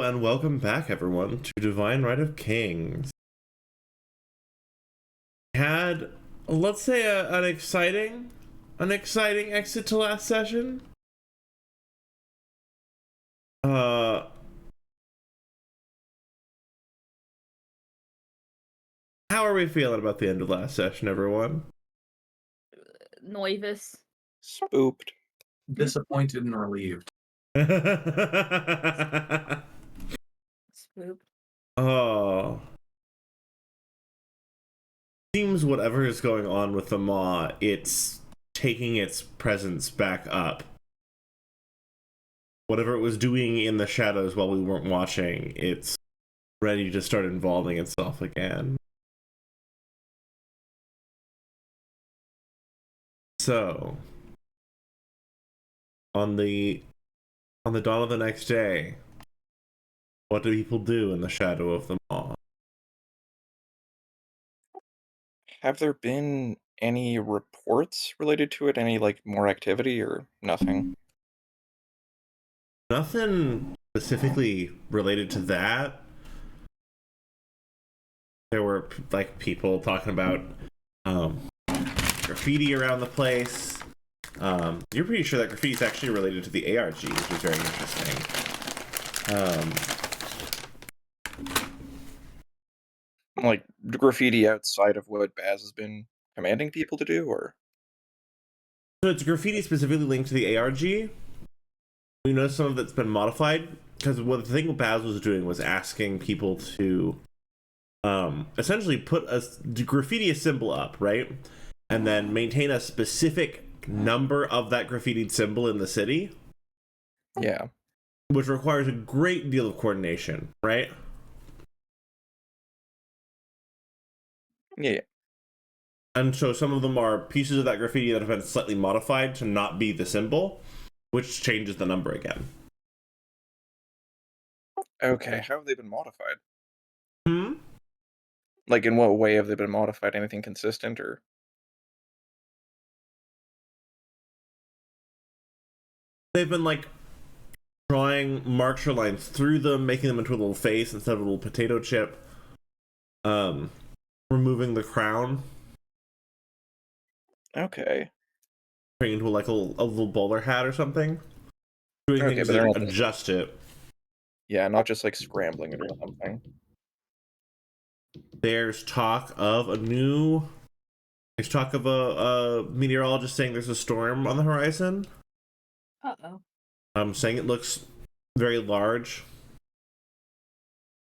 and welcome back, everyone, to Divine Right of Kings. Had, let's say, an exciting exit to last session. Uh, how are we feeling about the end of last session, everyone? Nervous. Spooked. Disappointed and relieved. Spooked. Oh, seems whatever is going on with the Maw, it's taking its presence back up. Whatever it was doing in the shadows while we weren't watching, it's ready to start involving itself again. So, on the dawn of the next day, what do people do in the shadow of the Maw? Have there been any reports related to it? Any, more activity or nothing? Nothing specifically related to that. There were people talking about graffiti around the place. You're pretty sure that graffiti is actually related to the ARG, which is very interesting. Graffiti outside of what Baz has been commanding people to do, or? So it's graffiti specifically linked to the ARG. We know some of it's been modified because what the thing Baz was doing was asking people to essentially put graffiti a symbol up, right? And then maintain a specific number of that graffitied symbol in the city. Yeah. Which requires a great deal of coordination, right? Yeah. And so some of them are pieces of that graffiti that have been slightly modified to not be the symbol, which changes the number again. Okay, how have they been modified? Hmm? In what way have they been modified? Anything consistent, or? They've been drawing marcher lines through them, making them into a little face instead of a little potato chip. Removing the crown. Okay. Turning into a little bowler hat or something. Doing Okay, things but they're to not adjust it. Yeah, not just scrambling it or something. There's talk of a meteorologist saying there's a storm on the horizon. Uh-oh. Saying it looks very large.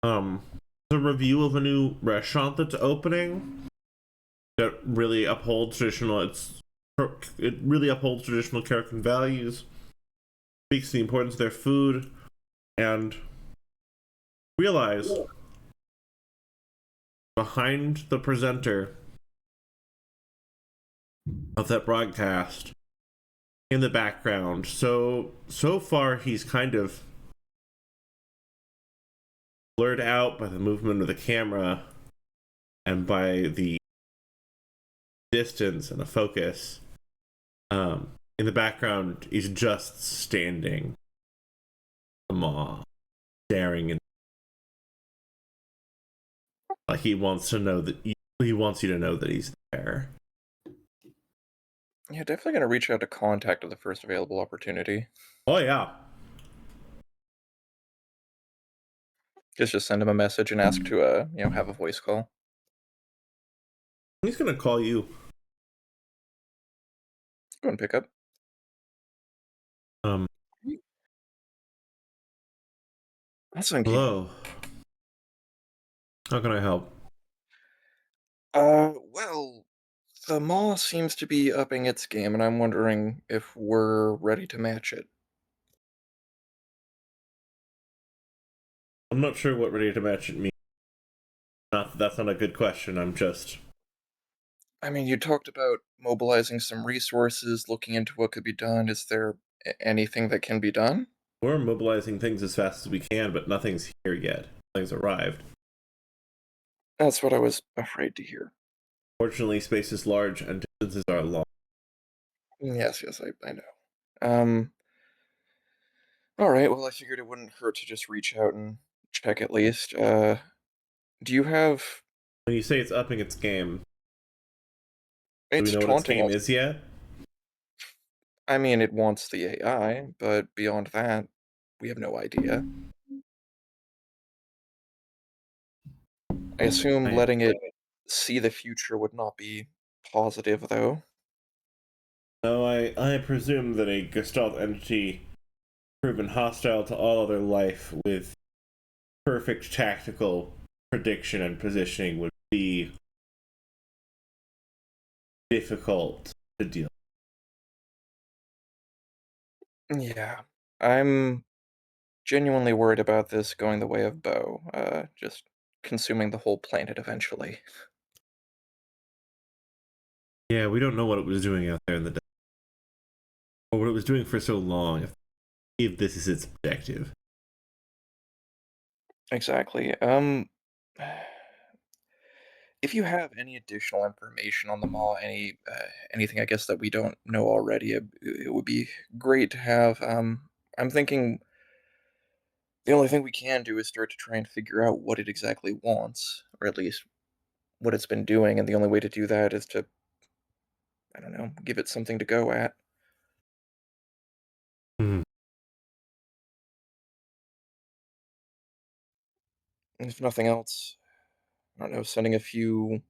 The review of a new restaurant that's opening that really upholds traditional Caribbean values, speaks to the importance of their food, and realize behind the presenter of that broadcast in the background, so far he's kind of blurred out by the movement of the camera and by the distance and the focus. In the background he's just standing, the Maw, staring, and he wants you to know that he's there. Yeah, definitely gonna reach out to contact at the first available opportunity. Oh yeah. Just send him a message and ask to, have a voice call. He's gonna call you. Go and pick up. That's on. Hello. How can I help? Well, the Maw seems to be upping its game, and I'm wondering if we're ready to match it. I'm not sure what ready to match it means. That's not a good question. I mean, you talked about mobilizing some resources, looking into what could be done. Is there anything that can be done? We're mobilizing things as fast as we can, but nothing's here yet. Nothing's arrived. That's what I was afraid to hear. Fortunately, space is large and distances are long. Yes, I know. All right, well, I figured it wouldn't hurt to just reach out and check at least. Do you have? When you say it's upping its game, do we It's know what its taunting game us. is yet? I mean, it wants the AI, but beyond that, we have no idea. I assume I letting it see the future would not be positive, though. no, I presume that a Gestalt entity proven hostile to all other life with perfect tactical prediction and positioning would be difficult to deal. Yeah, I'm genuinely worried about this going the way of Bo, just consuming the whole planet eventually. Yeah, we don't know what it was doing out there in the desert, or what it was doing for so long. If this is its objective, Exactly. If you have any additional information on the mall, anything I guess that we don't know already, it would be great to have. I'm thinking the only thing we can do is start to try and figure out what it exactly wants, or at least what it's been doing, and the only way to do that is to, I don't know, give it something to go at. hmm. If nothing else, I don't know, sending a few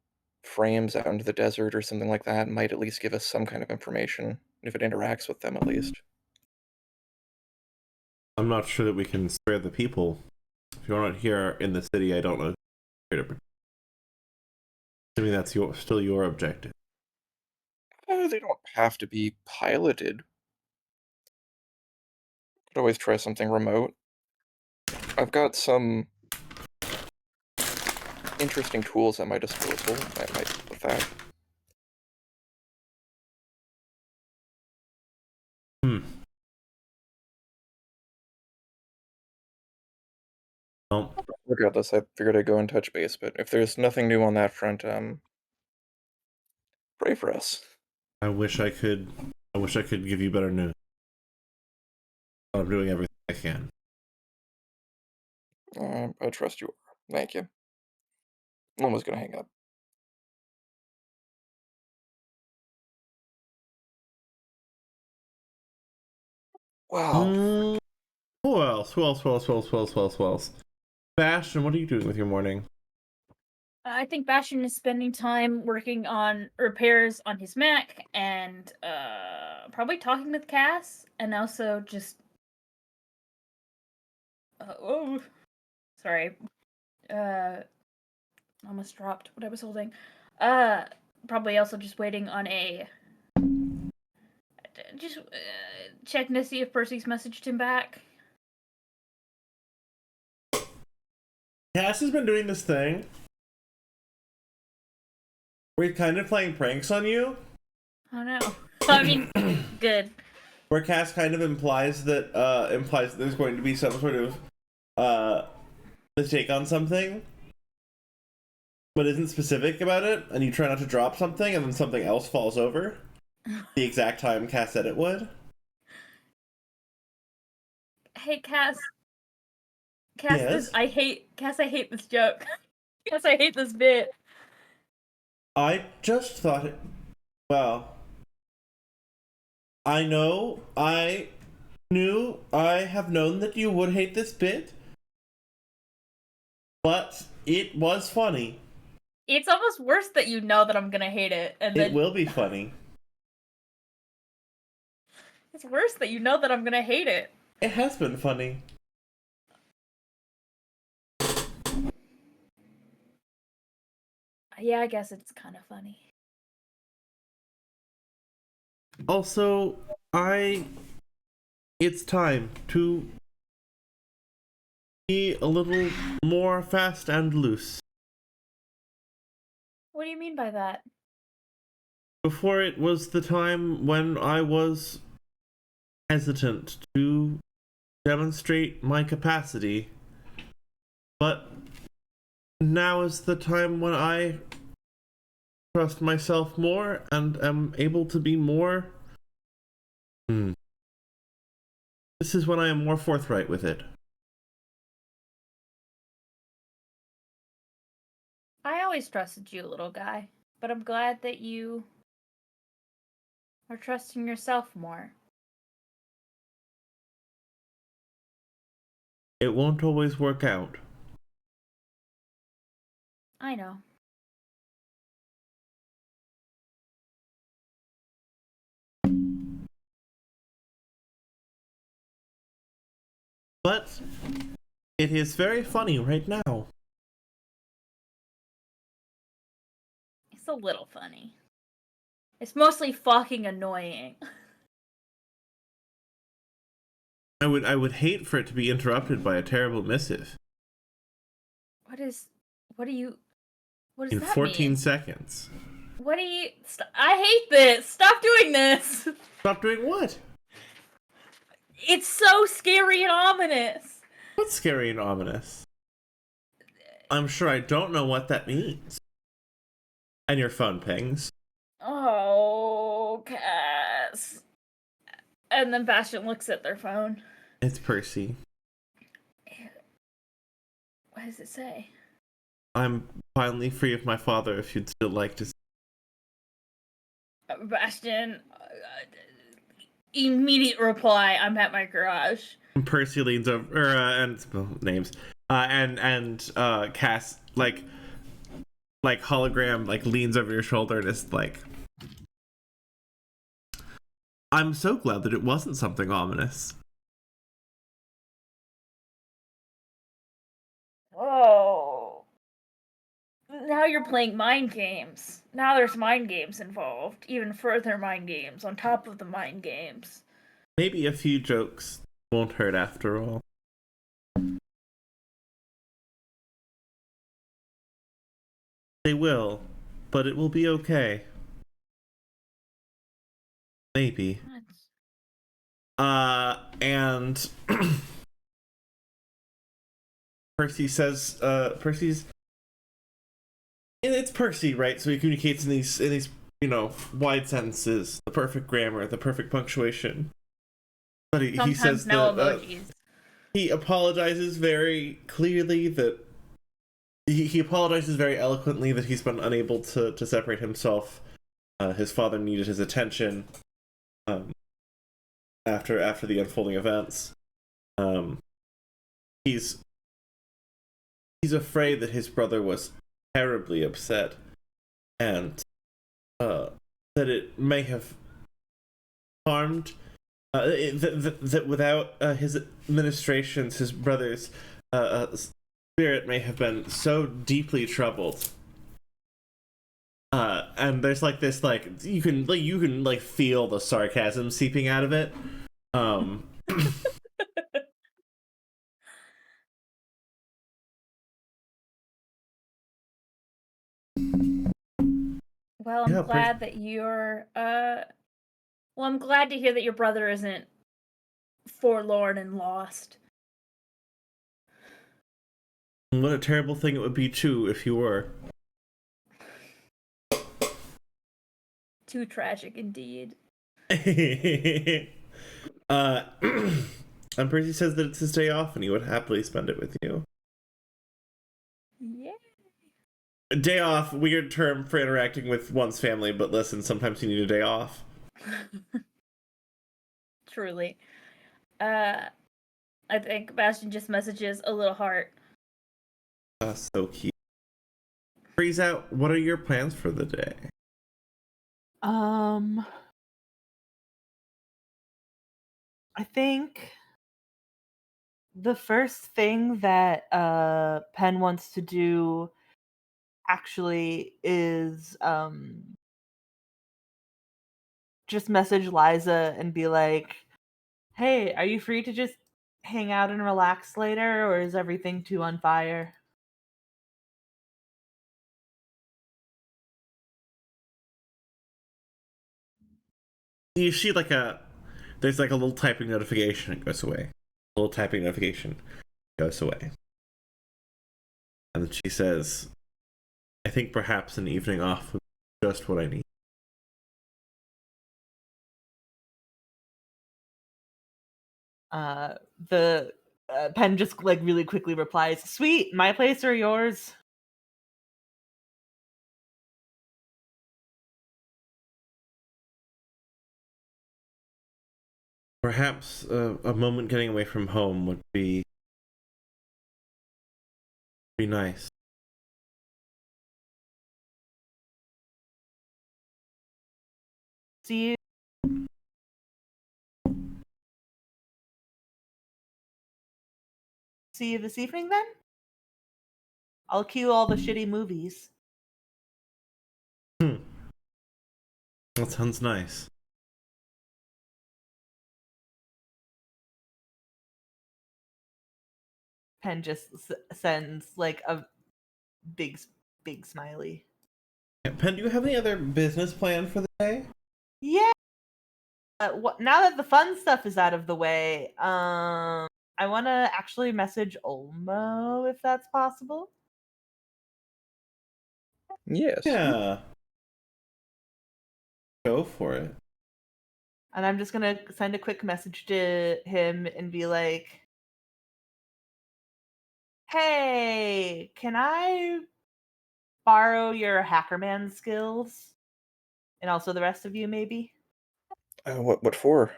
frames out into the desert or something like that might at least give us some kind of information, if it interacts with them at least. I'm not sure that we can spare the people. If you're not here in the city, I don't know. Assuming that's still your objective. They don't have to be piloted. Could always try something remote. I've got some interesting tools at my disposal. I might help with that. Hmm. Well, Regardless, I figured I'd go and touch base, but if there's nothing new on that front, pray for us. I wish I could. I wish I could give you better news. I'm doing everything I can. I trust you. Thank you. I'm almost gonna hang up. Wow. Mm, who else? Who else? Who else? Who else? Who else? Who else? Who else? Bastion, what are you doing with your morning? I think Bastion is spending time working on repairs on his Mac and probably talking with Cass and also just oh sorry. Almost dropped what I was holding. Probably also just waiting on a just checking to see if Percy's messaged him back. Cass has been doing this thing where he's kind of playing pranks on you. Oh no. I mean, good. Where Cass kind of implies that there's going to be some sort of mistake on something, but isn't specific about it, and you try not to drop something, and then something else falls over the exact time Cass said it would. Hey Cass. Yes. I hate this joke. Cass, I hate this bit. I just thought it. Well, I know. I knew. I have known that you would hate this bit, but it was funny. It's almost worse that you know that I'm gonna hate it, and then It will be funny. it's worse that you know that I'm gonna hate it. It has been funny. Yeah, I guess it's kind of funny. Also, it's time to be a little more fast and loose. What do you mean by that? Before it was the time when I was hesitant to demonstrate my capacity, but now is the time when I trust myself more and am able to be more. This is when I am more forthright with it. I always trusted you, little guy, but I'm glad that you are trusting yourself more. It won't always work out. I know. But it is very funny right now. It's a little funny. It's mostly fucking annoying. I would hate for it to be interrupted by a terrible missive What does in that 14 mean? seconds. What do you... I hate this! Stop doing this! Stop doing what? It's so scary and ominous! What's scary and ominous? I'm sure I don't know what that means. And your phone pings. Oh, Cass. And then Bastion looks at their phone. It's Percy. What does it say? I'm finally free of my father if you'd still like to see. Bastion, immediate reply, I'm at my garage. And Percy leans over, and well, names. And Cass, like hologram, like leans over your shoulder and is like, I'm so glad that it wasn't something ominous. Oh. Now you're playing mind games. Now there's mind games involved. Even further mind games on top of the mind games. Maybe a few jokes won't hurt after all. They will, but it will be okay. Maybe. And Percy says, Percy's, and it's Percy, right? So he communicates in these, wide sentences, the perfect grammar, the perfect punctuation. But he says no that emojis. he apologizes very clearly that he apologizes very eloquently that he's been unable to separate himself. His father needed his attention. After the unfolding events, he's afraid that his brother was terribly upset, and that it may have harmed that without his administrations, his brother's spirit may have been so deeply troubled. And there's like this, like you can feel the sarcasm seeping out of it. Well, I'm glad that you're well, I'm glad to hear that your brother isn't forlorn and lost. What a terrible thing it would be too if you were. Too tragic indeed. And Percy says that it's his day off and he would happily spend it with you. Yeah. Day off, weird term for interacting with one's family, but listen, sometimes you need a day off. Truly. I think Bastion just messages a little heart. So cute. Freeze out, what are your plans for the day? I think the first thing that Penn wants to do actually is just message Liza and be like, hey, are you free to just hang out and relax later, or is everything too on fire? You see there's like a little typing notification, it goes away. A little typing notification goes away. And then she says, I think perhaps an evening off would be just what I need. Penn just like really quickly replies, sweet, my place or yours? Perhaps a moment getting away from home would be nice. See you this evening then? I'll cue all the shitty movies. That sounds nice. Pen just sends like a big smiley. Pen, do you have any other business plan for the day? Yeah. Now that the fun stuff is out of the way, I want to actually message Olmo if that's possible. Yes. Yeah. Go for it. And I'm just gonna send a quick message to him and be like, "Hey, can I borrow your hackerman skills? And also the rest of you, maybe?" What for?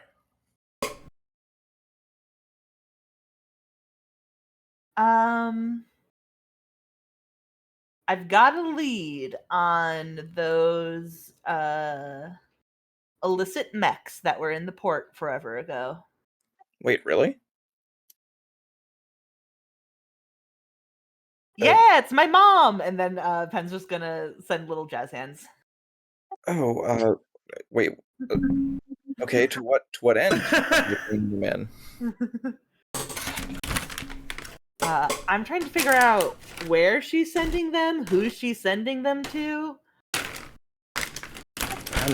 I've got a lead on those illicit mechs that were in the port forever ago. Wait, really? Yeah, it's my mom. And then Pen's just gonna send little jazz hands. Oh, wait. Okay, to what end are you bringing them in? I'm trying to figure out where she's sending them, who she's sending them to.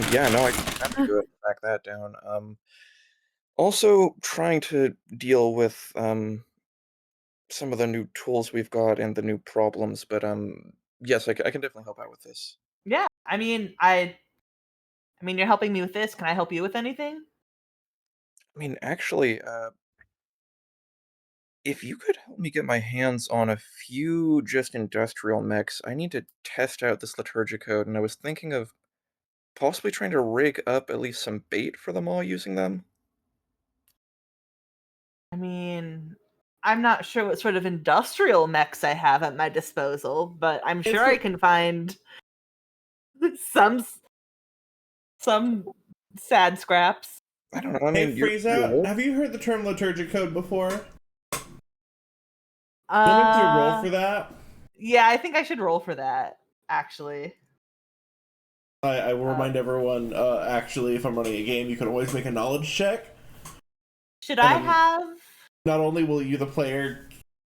Yeah, no, I can have to go ahead and track that down. Also trying to deal with some of the new tools we've got and the new problems, but yes, I can definitely help out with this. Yeah, I mean, you're helping me with this. Can I help you with anything? I mean, actually, if you could help me get my hands on a few just industrial mechs, I need to test out this liturgia code, and I was thinking of possibly trying to rig up at least some bait for them all using them. I mean, I'm not sure what sort of industrial mechs I have at my disposal, but I'm sure I can find some sad scraps. I don't know. I Hey, mean, Freeze you're Out, old. have you heard the term liturgic code before? You want me to roll for that? Yeah, I think I should roll for that, actually. I will remind everyone, actually, if I'm running a game, you can always make a knowledge check. Should I have... Not only will you, the player,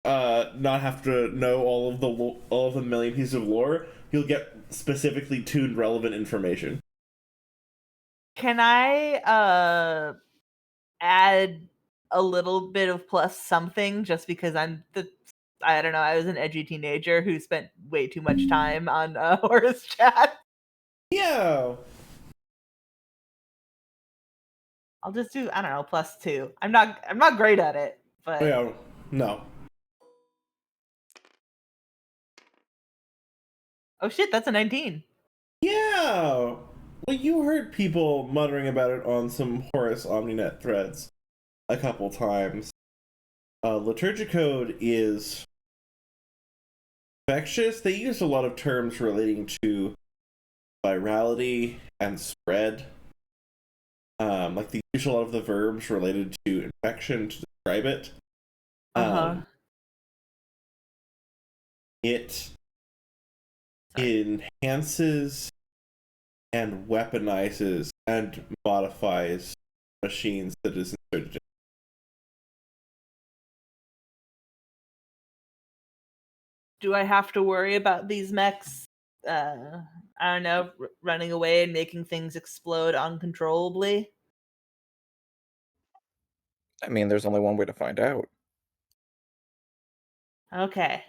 not have to know all of the million pieces of lore, you'll get specifically tuned relevant information. Can I add a little bit of plus something just because I don't know, I was an edgy teenager who spent way too much time on Horus chat. Yeah. I'll just do, I don't know, +2. I'm not great at it, but Yeah. No. oh shit, that's a 19. Yeah. Well, you heard people muttering about it on some Horus Omninet threads a couple times. Liturgicode is infectious. They use a lot of terms relating to virality and spread. Like they use a lot of the verbs related to infection to describe it. It enhances and weaponizes and modifies machines that is inserted in. Do I have to worry about these mechs, I don't know, running away and making things explode uncontrollably? I mean, there's only one way to find out. Okay.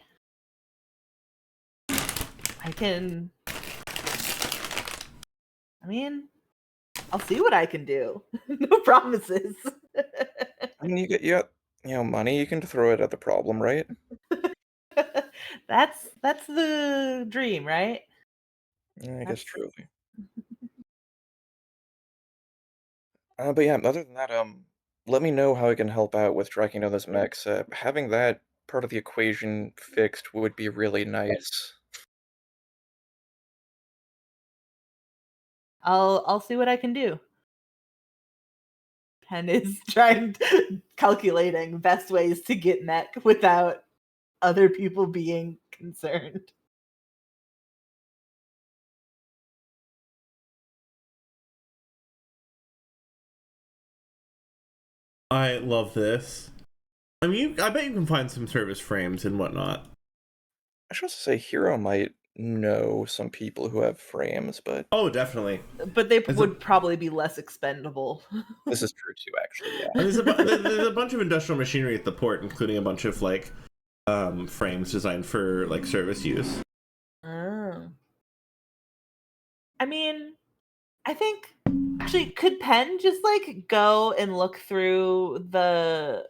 I'll see what I can do. No promises. I mean, you got money. You can throw it at the problem, right? That's the dream, right? Yeah, I guess truly. But yeah, other than that, let me know how I can help out with tracking down those mechs. Having that part of the equation fixed would be really nice. I'll see what I can do. Pen is calculating best ways to get mech without other people being concerned. I love this. I mean, I bet you can find some service frames and whatnot. I should also say Hero might know some people who have frames, but Oh, definitely. But they As a- would probably be less expendable. this is true too, actually, yeah. And there's a bunch of industrial machinery at the port, including a bunch of like frames designed for like service use. Oh. I mean, I think actually could Penn just like go and look through the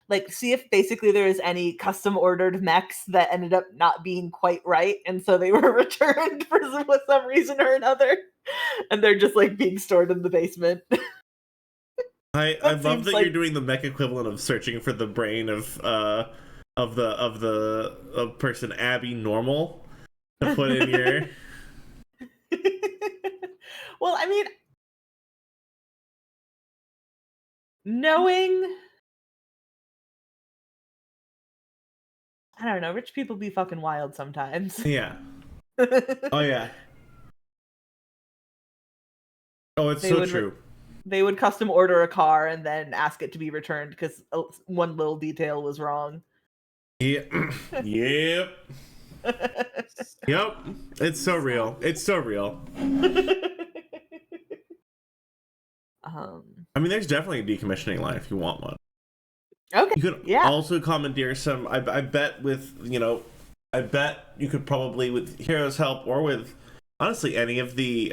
like see if basically there was any custom ordered mechs that ended up not being quite right and so they were returned for some reason or another and they're just like being stored in the basement. I love seems that like- you're doing the mech equivalent of searching for the brain of person Abby Normal to put in your. Well, I mean, knowing I don't know, rich people be fucking wild sometimes. Yeah. Oh yeah. Oh, it's They so would true. They would custom order a car and then ask it to be returned because one little detail was wrong. Yeah. Yep. Yep. It's so real. It's so real. I mean, there's definitely a decommissioning line if you want one. Okay. You could Yeah. also commandeer some. I bet with I bet you could probably with Hero's help or with honestly any of the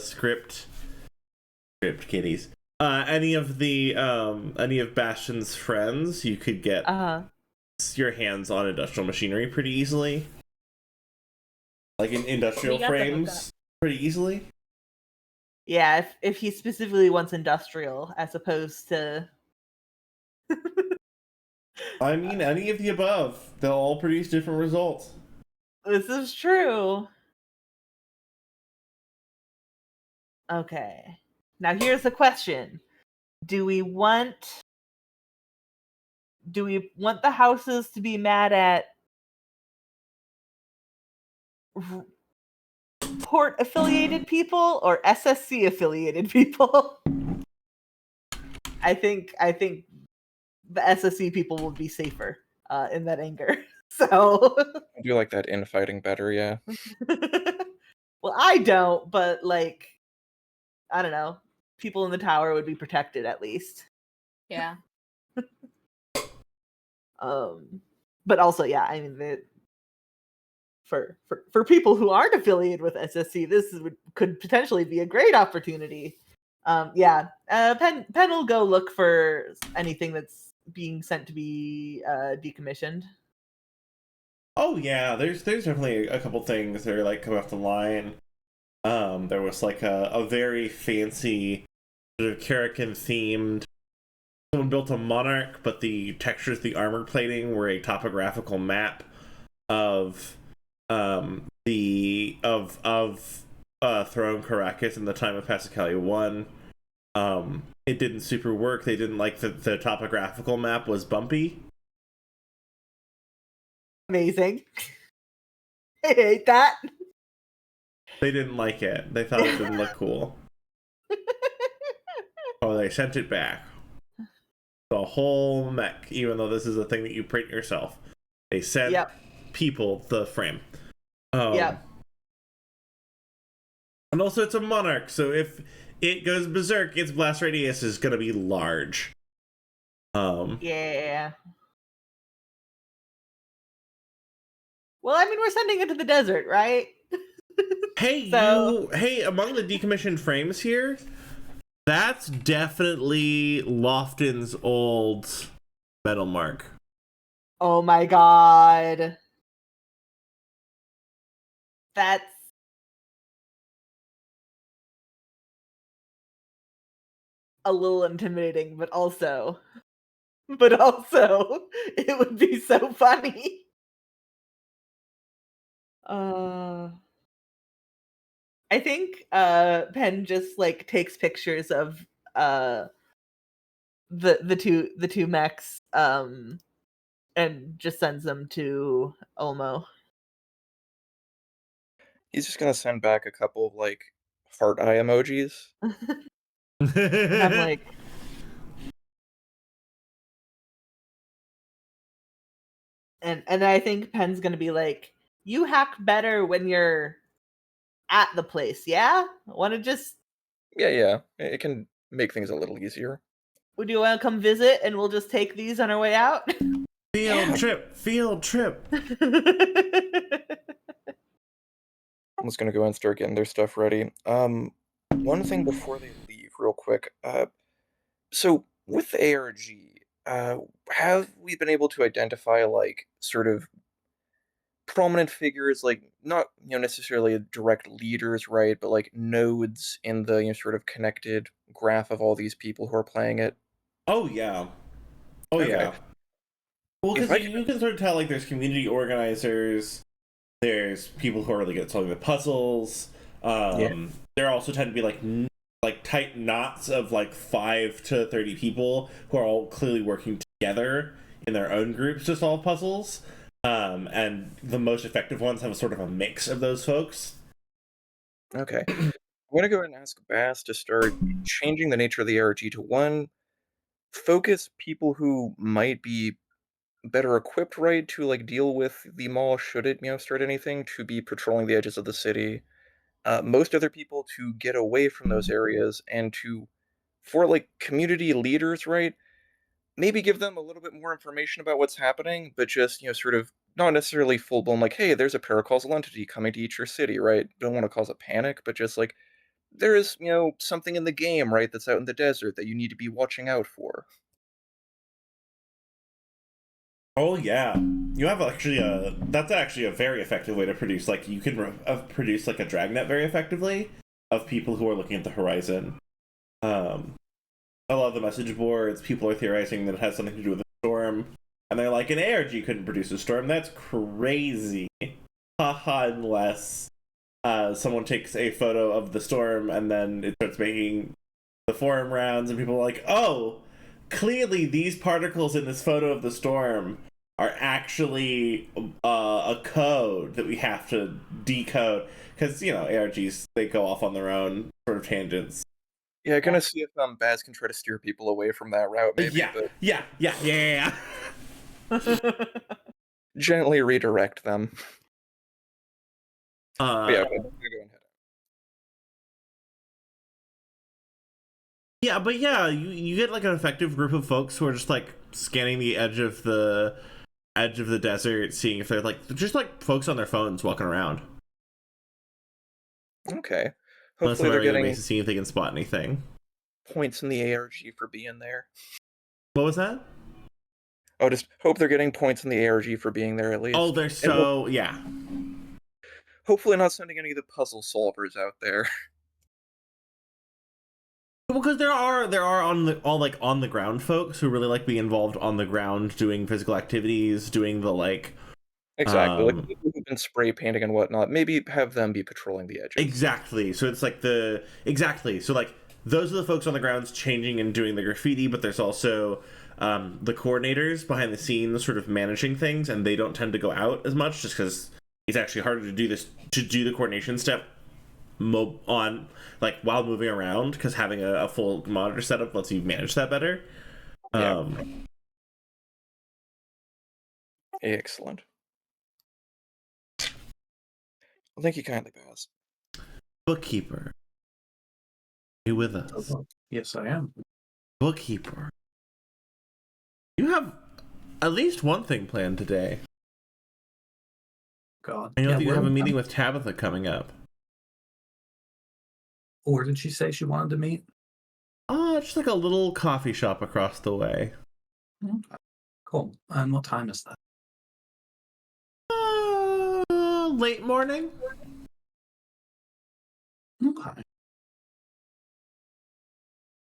script kitties. Any of Bastion's friends, you could get your hands on industrial machinery pretty easily, like in industrial We got them with frames, pretty easily. Yeah, if he specifically wants industrial as opposed to I mean, any of the above, they'll all produce different results. this is true. Okay. Now here's the question. Do we want the houses to be mad at port affiliated people or SSC affiliated people? I think the SSC people will be safer in that anger. So I do like that infighting better, yeah. well, I don't, but like I don't know. People in the tower would be protected at least. Yeah. But also, yeah, I mean, for people who aren't affiliated with SSC, this could potentially be a great opportunity. Yeah, Penn will go look for anything that's being sent to be decommissioned. Oh yeah, there's definitely a couple things that are like come off the line. There was like a very fancy sort of Karakin themed. Someone built a monarch, but the textures, the armor plating, were a topographical map of Throne Caracas in the time of Passacaglia 1. It didn't super work. They didn't like the topographical map was bumpy. Amazing. I hate that. They didn't like it. They thought it didn't look cool. Oh, they sent it back. The whole mech, even though this is a thing that you print yourself. They sent people the frame. And also it's a monarch, so if it goes berserk, its blast radius is gonna be large. Yeah. Well, I mean, we're sending it to the desert, right? Hey, among the decommissioned frames here, that's definitely Lofton's old metal mark. Oh my god. That's a little intimidating, but also it would be so funny. I think Penn just like takes pictures of uh the two mechs and just sends them to Olmo. He's just gonna send back a couple of like heart eye emojis. And I'm like, and I think Penn's gonna be like, you hack better when you're at the place, yeah? Wanna just Yeah. It can make things a little easier. would you wanna come visit and we'll just take these on our way out? Field trip. I'm just gonna go and start getting their stuff ready. One thing before they leave, real quick. So with the ARG, have we been able to identify like sort of prominent figures, like not necessarily direct leaders, right? But like nodes in the sort of connected graph of all these people who are playing it. Oh yeah. Oh Okay. yeah. Well, If because I you can sort of tell, like, there's community organizers, there's people who are really good at solving the puzzles. There also tend to be like tight knots of like 5 to 30 people who are all clearly working together in their own groups to solve puzzles. And the most effective ones have a sort of a mix of those folks. Okay. I'm gonna go ahead and ask Bass to start changing the nature of the ARG to one, focus people who might be better equipped, right, to like deal with the mall should it, start anything, to be patrolling the edges of the city. Most other people to get away from those areas and to, for like community leaders, right, maybe give them a little bit more information about what's happening, but just, sort of not necessarily full blown like, hey, there's a paracausal entity coming to eat your city, right? Don't want to cause a panic, but just like, there is, something in the game, right, that's out in the desert that you need to be watching out for. Oh yeah, you have actually that's actually a very effective way to produce. Like you can produce like a dragnet very effectively of people who are looking at the horizon. A lot of the message boards, people are theorizing that it has something to do with a storm, and they're like, an ARG couldn't produce a storm. That's crazy. Haha, unless someone takes a photo of the storm and then it starts making the forum rounds, and people are like, oh, clearly these particles in this photo of the storm are actually a code that we have to decode, because ARGs, they go off on their own sort of tangents. Yeah, gonna see if Baz can try to steer people away from that route, maybe. Yeah. Gently redirect them. But yeah, okay, go ahead. Yeah, but yeah, you get like an effective group of folks who are just like scanning the edge of the desert, seeing if they're like just like folks on their phones walking around. Okay. Unless Hopefully on a they're regular getting basis, see if they can spot anything. points in the ARG for being there. What was that? Oh, just hope they're getting points in the ARG for being there at least. Oh, they're so yeah. Hopefully not sending any of the puzzle solvers out there. Well, because there are on the ground folks who really like being involved on the ground, doing physical activities, doing the like. Exactly, like people who've been spray painting and whatnot. Maybe have them be patrolling the edges. Exactly. So it's like So like those are the folks on the grounds changing and doing the graffiti, but there's also the coordinators behind the scenes sort of managing things, and they don't tend to go out as much just because it's actually harder to do the coordination step on like while moving around, because having a full monitor setup lets you manage that better. Excellent. Well, thank you kindly, Baz. Bookkeeper, are you with us? Yes, I am. Bookkeeper, you have at least one thing planned today. God. I know that you have a where- meeting with Tabitha coming up. Where did she say she wanted to meet? Just like a little coffee shop across the way. Okay. Cool. And what time is that? Late morning. Okay.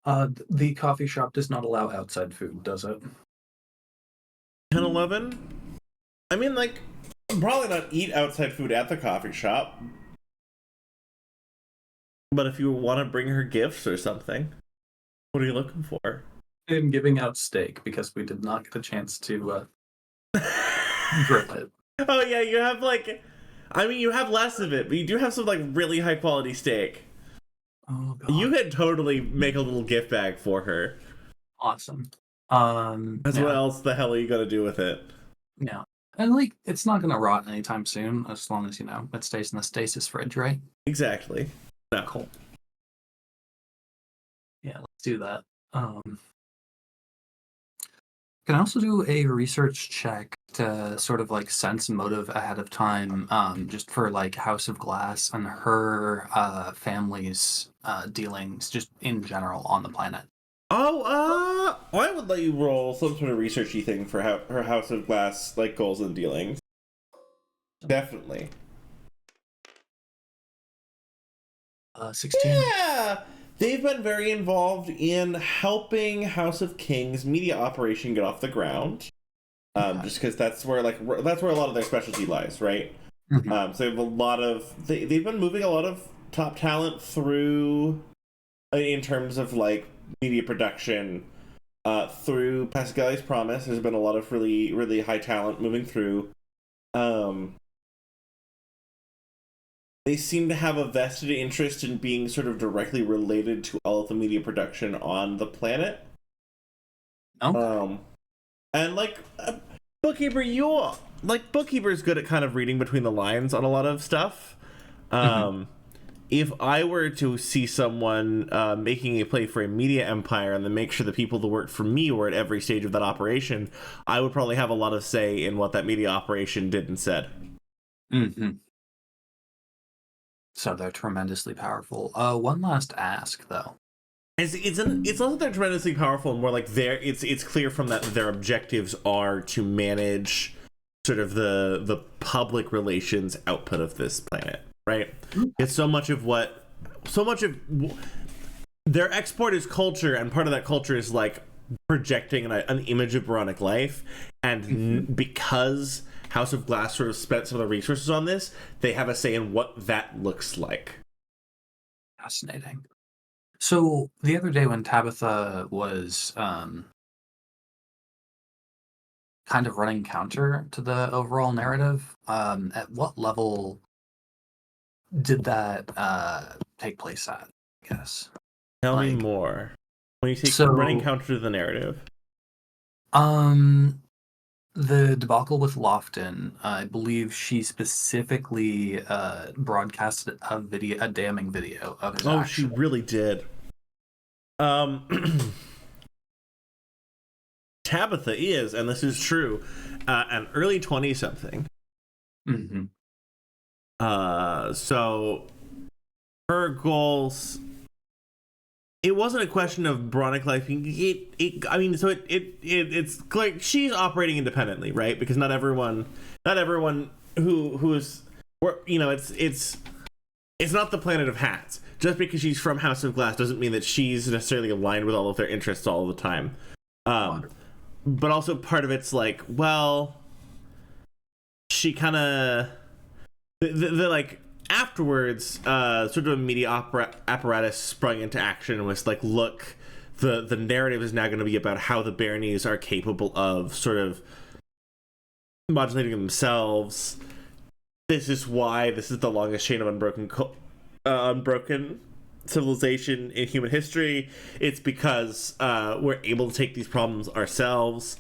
The coffee shop does not allow outside food, does it? 10-11? I mean, like, probably not eat outside food at the coffee shop. But if you want to bring her gifts or something, what are you looking for? I'm giving out steak because we did not get a chance to grill it. Oh yeah, you have like, I mean, you have less of it, but you do have some like really high quality steak. Oh god. You could totally make a little gift bag for her. Awesome. That's Yeah. what else the hell are you gonna do with it? Yeah. And like it's not gonna rot anytime soon, as long as it stays in the stasis fridge, right? Exactly. No. Cool. Yeah, let's do that. Can I also do a research check to sort of like sense motive ahead of time, just for like House of Glass and her family's dealings, just in general on the planet? Oh, I would let you roll some sort of researchy thing for her House of Glass like goals and dealings. Definitely. 16. Yeah, they've been very involved in helping House of Kings media operation get off the ground. Just because that's where a lot of their specialty lies, right? Mhm. So they have a lot of they've been moving a lot of top talent through in terms of like media production through Pascale's Promise. There's been a lot of really really high talent moving through. They seem to have a vested interest in being sort of directly related to all of the media production on the planet. Okay. And like Bookkeeper, Bookkeeper's good at kind of reading between the lines on a lot of stuff. If I were to see someone making a play for a media empire and then make sure the people that worked for me were at every stage of that operation, I would probably have a lot of say in what that media operation did and said. Mm-hmm. So they're tremendously powerful. One last ask though. It's also they're tremendously powerful and more like it's clear from that their objectives are to manage sort of the public relations output of this planet, right? It's so much of their export is culture, and part of that culture is like projecting an image of Boronic life, and because House of Glass sort of spent some of the resources on this, they have a say in what that looks like. Fascinating. So the other day when Tabitha was kind of running counter to the overall narrative, at what level did that take place at, I guess? Tell me Like- more. When you say So- running counter to the narrative. The debacle with Lofton, I believe she specifically broadcasted a damning video of his Oh, action. she really did. Tabitha is, and this is true, an early 20-something. Mm-hmm. So her goals. It wasn't a question of Boronic life. It's like she's operating independently, right? Because not everyone who is, it's not the planet of hats. Just because she's from House of Glass doesn't mean that she's necessarily aligned with all of their interests all the time. But also part of it's like, well, she kind of the like afterwards, sort of a media apparatus sprung into action and was like, look, the narrative is now going to be about how the Baronies are capable of sort of modulating themselves. This is why this is the longest chain of unbroken civilization in human history. It's because we're able to take these problems ourselves.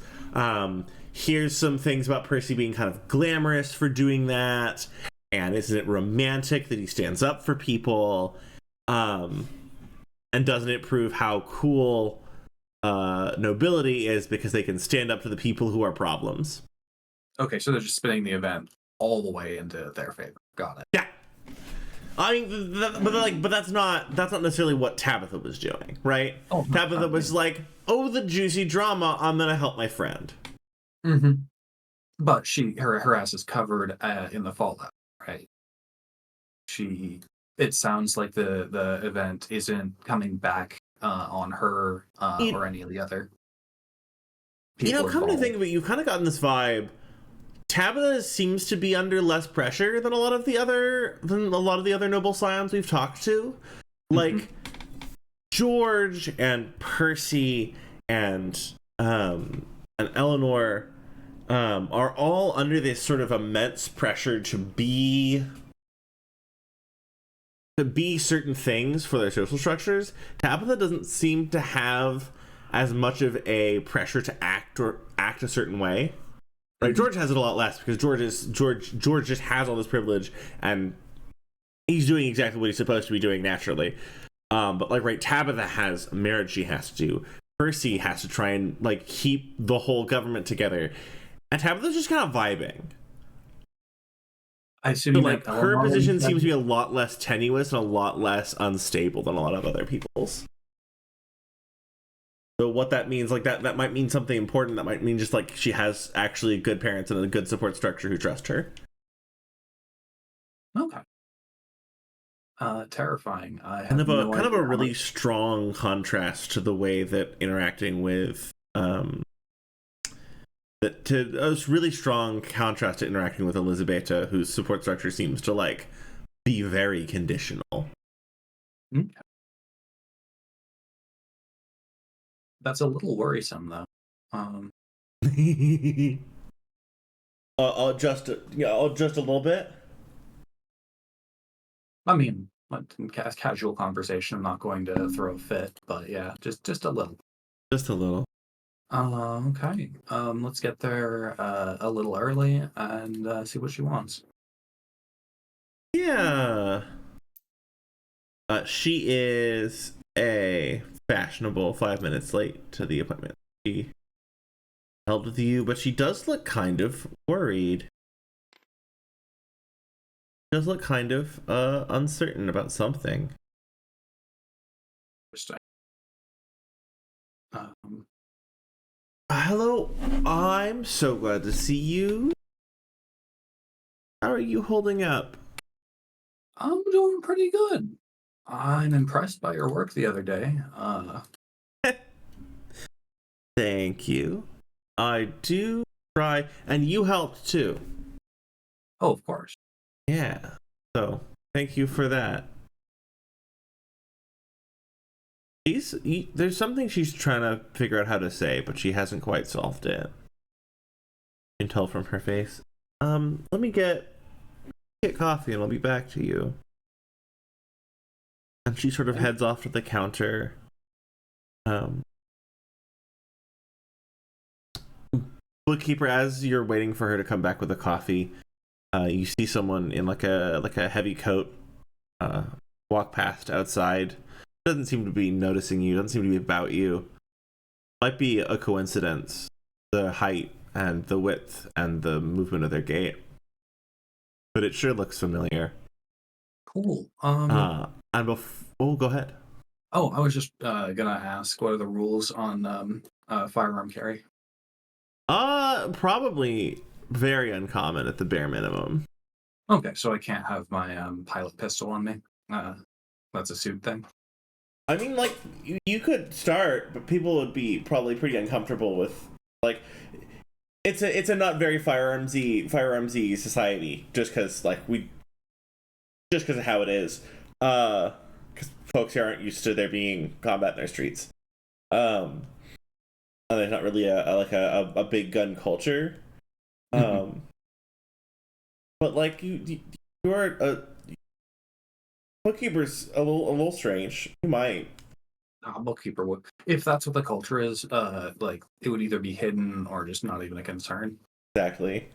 Here's some things about Percy being kind of glamorous for doing that. And isn't it romantic that he stands up for people? And doesn't it prove how cool nobility is because they can stand up to the people who are problems? Okay, so they're just spinning the event all the way into their favor. Got it. Yeah. I mean, but that's not necessarily what Tabitha was doing, right? Oh, Tabitha was like, "Oh, the juicy drama! I'm gonna help my friend." Mm-hmm. But her ass is covered in the fallout, right? It sounds like the event isn't coming back on her or any of the other people Come to involved. think of it, you've kind of gotten this vibe. Tabitha seems to be under less pressure than a lot of the other noble scions we've talked to. Like George and Percy and Eleanor are all under this sort of immense pressure to be certain things for their social structures. Tabitha doesn't seem to have as much of a pressure to act a certain way. Right, George has it a lot less because George just has all this privilege and he's doing exactly what he's supposed to be doing naturally. But like, right, Tabitha has marriage she has to do. Percy has to try and like keep the whole government together, and Tabitha's just kind of vibing. I assume So like her position seems to be a lot less tenuous and a lot less unstable than a lot of other people's. So what that means, like that might mean something important. That might mean just like she has actually good parents and a good support structure who trust her. Okay. Terrifying. I have Kind of no idea a how really much- strong contrast to the way that interacting with really strong contrast to interacting with Elizabeta, whose support structure seems to like be very conditional. Okay. That's a little worrisome, though. Just a little bit. I mean, casual conversation. I'm not going to throw a fit, but yeah, just a little. Just a little. Okay. Let's get there a little early and see what she wants. Yeah. She is a fashionable 5 minutes late to the appointment. She held with you, but she does look kind of worried. Does look kind of uncertain about something. Interesting. Hello, I'm so glad to see you. How are you holding up? I'm doing pretty good. I'm impressed by your work the other day. Thank you. I do try, and you helped too. Oh, of course. Yeah. So, thank you for that. There's something she's trying to figure out how to say, but she hasn't quite solved it. You can tell from her face. Let me get coffee and I'll be back to you. And she sort of heads off to the counter. Bookkeeper, as you're waiting for her to come back with the coffee, you see someone in like a heavy coat walk past outside. Doesn't seem to be noticing you, doesn't seem to be about you. Might be a coincidence, the height and the width and the movement of their gait. But it sure looks familiar. Cool. Oh, go ahead. Oh, I was just gonna ask, what are the rules on firearm carry? Probably very uncommon at the bare minimum. Okay, so I can't have my pilot pistol on me. That's a suit thing. I mean, like, you could start, but people would be probably pretty uncomfortable with, like, it's a not very firearmsy society, just because of how it is. Because folks here aren't used to there being combat in their streets. And there's not really a big gun culture. But like you are a bookkeeper's a little strange. You might. Bookkeeper would, if that's what the culture is. Like it would either be hidden or just not even a concern. Exactly.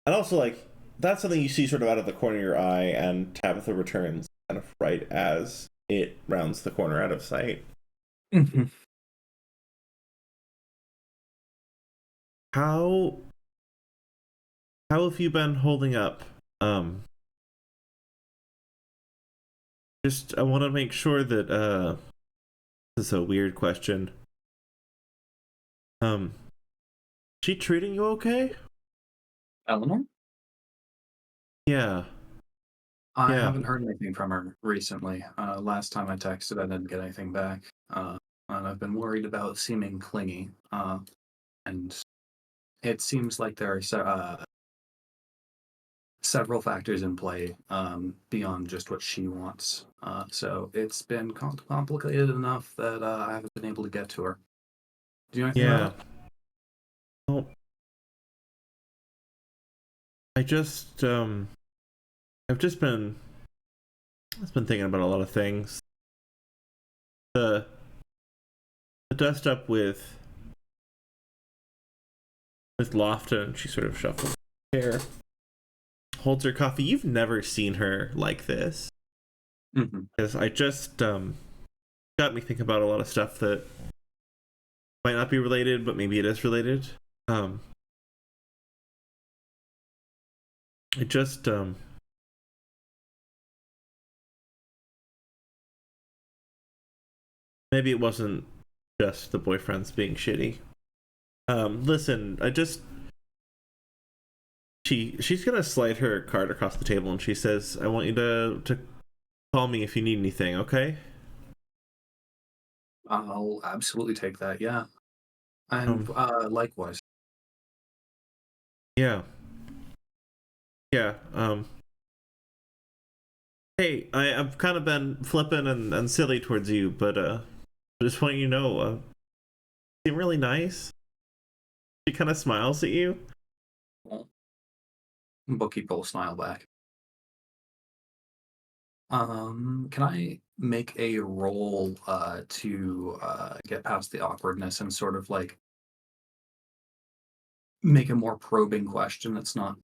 And also, like, that's something you see sort of out of the corner of your eye, and Tabitha returns kind of right as it rounds the corner out of sight. Mm-hmm. How have you been holding up? Just I want to make sure that this is a weird question. She treating you okay? Eleanor? Yeah. I Yeah. haven't heard anything from her recently. Last time I texted, I didn't get anything back. And I've been worried about seeming clingy. And it seems like there are several factors in play beyond just what she wants. So it's been complicated enough that I haven't been able to get to her. Do you know anything Yeah. about it? Well, I've just been thinking about a lot of things. The dust up with Lofton, she sort of shuffles her hair, holds her coffee. You've never seen her like this. Mm-hmm. Because I just got me thinking about a lot of stuff that might not be related, but maybe it is related. I just maybe it wasn't just the boyfriends being shitty. Listen, she's gonna slide her card across the table and she says, I want you to call me if you need anything, okay? I'll absolutely take that, yeah. And likewise. Yeah. Yeah. Hey, I've kind of been flippant and silly towards you, but I just want you to know, you seem really nice. She kind of smiles at you. Bookkeeper will smile back. Can I make a roll to get past the awkwardness and sort of like make a more probing question that's not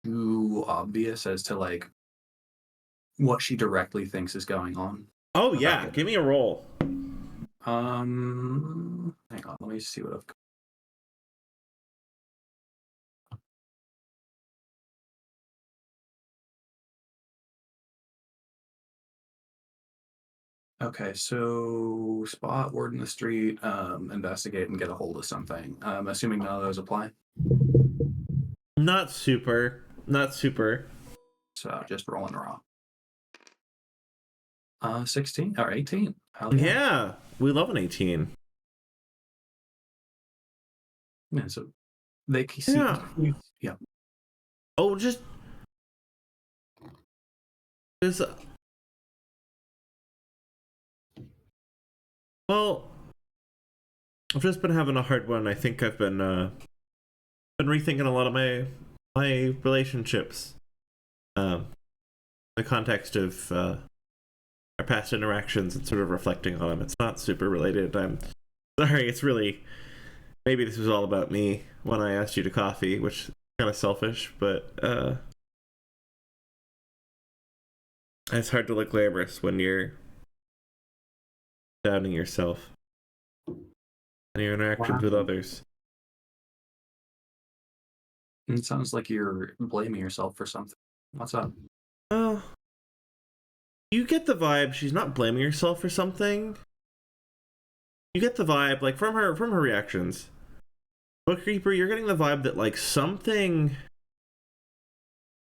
too obvious as to like what she directly thinks is going on? Oh without yeah, getting- give me a roll. Hang on, let me see what I've got. Okay, so spot, word in the street, investigate and get a hold of something. Assuming none of those apply. Not super. So just rolling raw. 16 or 18. Hell Yeah, we love an 18. Yeah, so they can see. Yeah. Yeah. Oh, just well, I've just been having a hard one. I think I've been rethinking a lot of my relationships. The context of our past interactions and sort of reflecting on them. It's not super related. I'm sorry. It's really maybe this was all about me when I asked you to coffee, which is kind of selfish, but it's hard to look glamorous when you're doubting yourself and your interactions with others. It sounds like you're blaming yourself for something. What's up? Well, you get the vibe she's not blaming herself for something. You get the vibe, like from her reactions. Bookkeeper, you're getting the vibe that like something.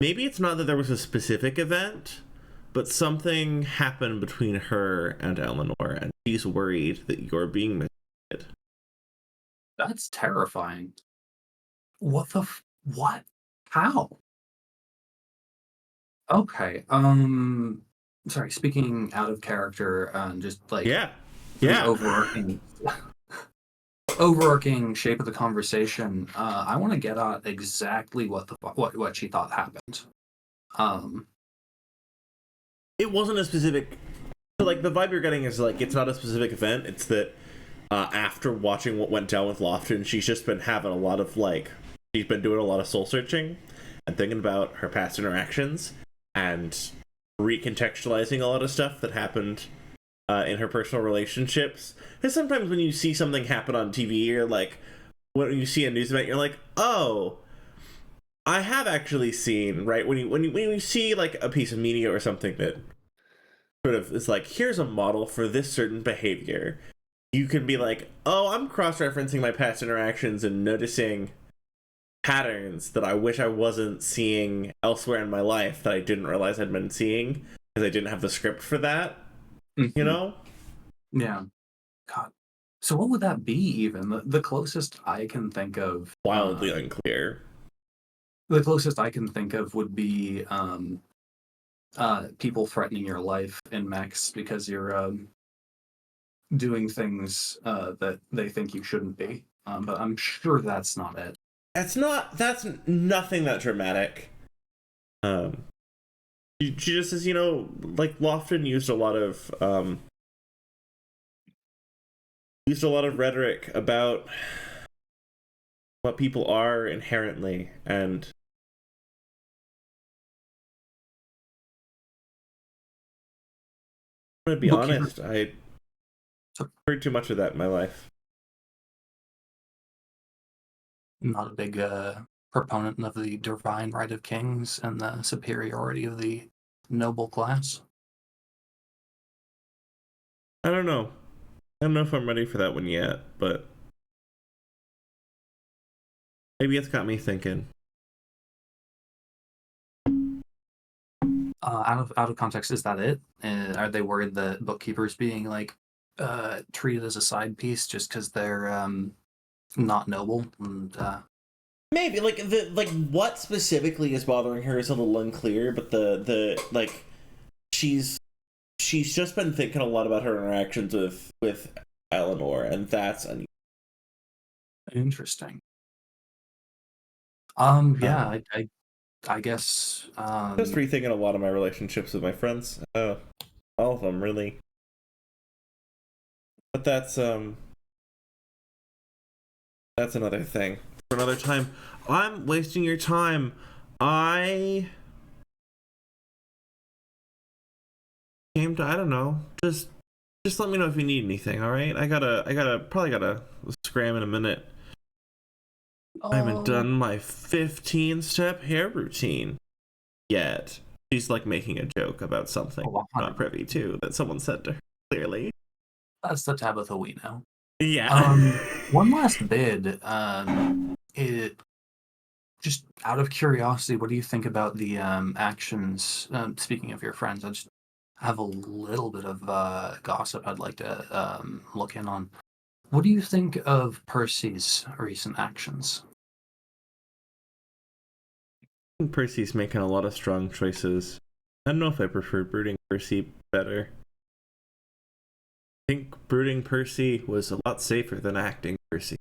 Maybe it's not that there was a specific event, but something happened between her and Eleanor, and she's worried that you're being mistreated. That's terrifying. What the what? How? Okay. Sorry, speaking out of character and just like Yeah. the Yeah. overarching shape of the conversation, I want to get at exactly what she thought happened. It wasn't a specific. So like the vibe you're getting is like it's not a specific event. It's that after watching what went down with Lofton, she's just been having a lot of like she's been doing a lot of soul searching and thinking about her past interactions and recontextualizing a lot of stuff that happened in her personal relationships. Because sometimes when you see something happen on TV or like when you see a news event, you're like, oh, I have actually seen, right? When you see like a piece of media or something that sort of is like, here's a model for this certain behavior, you can be like, oh, I'm cross-referencing my past interactions and noticing patterns that I wish I wasn't seeing elsewhere in my life that I didn't realize I'd been seeing because I didn't have the script for that. You know? Yeah. God. So what would that be even? The closest I can think of... Wildly unclear. The closest I can think of would be people threatening your life in mechs because you're doing things that they think you shouldn't be. But I'm sure that's not it. That's nothing that dramatic. She just says, like Lofton used a lot of rhetoric about what people are inherently, and I'm gonna be honest, I heard too much of that in my life. Not a big proponent of the divine right of kings and the superiority of the noble class. I don't know if I'm ready for that one yet, but maybe it's got me thinking. Out of context, is that it? Are they worried that bookkeepers being like treated as a side piece just because they're not noble? And Maybe like what specifically is bothering her is a little unclear, but the like she's just been thinking a lot about her interactions with Eleanor, and that's interesting. Yeah, I guess just rethinking a lot of my relationships with my friends. All of them really. But that's another thing for another time. I'm wasting your time. I don't know. Just let me know if you need anything, all right? I probably gotta scram in a minute. I haven't done my 15-step hair routine yet. She's like making a joke about something I'm not privy to that someone said to her, clearly. That's the Tabitha we know. Yeah. One last bid. It just out of curiosity, what do you think about the actions? Speaking of your friends, I just have a little bit of gossip I'd like to look in on. What do you think of Percy's recent actions? Percy's making a lot of strong choices. I don't know if I prefer brooding Percy better. I think brooding Percy was a lot safer than acting Percy.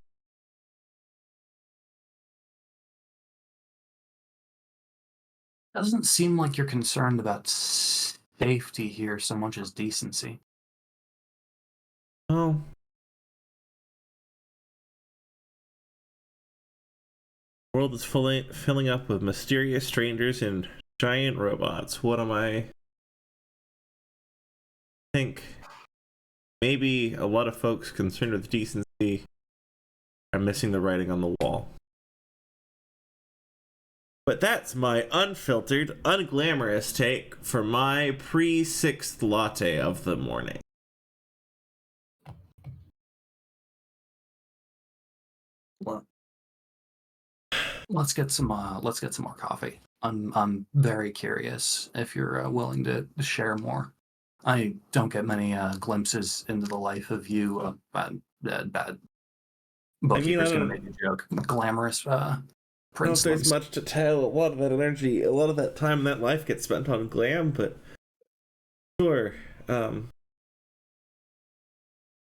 Doesn't seem like you're concerned about safety here so much as decency. Oh. The world is filling up with mysterious strangers and giant robots. What am I? Think maybe a lot of folks concerned with decency are missing the writing on the wall. But that's my unfiltered, unglamorous take for my pre-6th latte of the morning. Well, let's get some more coffee. I'm very curious if you're willing to share more. I don't get many glimpses into the life of you. Bad bookkeeper's gonna make a joke. Glamorous I don't know if there's much to tell. A lot of that energy, a lot of that time, that life gets spent on glam, but sure.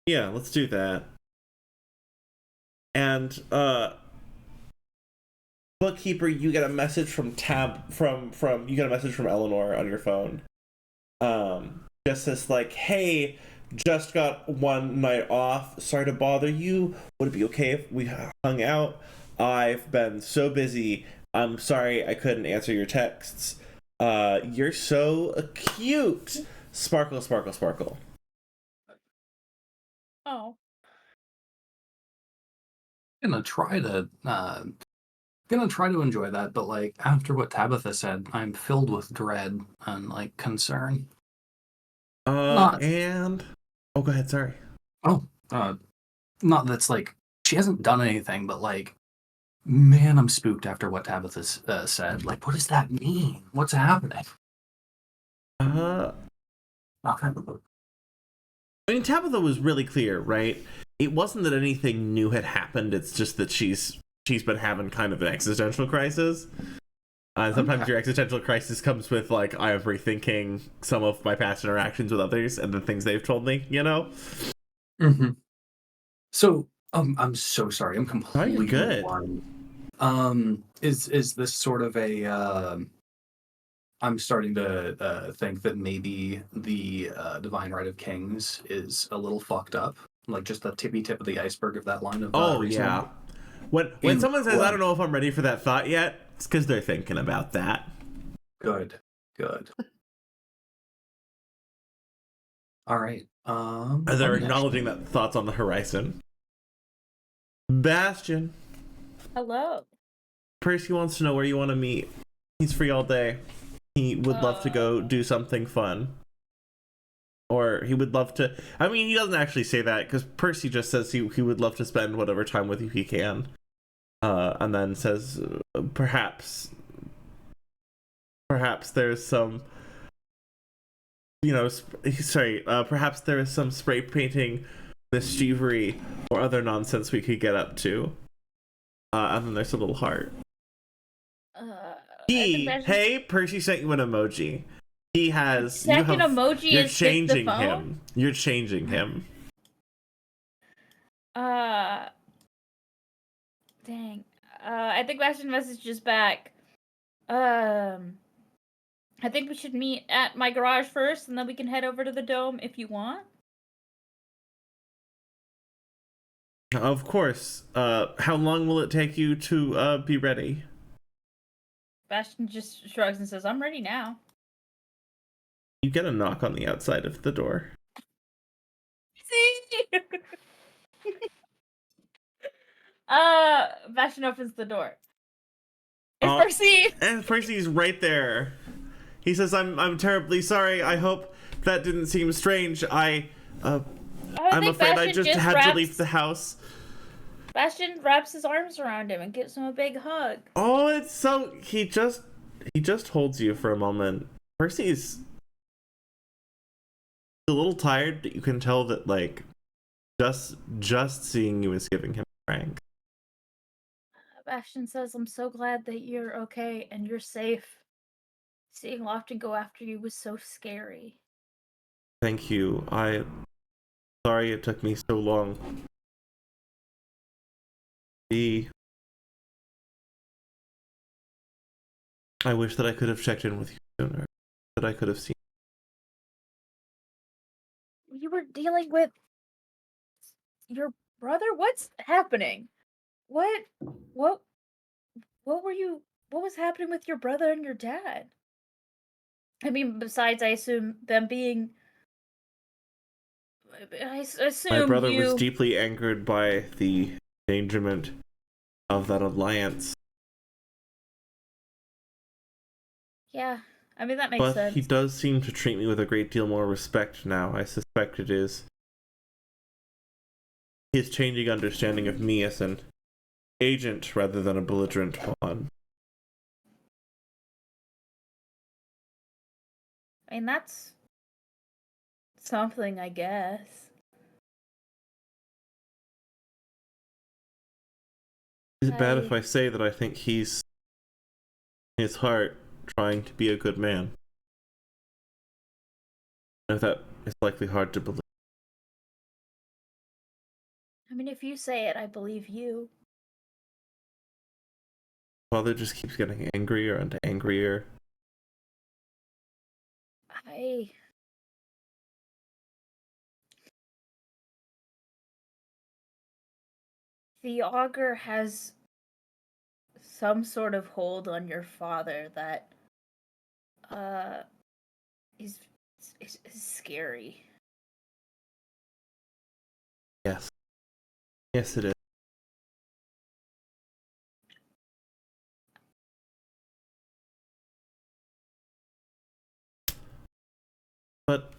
Yeah, let's do that. And bookkeeper, you get a message from you get a message from Eleanor on your phone. Just this like, hey, just got one night off. Sorry to bother you. Would it be okay if we hung out? I've been so busy. I'm sorry I couldn't answer your texts. You're so cute. Sparkle, sparkle, sparkle. Oh. Gonna try to enjoy that, but like after what Tabitha said, I'm filled with dread and like concern. And oh, go ahead. Sorry. Not that's like she hasn't done anything, but like Man, I'm spooked after what Tabitha said. Like, what does that mean? What's happening? Okay. I mean, Tabitha was really clear, right? It wasn't that anything new had happened. It's just that she's been having kind of an existential crisis. Sometimes Okay. your existential crisis comes with like I am rethinking some of my past interactions with others and the things they've told me. You know? Mm-hmm. So, I'm so sorry. I'm Oh, you're completely good. blind. Is this sort of a I'm starting to think that maybe the Divine Right of Kings is a little fucked up, like just the tippy tip of the iceberg of that line of Oh reasoning. yeah. When someone says I don't know if I'm ready for that thought yet, it's because they're thinking about that. Good. All right. Let They're me acknowledging actually. that thoughts on the horizon. Bastion. Hello. Percy wants to know where you want to meet. He's free all day. He would love to go do something fun. Or he would love to. I mean, he doesn't actually say that because Percy just says he would love to spend whatever time with you he can. And then says, perhaps there's some, perhaps there is some spray painting, mischievery, or other nonsense we could get up to. And then there's a little heart. Hey, Percy sent you an emoji. He has. Second emoji You're is hit the changing phone? him. You're changing him. Dang. I think Bastion messages back. I think we should meet at my garage first, and then we can head over to the dome if you want. Of course. How long will it take you to be ready? Bastion just shrugs and says, "I'm ready now." You get a knock on the outside of the door. See? Bastion opens the door. It's Percy! And Percy's right there. He says, I'm terribly sorry. I hope that didn't seem strange. I'm afraid I just had to leave the house. Bastion wraps his arms around him and gives him a big hug. Oh, it's so... He just holds you for a moment. Percy's a little tired, but you can tell that, like, just seeing you is giving him strength. Bastion says, "I'm so glad that you're okay and you're safe. Seeing Lofton go after you was so scary." Thank you. Sorry it took me so long. I wish that I could have checked in with you sooner. That I could have seen. You were dealing with your brother? What's happening? What were you, what was happening with your brother and your dad? I mean, besides, I assume them being, My brother you... was deeply angered by the endangerment of that alliance. Yeah, I mean, that makes But sense. he does seem to treat me with a great deal more respect now. I suspect it is his changing understanding of me as an agent rather than a belligerent pawn. I mean, that's something, I guess. Is it bad if I say that I think he's, in his heart, trying to be a good man? I know that is likely hard to believe. I mean, if you say it, I believe you. Father just keeps getting angrier and angrier. The augur has some sort of hold on your father that is scary. Yes. Yes, it is. But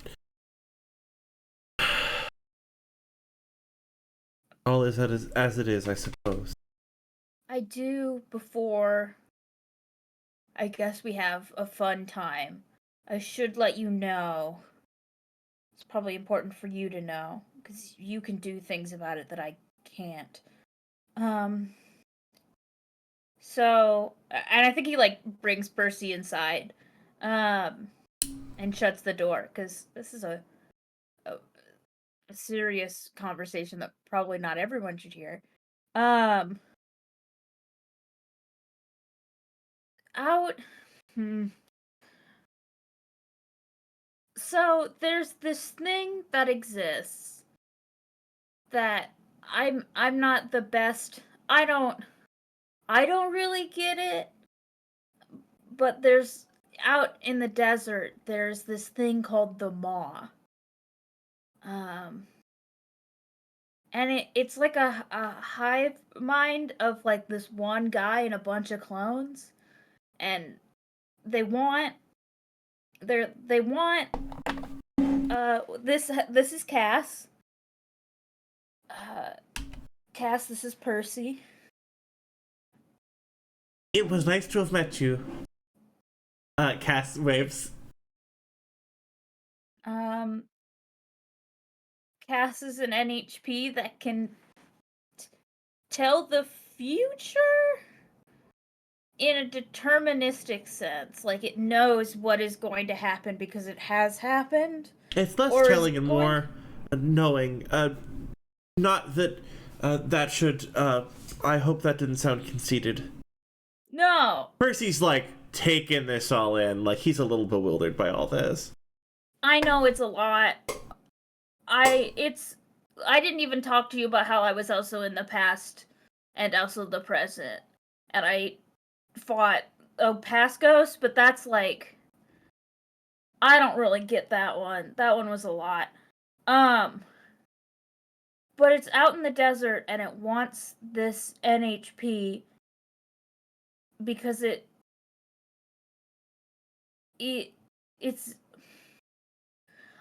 all is as it is, I suppose. I do before I guess we have a fun time. I should let you know. It's probably important for you to know because you can do things about it that I can't. Um and I think he like brings Percy inside. And shuts the door cuz this is a serious conversation that probably not everyone should hear. Um out hmm. So there's this thing that exists that I'm not the best. I don't really get it, but there's out in the desert there's this thing called the maw. Um and it's like a hive mind of like this one guy and a bunch of clones, and they want they want this is Cass. Cass, this is Percy. It was nice to have met you. Cass waves. Um, Cass is an NHP that can tell the future in a deterministic sense. Like it knows what is going to happen because it has happened. It's less Or is telling and going- more knowing. Not that that should. I hope that didn't sound conceited. No, Percy's like taking this all in. Like he's a little bewildered by all this. I know it's a lot. I didn't even talk to you about how I was also in the past and also the present. And I fought past ghosts, but that's like I don't really get that one. That one was a lot. But it's out in the desert and it wants this NHP because it's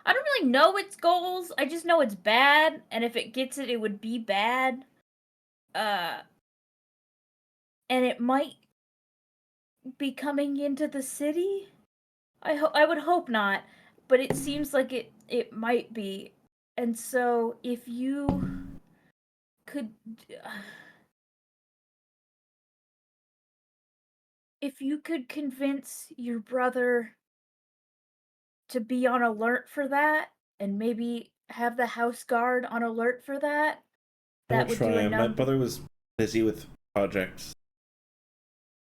I don't really know its goals. I just know it's bad, and if it gets it, it would be bad. And it might be coming into the city. I would hope not, but it seems like it might be. And so if you could if you could convince your brother to be on alert for that and maybe have the house guard on alert for that, that would do a My number. brother was busy with projects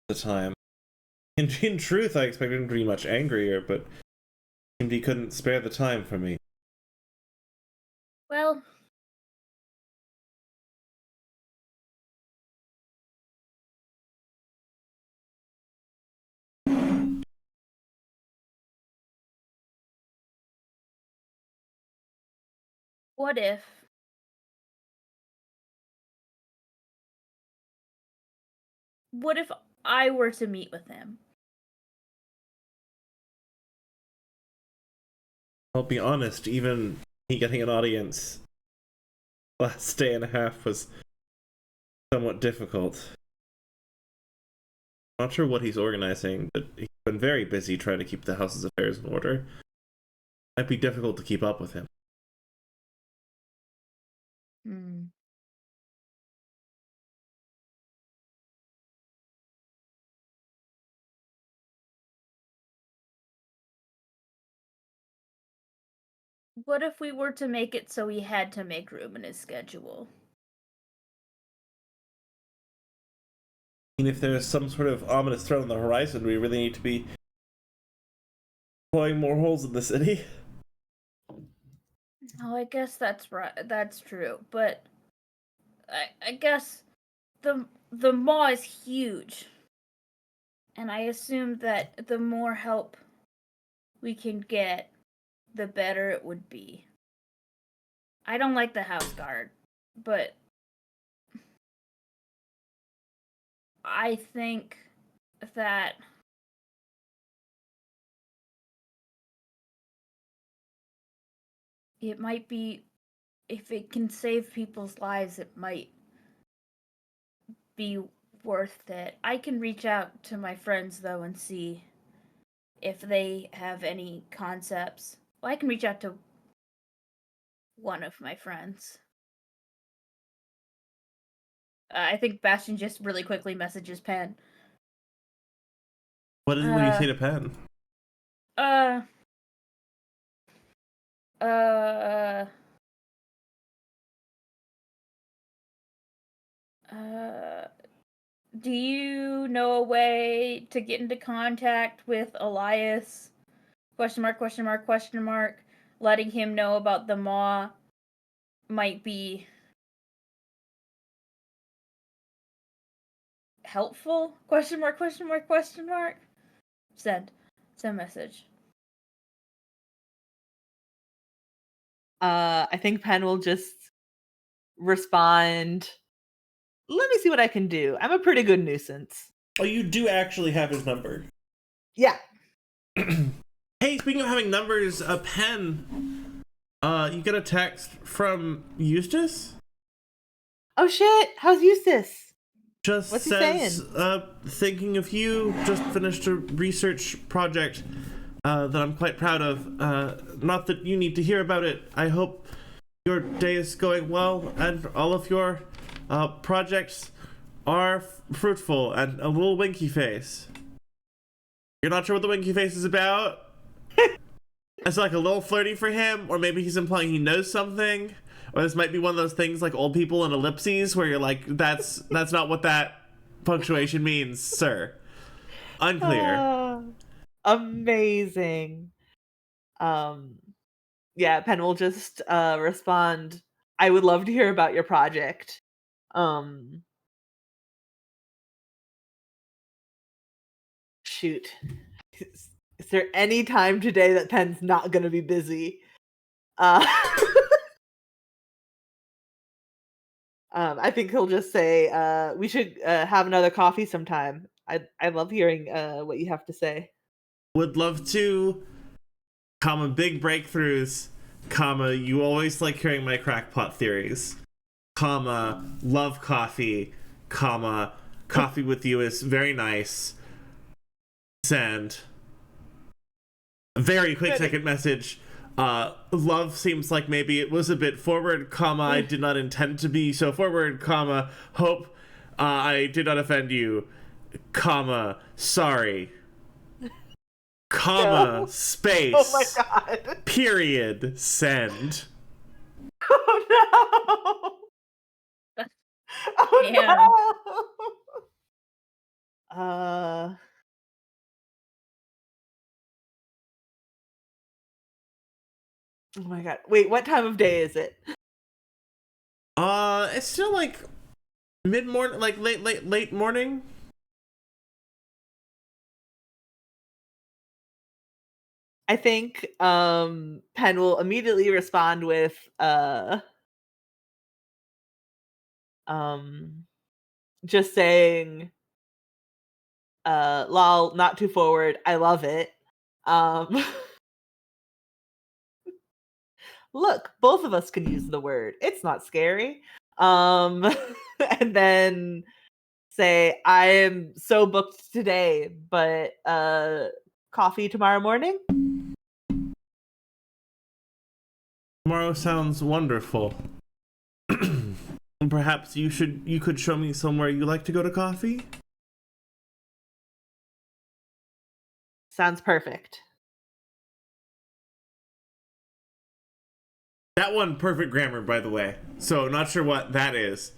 at the time. In truth, I expected him to be much angrier, but seemed he couldn't spare the time for me. Well, what if what if I were to meet with him? I'll be honest, even me getting an audience last day and a half was somewhat difficult. Not sure what he's organizing, but he's been very busy trying to keep the house's affairs in order. Might be difficult to keep up with him. Hmm. What if we were to make it so he had to make room in his schedule? I mean, if there's some sort of ominous threat on the horizon, we really need to be blowing more holes in the city. Oh, I guess that's right. That's true. But I guess the maw is huge. And I assume that the more help we can get, the better it would be. I don't like the house guard, but I think that it might be, if it can save people's lives, it might be worth it. I can reach out to my friends though and see if they have any concepts. Well, I can reach out to one of my friends. I think Bastion just really quickly messages Pen. What did you say to Pen? Do you know a way to get into contact with Elias? Question mark, question mark, question mark. Letting him know about the maw might be helpful? Question mark, question mark, question mark. Send. Send message. I think Pen will just respond, let me see what I can do. I'm a pretty good nuisance. Oh, you do actually have his number. Yeah. Hey, speaking of having numbers, Pen, you get a text from Eustace? Oh shit, how's Eustace? Just What's he says, saying? thinking of you, just finished a research project that I'm quite proud of. Not that you need to hear about it. I hope your day is going well and all of your projects are fruitful, and a little winky face. You're not sure what the winky face is about? It's like a little flirty for him, or maybe he's implying he knows something. Or this might be one of those things like old people in ellipses where you're like, that's not what that punctuation means, sir. Unclear. Amazing. Yeah, Pen will just respond, I would love to hear about your project. Shoot. Is there any time today that Pen's not gonna be busy? I think he'll just say, we should have another coffee sometime. I love hearing what you have to say. Would love to, comma, big breakthroughs, comma, you always like hearing my crackpot theories, comma, love coffee, comma, coffee with you is very nice. Send. A very quick second message. Love seems like maybe it was a bit forward, comma, I did not intend to be so forward, comma, hope I did not offend you, comma, sorry, comma, No. space, Oh my god. period, send. Oh no. Oh Damn. no. Oh my god. Wait, what time of day is it? It's still like mid-morning, like late morning. I think Pen will immediately respond with just saying lol, not too forward, I love it. Look, both of us can use the word. It's not scary. And then say, I am so booked today, but coffee tomorrow morning? Tomorrow sounds wonderful. Perhaps you could show me somewhere you like to go to coffee? Sounds perfect. That one, perfect grammar, by the way. So, not sure what that is.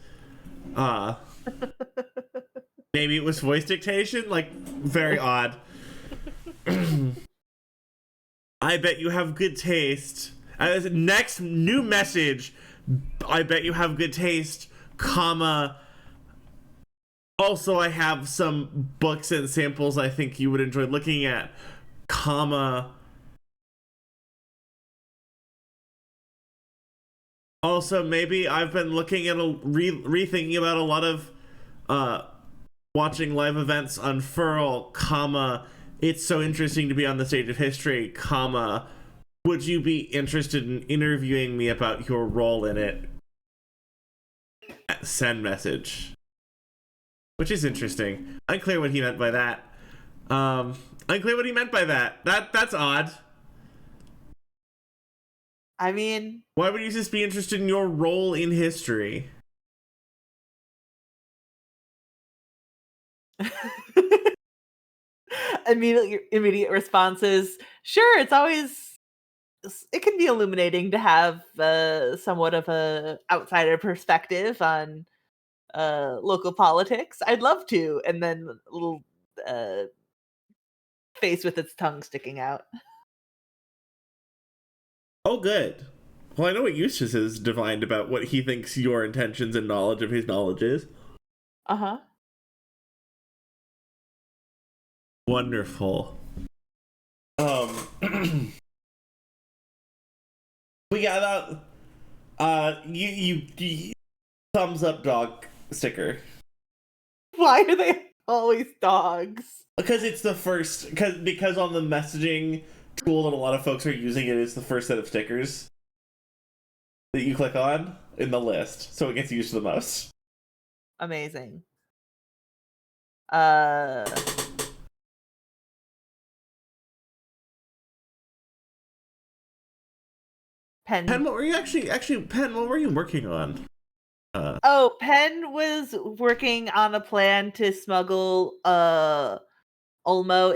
Maybe it was voice dictation? Like, very odd. I bet you have good taste. Next new message. I bet you have good taste, comma. Also, I have some books and samples I think you would enjoy looking at, comma. Also, maybe I've been looking at rethinking about a lot of watching live events unfurl, comma, it's so interesting to be on the stage of history, comma, would you be interested in interviewing me about your role in it? Send message. which is interesting. Unclear what he meant by that. Unclear what he meant by that. That's odd. I mean, Why would you just be interested in your role in history? immediate responses. Sure, it can be illuminating to have somewhat of a outsider perspective on local politics. I'd love to, and then a little face with its tongue sticking out. Oh, good. Well, I know what Eustace has divined about what he thinks your intentions and knowledge of his knowledge is. Uh-huh. Wonderful. But yeah, that you thumbs up dog sticker. Why are they always dogs? Because it's the first, because on the messaging tool that a lot of folks are using, it is the first set of stickers that you click on in the list, so it gets used the most. Amazing. Pen, Pen, what were you Pen, what were you working on? Pen was working on a plan to smuggle Ulmo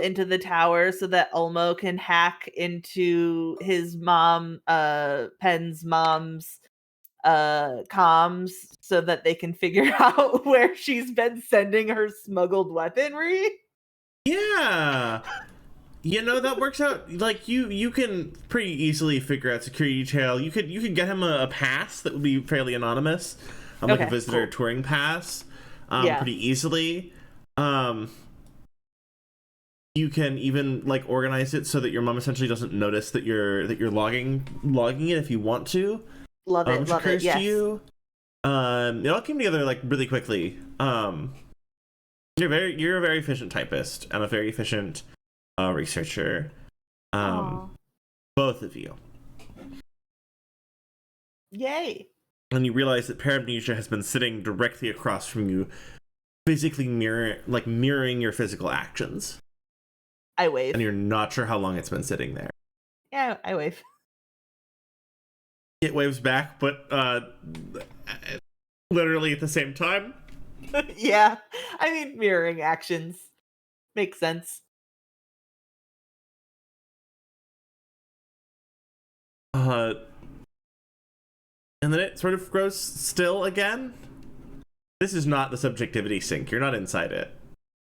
into the tower so that Ulmo can hack into his Pen's mom's comms so that they can figure out where she's been sending her smuggled weaponry. Yeah. You know, that works out. Like, you can pretty easily figure out security detail. You could get him a pass that would be fairly anonymous, like a visitor touring pass, pretty easily. You can even like organize it so that your mom essentially doesn't notice that you're logging it if you want to. Love it. Yes. To you. It all came together like really quickly. You're a very efficient typist and a very efficient researcher. Both of you. Yay. And you realize that Paramnesia has been sitting directly across from you, physically mirroring your physical actions. I wave. And you're not sure how long it's been sitting there. Yeah, I wave. It waves back, but literally at the same time. Yeah. I mean, mirroring actions. Makes sense. And then it sort of grows still again. This is not the subjectivity sink. You're not inside it.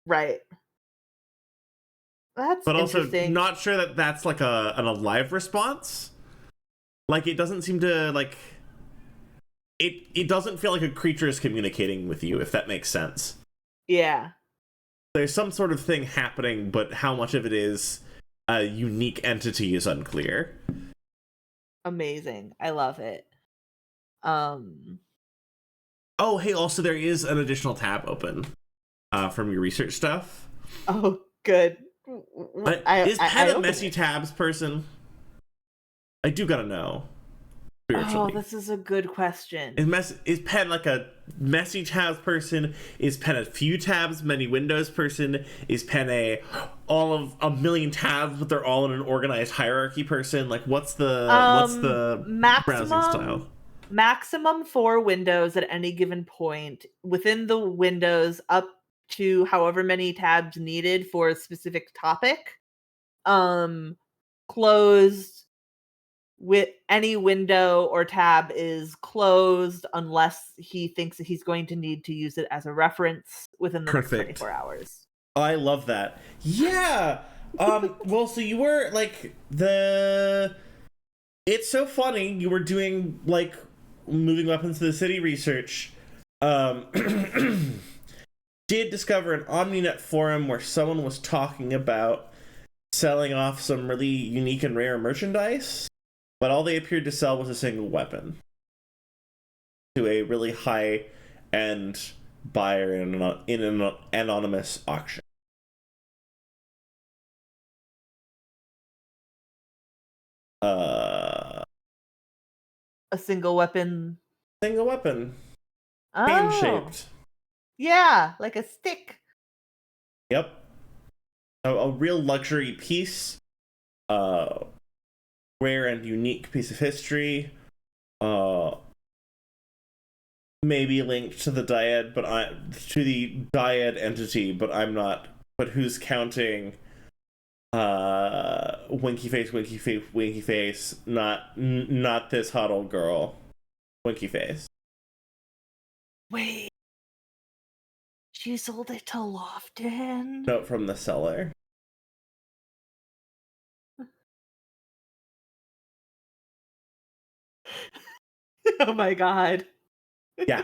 Right. That's but also interesting. not sure that that's like an alive response. Like, it doesn't seem to like it doesn't feel like a creature is communicating with you, if that makes sense. Yeah. There's some sort of thing happening, but how much of it is a unique entity is unclear. Amazing. I love it. Oh, hey, also there is an additional tab open from your research stuff. Oh, good. Is Pen a messy tabs person? I do gotta know. Oh, this is a good question. Is Pen like a messy tabs person? Is Pen a few tabs, many windows person? Is Pen a million tabs, but they're all in an organized hierarchy person? Like, what's the browsing style? Maximum 4 windows at any given point. Within the windows, up to however many tabs needed for a specific topic. Closed. With any window or tab is closed unless he thinks that he's going to need to use it as a reference within the next 24 hours. I love that. Yeah. Well, so you were like it's so funny. You were doing like moving weapons to the city research. Did discover an OmniNet forum where someone was talking about selling off some really unique and rare merchandise. But all they appeared to sell was a single weapon to a really high-end buyer in an anonymous auction. A single weapon. Single weapon. Oh. Hand-shaped. Yeah, like a stick. Yep. A real luxury piece. Rare and unique piece of history. Maybe linked to the dyad, to the dyad entity, but I'm not. But who's counting? Winky face, winky face, winky face. Not this hot old girl. Winky face. Wait. She sold it to Lofton? Note from the seller. Oh my god. Yeah.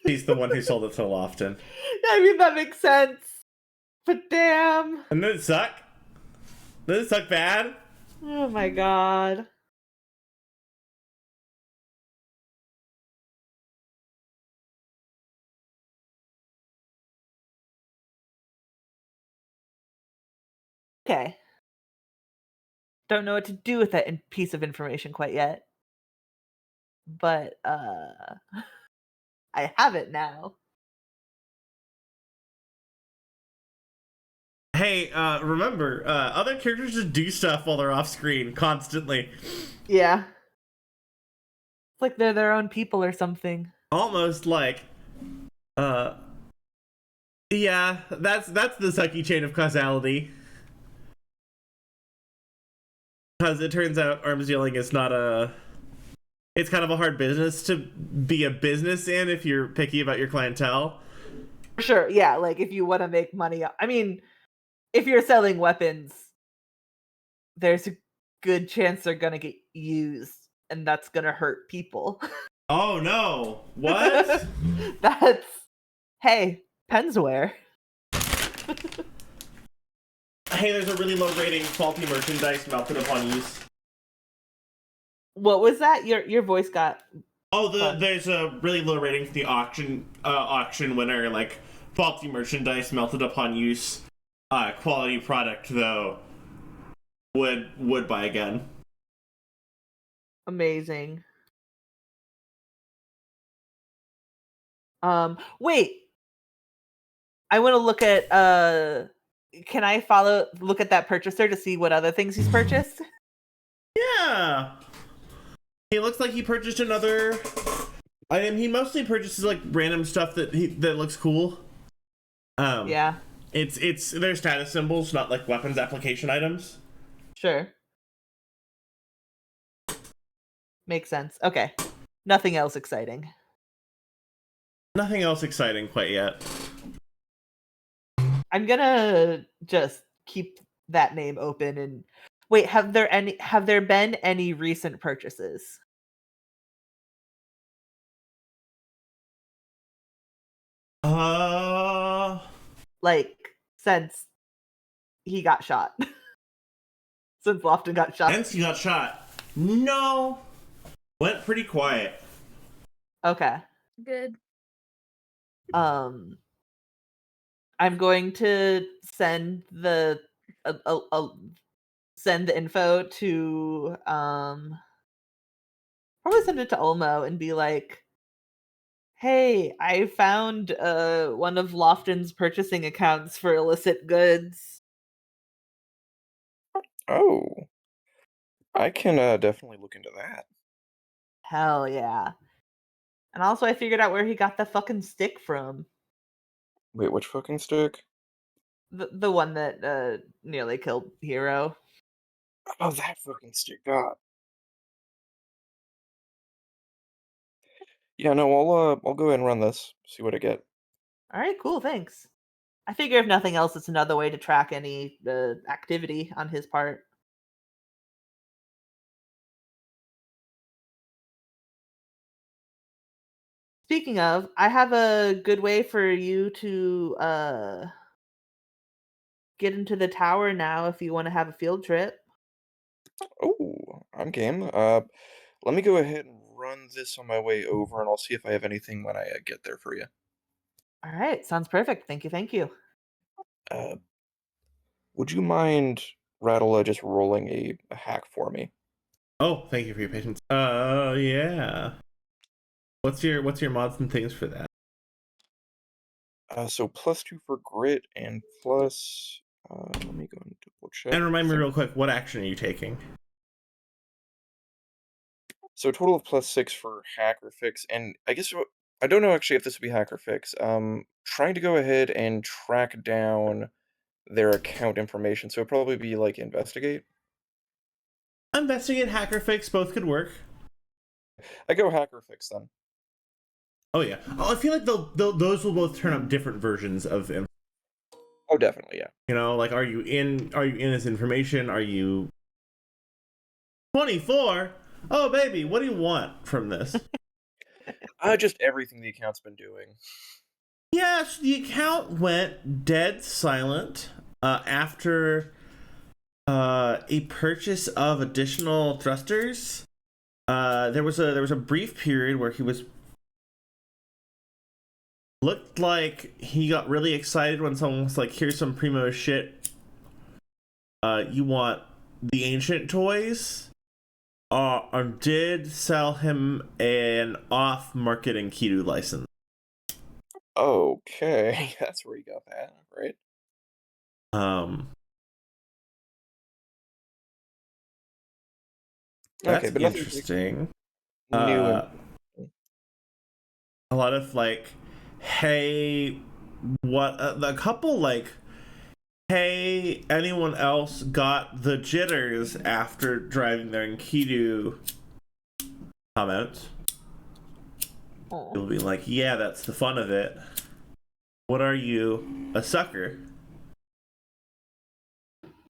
She's the one who sold it to Lofton. I mean, that makes sense. But damn. And did it suck? Did it suck bad? Oh my god. Okay. Don't know what to do with that piece of information quite yet. But I have it now. Hey, remember, other characters just do stuff while they're off screen constantly. Yeah. It's like they're their own people or something. Almost like, yeah, that's the sucky chain of causality. Because it turns out arms dealing is not it's kind of a hard business to be a business in if you're picky about your clientele. For sure, yeah, like if you want to make money. I mean, if you're selling weapons, there's a good chance they're gonna get used, and that's gonna hurt people. Oh no! What? That's hey, Penswear. Hey, there's a really low rating faulty merchandise melted upon use. What was that? Your voice got. Oh, fun. There's a really low rating for the auction winner, like faulty merchandise melted upon use. Quality product though. Would buy again. Amazing. Wait. I want to look at can I look at that purchaser to see what other things he's purchased? Yeah. He looks like he purchased another item. He mostly purchases like random stuff that looks cool. Yeah. It's their status symbols, not like weapons application items. Sure. Makes sense. Okay. Nothing else exciting. Nothing else exciting quite yet. I'm gonna just keep that name open and wait, have there been any recent purchases? Like since he got shot. Since Lofton got shot. Since he got shot. No. Went pretty quiet. Okay. Good. I'm going to send the send the info to probably send it to Olmo and be like, hey, I found one of Lofton's purchasing accounts for illicit goods. Oh, I can definitely look into that. Hell yeah. And also I figured out where he got the fucking stick from. Wait, which fucking stick? The one that nearly killed Hero. Oh, that fucking stick. God. Yeah, no, I'll go ahead and run this. See what I get. All right, cool, thanks. I figure if nothing else, it's another way to track any activity on his part. Speaking of, I have a good way for you to get into the tower now if you want to have a field trip. Oh, I'm game. Let me go ahead and run this on my way over, and I'll see if I have anything when I get there for you. All right, sounds perfect. Thank you, thank you. Would you mind, Rattler, just rolling a hack for me? Oh, thank you for your patience. Yeah. What's your mods and things for that? So +2 for grit and plus. Let me go and double check. And I remind me think real quick, what action are you taking? so. A total of +6 for hacker fix, and I guess I don't know actually if this would be hacker fix. Trying to go ahead and track down their account information. So it'd probably be like investigate. Investigate, hacker fix, both could work. I go hacker fix then. Oh yeah. Oh, I feel like those will both turn up different versions of Oh, definitely, yeah. you know, like are you in his information? Are you 24? Oh baby, what do you want from this? Just everything the account's been doing. Yes, the account went dead silent after a purchase of additional thrusters. There was a brief period where he looked like he got really excited when someone was like, "Here's some primo shit. You want the ancient toys?" Or did sell him an off-market Enkidu license. Okay, that's where you got that, right? Um, Okay, that's but nothing interesting. new A lot of like, hey, what? A couple like, hey, anyone else got the jitters after driving their Enkidu comments? Oh. People be like, yeah, that's the fun of it. What are you, a sucker?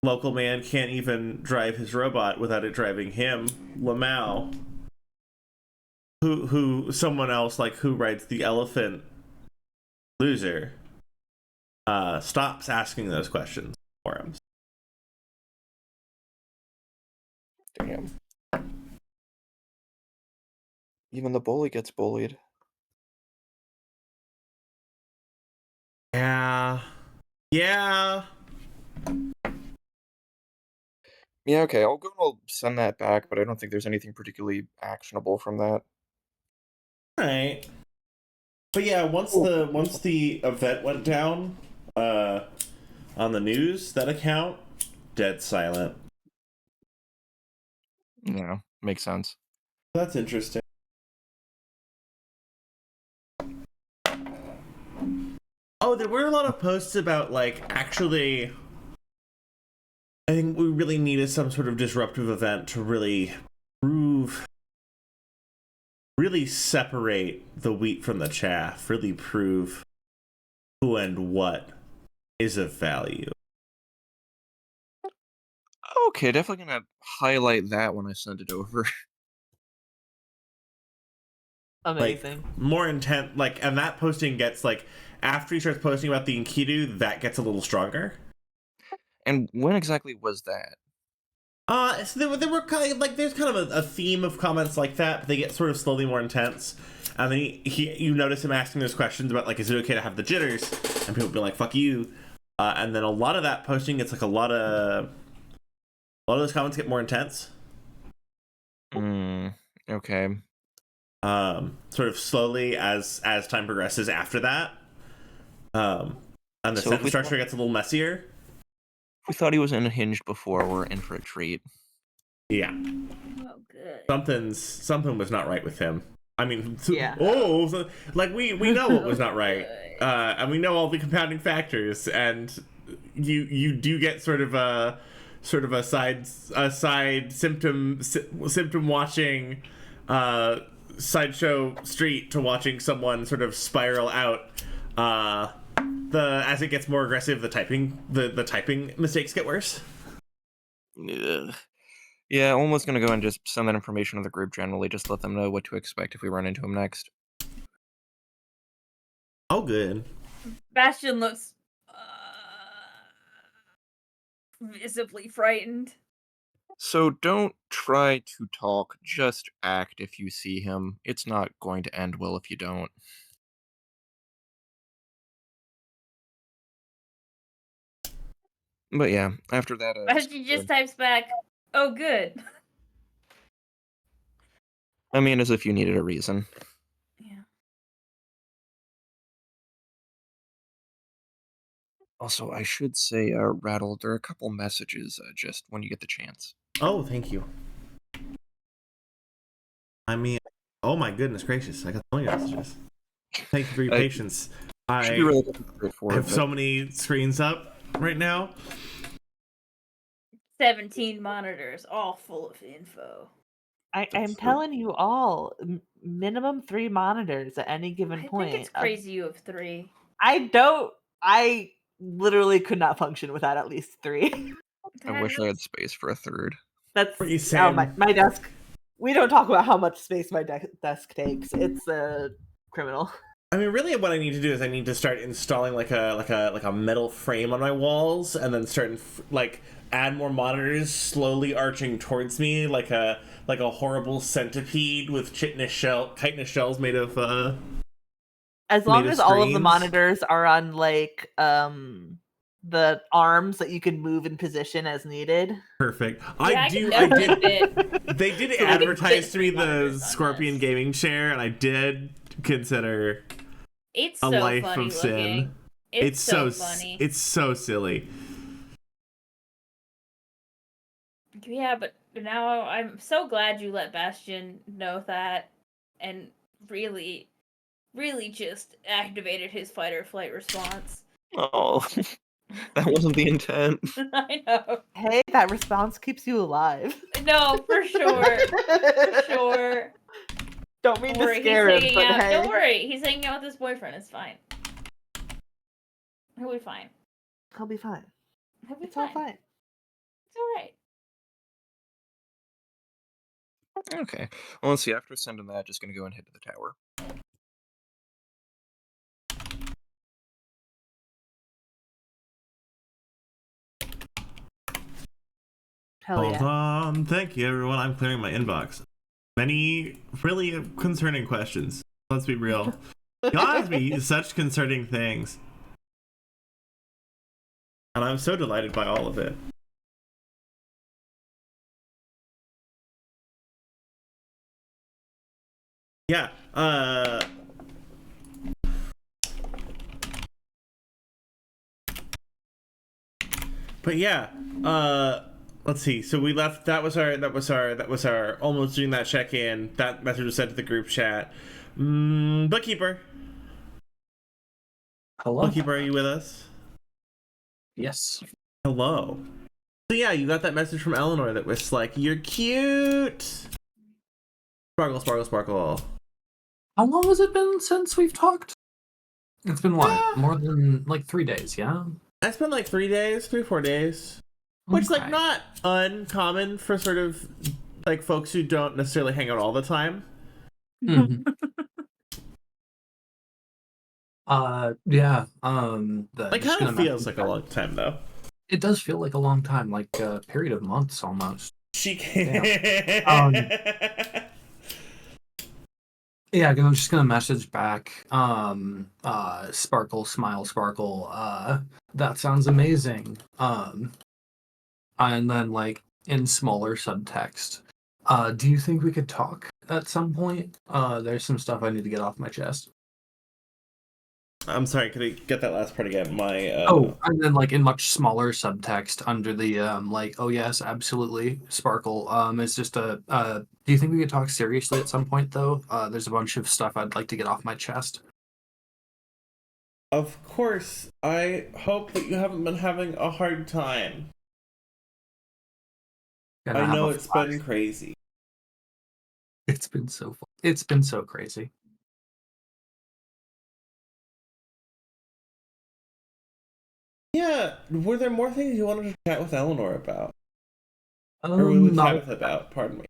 Local man can't even drive his robot without it driving him. Lamau, who someone else like who rides the elephant loser, stops asking those questions for him. Damn. Even the bully gets bullied. Yeah. Yeah. Yeah, okay, I'll go and I'll send that back, but I don't think there's anything particularly actionable from that. Right. But yeah, once the event went down, on the news, that account dead silent. Yeah, makes sense. That's interesting. Oh, there were a lot of posts about like actually I think we really needed some sort of disruptive event to really really separate the wheat from the chaff, really prove who and what is of value. Okay, definitely gonna highlight that when I send it over. Like Amazing. more intent, like, and that posting gets like after he starts posting about the Enkidu, that gets a little stronger. And when exactly was that? So there were kind of like there's kind of a theme of comments like that, but they get sort of slowly more intense. And then you notice him asking those questions about like, is it okay to have the jitters? And people be like, fuck you. And then a lot of that posting gets like a lot of those comments get more intense. Okay. Sort of slowly as time progresses after that. And the So if sentence we structure gets a little messier. we thought he was unhinged before, we're in for a treat. Yeah. Oh, good. Something was not right with him. I mean, Yeah. like we know what was not right, and we know all the compounding factors, and you do get sort of a side symptom watching, sideshow street to watching someone sort of spiral out. As it gets more aggressive, the typing mistakes get worse. Ugh. Yeah, I'm almost gonna go and just send that information to the group generally, just let them know what to expect if we run into him next. Oh, good. Bastion looks visibly frightened. So don't try to talk, just act if you see him. It's not going to end well if you don't. But yeah, after that, Bastion just types back, "Oh, good." I mean, as if you needed a reason. Yeah. Also, I should say, Rattle, there are a couple messages just when you get the chance. Oh, thank you. I mean, oh my goodness gracious! I got so many messages. Thank you for your patience. Should be I really straightforward. have so many screens up right now. 17 monitors, all full of info. I'm telling you all, minimum 3 monitors at any given I point. think it's crazy you have 3. I literally could not function without at least 3. I wish I had space for a third. That's What are you oh, saying? my desk. We don't talk about how much space my desk takes. It's criminal. I mean, really, what I need to do is I need to start installing like a metal frame on my walls, and then start like add more monitors slowly arching towards me, like a horrible centipede with chitinous shells made of. As long Made of as all of the screens? monitors are on like the arms that you can move in position as needed. Perfect. Yeah, I can did. definitely fit. They did So we can advertise fit to me 3 the monitors on Scorpion this. gaming chair, and I did consider It's a so life funny of sin. looking. It's so funny. It's so silly. Yeah, but now I'm so glad you let Bastion know that and really, really just activated his fight or flight response. Oh, that wasn't the intent. I know. Hey, that response keeps you alive. No, for sure. For sure. Don't mean Don't to worry, scare he's him, hanging but out. hey. Don't worry, he's hanging out with his boyfriend. It's fine. He'll be fine. He'll be fine. He'll be It's all fine. fine. It's alright. Okay. Well, let's see. After sending that, just gonna go and head to the tower. Hell Hold yeah. on. Thank you, everyone. I'm clearing my inbox. Many really concerning questions. Let's be real. Y'all ask me such concerning things. And I'm so delighted by all of it. Yeah, but yeah, let's see. So we left. That was our almost doing that check-in. That message was sent to the group chat. Bookkeeper. Hello. Bookkeeper, are you with us? Yes. Hello. So yeah, you got that message from Eleanor that was like, "You're cute." Sparkle, sparkle, sparkle. How long has it been since we've talked? It's been what? Yeah. More than like 3 days, yeah? It's been like 3 days, 3-4 days. Which is like Okay. not uncommon for sort of like folks who don't necessarily hang out all the time. Mhm. Yeah. Like Just kind gonna of feels message like a back. long time though. It does feel like a long time, like a period of months almost. She can't. Yeah, I'm just gonna message back. Sparkle, smile, sparkle. That sounds amazing. And then like in smaller subtext. Do you think we could talk at some point? There's some stuff I need to get off my chest. I'm sorry, could I get that last part again? My Oh, and then like in much smaller subtext under the like, oh yes, absolutely, sparkle. It's just a do you think we could talk seriously at some point though? There's a bunch of stuff I'd like to get off my chest. Of course, I hope that you haven't been having a hard time. Gonna I have know a it's flash. been crazy. It's been so fun. It's been so crazy. Yeah, were there more things you wanted to chat with Eleanor about? Or with Not Tabitha about, pardon me.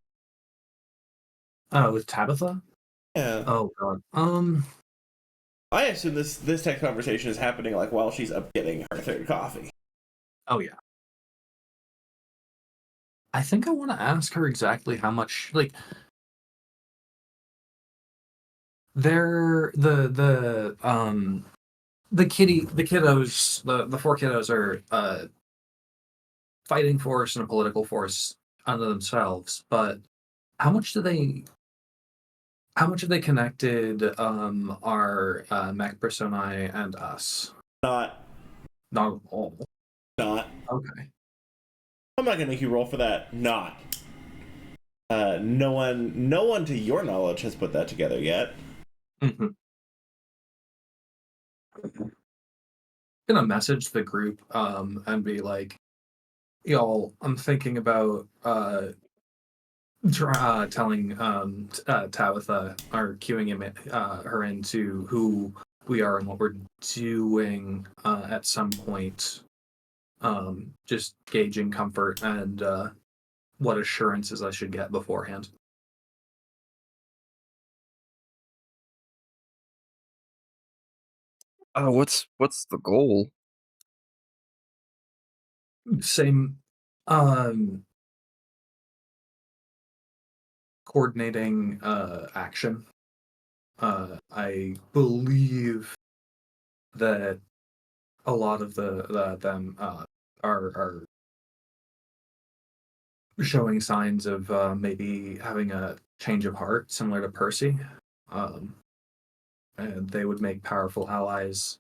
with Tabitha. Yeah. Oh god. I assume this tech conversation is happening like while she's up getting her third coffee. Oh yeah. I think I want to ask her exactly how much like they're the kiddos the 4 kiddos are fighting force and a political force unto themselves, but how much do they how much have they connected our mech personae and us? Not Not at all. Not. Okay. I'm not gonna make you roll for that. Not. No one to your knowledge has put that together yet. Mm-hmm. Gonna message the group and be like, y'all, I'm thinking about telling Tabitha or queuing her into who we are and what we're doing at some point. Just gauging comfort and what assurances I should get beforehand. What's the goal? Same coordinating action. I believe that a lot of them are showing signs of maybe having a change of heart, similar to Percy, and they would make powerful allies.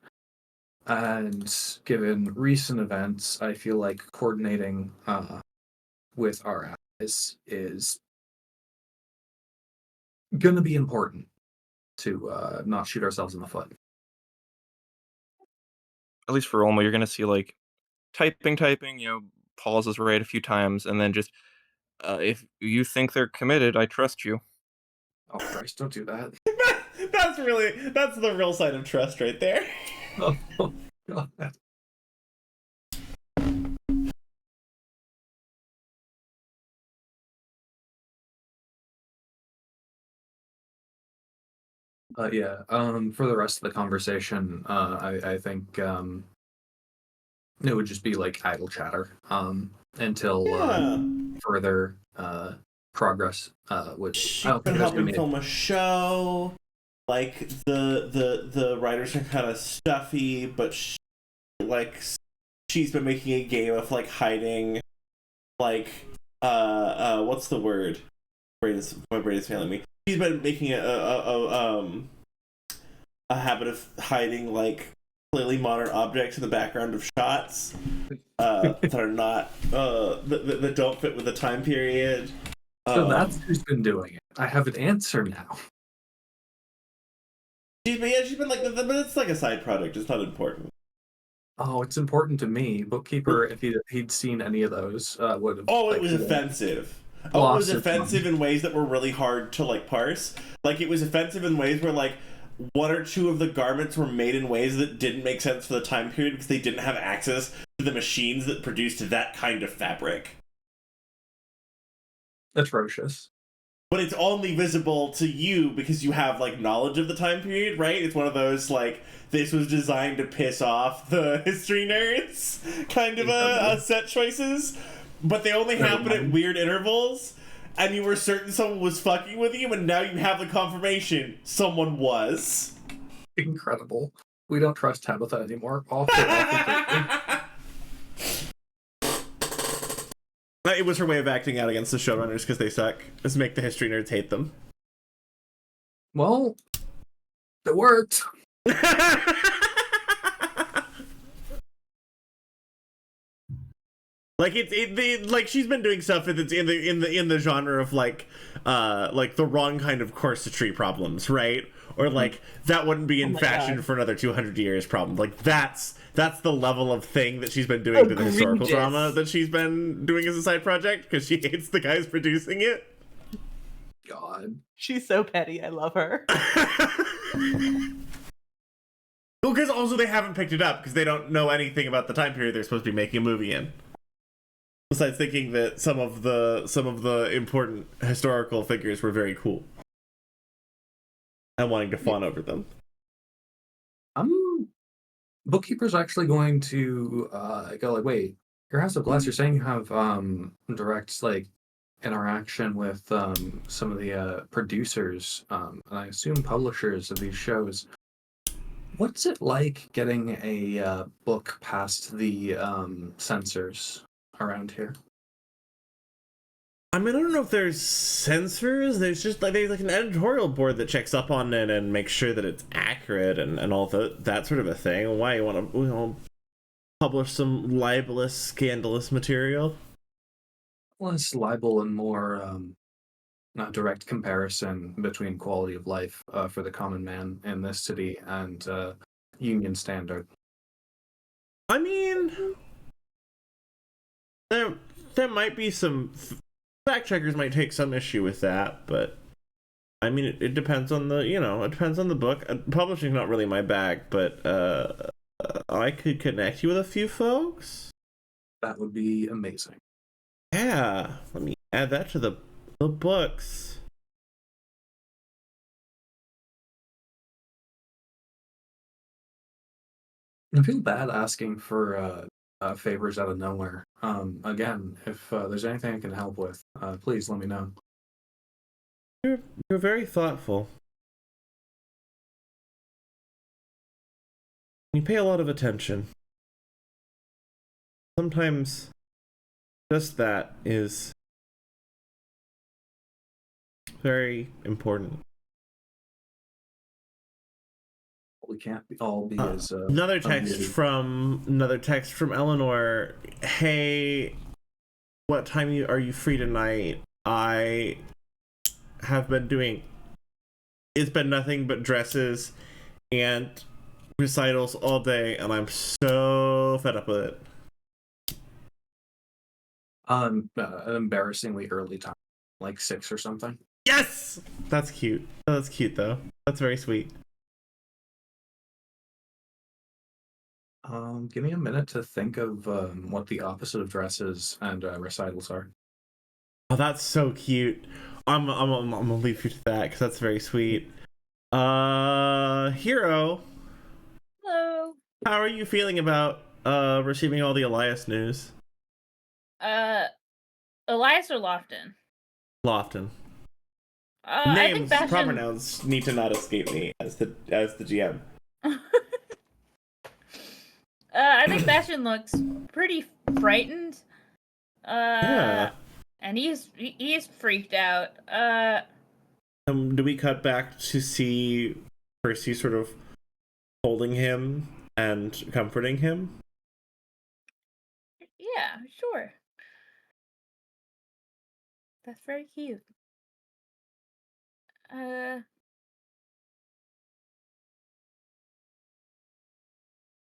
And given recent events, I feel like coordinating with our allies is going to be important to not shoot ourselves in the foot. At least for Olma, you're gonna see like typing, pauses right a few times, and then just if you think they're committed, I trust you. Oh Christ! Don't do that. That's the real sign of trust right there. Oh God. Yeah. For the rest of the conversation, I think it would just be like idle chatter. Until further progress. Which She's I don't been think there's helping gonna be. film a show. Like the writers are kind of stuffy, but she's been making a game of like hiding, like what's the word? My brain is failing me. She's been making a habit of hiding like clearly modern objects in the background of shots that are not that don't fit with the time period. So that's who's been doing it. I have an answer now. She's been like, but it's like a side project. It's not important. Oh, it's important to me. Bookkeeper, if he'd seen any of those, would have. Oh, it was offensive. Oh, it was offensive in ways that were really hard to like parse. Like it was offensive in ways where like one or two of the garments were made in ways that didn't make sense for the time period because they didn't have access to the machines that produced that kind of fabric. Atrocious. But it's only visible to you because you have like knowledge of the time period, right? It's one of those like this was designed to piss off the history nerds kind of a set choices, but they only happen at weird intervals, and you were certain someone was fucking with you, and now you have the confirmation someone was. Incredible. We don't trust Tabitha anymore. It was her way of acting out against the showrunners because they suck. Just make the history nerds hate them. Well, it worked. Like like she's been doing stuff that's in the genre of like the wrong kind of corsetry problems, right? Or like that wouldn't be in fashion for another 200 years problem. Like that's the level of thing that she's been doing to the historical drama that she's been doing as a side project because she hates the guys producing it. God, she's so petty. I love her. Well, because also they haven't picked it up because they don't know anything about the time period they're supposed to be making a movie in. Besides thinking that some of the important historical figures were very cool and wanting to fawn over them. Bookkeeper's actually going to go like, wait, your House of Glass, you're saying you have direct like interaction with some of the producers and I assume publishers of these shows. What's it like getting a book past the censors around here? I mean, I don't know if there's censors. There's just like there's like an editorial board that checks up on it and makes sure that it's accurate and all that sort of a thing. Why you want to publish some libelous, scandalous material. Less libel and more direct comparison between quality of life for the common man in this city and union standard. I mean, there might be some fact checkers might take some issue with that, but I mean, it depends on it depends on the book. Publishing's not really my bag, but I could connect you with a few folks. That would be amazing. Yeah, let me add that to the books. I feel bad asking for favors out of nowhere. Again, if there's anything I can help with, please let me know. You're very thoughtful. You pay a lot of attention. Sometimes just that is very important. We can't all be as Another text from Eleanor. Hey, what time are you free tonight? I have been doing. It's been nothing but dresses and recitals all day, and I'm so fed up with it. an embarrassingly early time, like 6 or something. Yes, that's cute. That's cute though. That's very sweet. Give me a minute to think of what the opposite of dresses and recitals are. Oh, that's so cute. I'm gonna leave you to that because that's very sweet. Hero, Hello. how are you feeling about receiving all the Elias news? Elias or Lofton? Lofton. I think Names, proper Bastion. nouns need to not escape me as the GM. I think Bastion looks pretty frightened. Yeah. And he is freaked out. Do we cut back to see Percy sort of holding him and comforting him? Yeah, sure. That's very cute.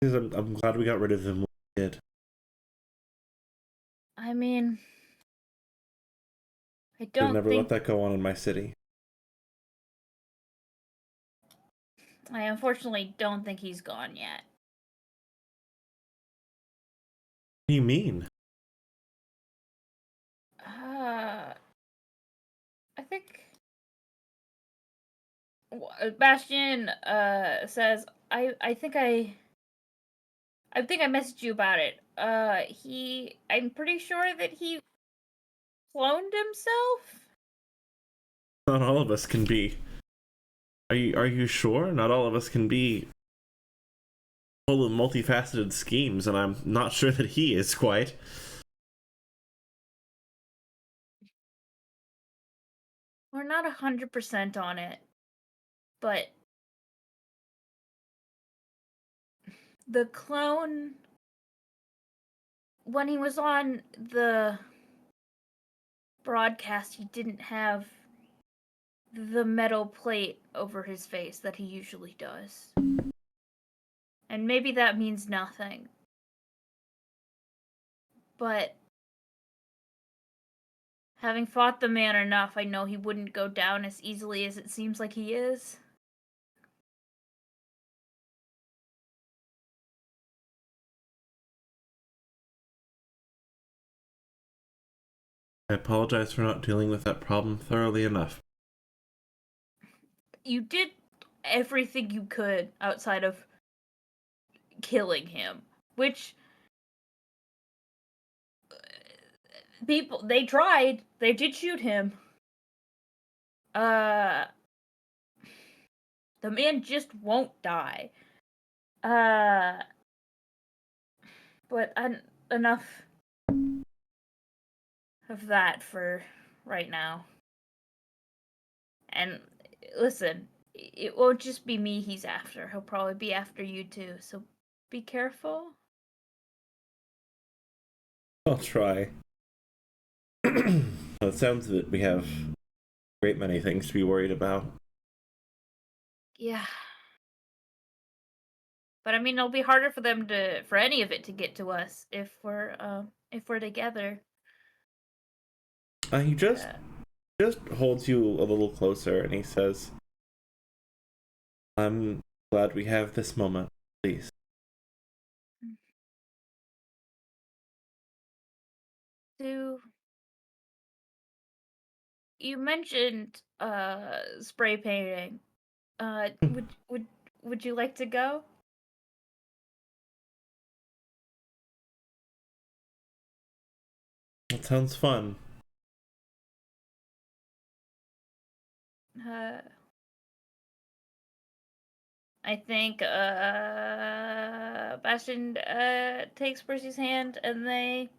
Because I'm glad we got rid of him when we did. I mean, I I'd don't never think let that go on in my city. I unfortunately don't think he's gone yet. What do you mean? I think Bastion says I think I messaged you about it. I'm pretty sure that he cloned himself. Not all of us can be. Are you sure? Not all of us can be full of multifaceted schemes, and I'm not sure that he is quite. We're not 100% on it, but the clone, when he was on the broadcast, he didn't have the metal plate over his face that he usually does. And maybe that means nothing. But having fought the man enough, I know he wouldn't go down as easily as it seems like he is. I apologize for not dealing with that problem thoroughly enough. You did everything you could outside of killing him, which people, they tried. They did shoot him. The man just won't die. But enough of that for right now. And listen, it won't just be me he's after. He'll probably be after you too. So be careful. I'll try. Well, it sounds that we have a great many things to be worried about. Yeah. But I mean, it'll be harder for them for any of it to get to us if we're together. He just Uh, holds you a little closer and he says, "I'm glad we have this moment, please." Do you mentioned spray painting? Would you like to go? That sounds fun. I think Bastion takes Percy's hand and they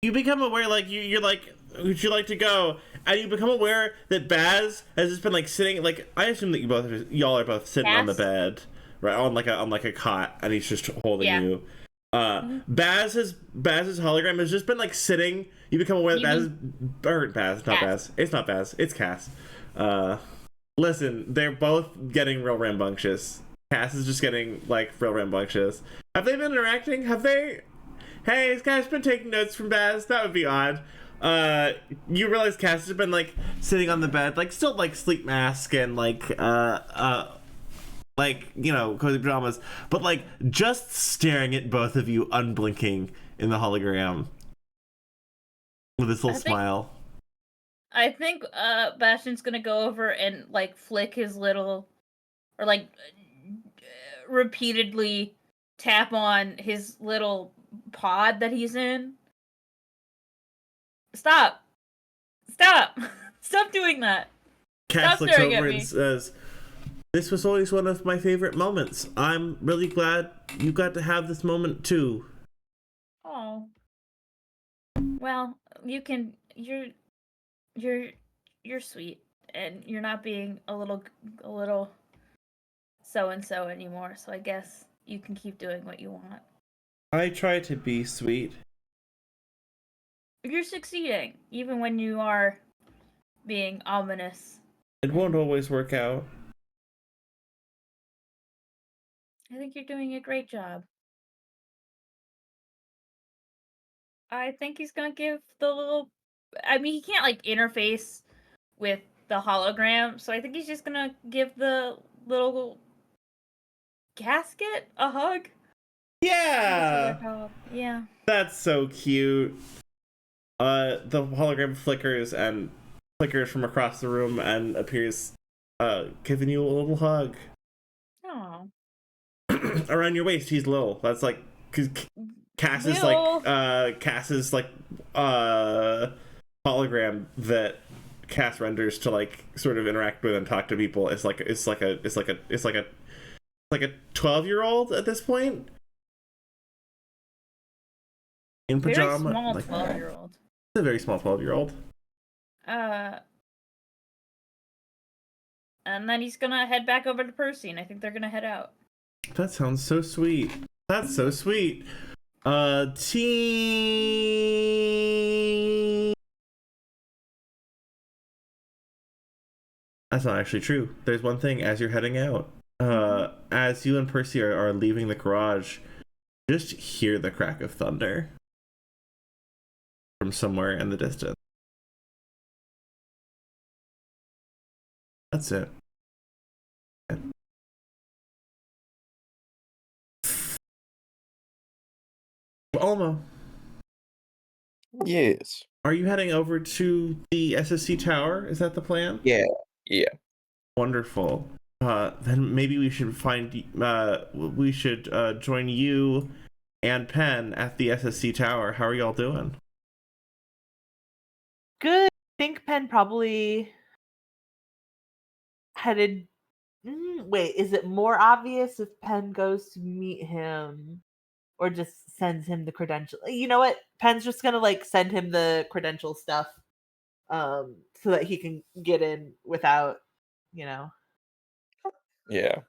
You become aware, like you're like, would you like to go? And you become aware that Baz has just been like sitting, like I assume that y'all are both sitting on the Baz? bed, right, on like a cot, and he's just holding Yeah. you. Mhm. Baz's hologram has just been like sitting. You become aware that Baz, not Cass. Baz. It's not Baz. It's Cass. Listen, they're both getting real rambunctious. Cass is just getting like real rambunctious. Have they been interacting? Have they? Hey, this guy's been taking notes from Baz. That would be odd. You realize Cass has been like sitting on the bed, like still like sleep mask and like you know, cozy pajamas, but like just staring at both of you, unblinking in the hologram with this little smile. I think Bastion's gonna go over and like flick his little, or like repeatedly tap on his little pod that he's in. Stop! Stop! Stop doing that! Cass Stop looks staring at over me. and says, "This was always one of my favorite moments. I'm really glad you got to have this moment too." Oh. Well, you can. You're sweet, and you're not being a little so and so anymore. So I guess you can keep doing what you want. I try to be sweet. You're succeeding, even when you are being ominous. It won't always work out. I think you're doing a great job. I think he's gonna give the little. I mean, he can't like interface with the hologram, so I think he's just gonna give the little casket a hug. Yeah, Yeah. that's so cute. The hologram flickers and flickers from across the room and appears, giving you a little hug. Oh. Around your waist. He's little. That's like, cause Cass is Little. like, Cass's like, hologram that Cass renders to like sort of interact with and talk to people. It's like a 12-year-old at this point in Very pajama. small Like, 12-year-old. it's a very small 12-year-old. And then he's gonna head back over to Percy, and I think they're gonna head out. That sounds so sweet. That's so sweet. Team. That's not actually true. There's one thing as you're heading out. As you and Percy are leaving the garage, just hear the crack of thunder from somewhere in the distance. That's it. Almo, Yes. are you heading over to the SSC tower? Is that the plan? Yeah. Yeah. Wonderful. Then maybe we should join you and Penn at the SSC tower. How are y'all doing? Good. I think Penn probably headed. Wait, is it more obvious if Penn goes to meet him or just sends him the credential? You know what? Penn's just gonna like send him the credential stuff, so that he can get in without, you know, Yeah.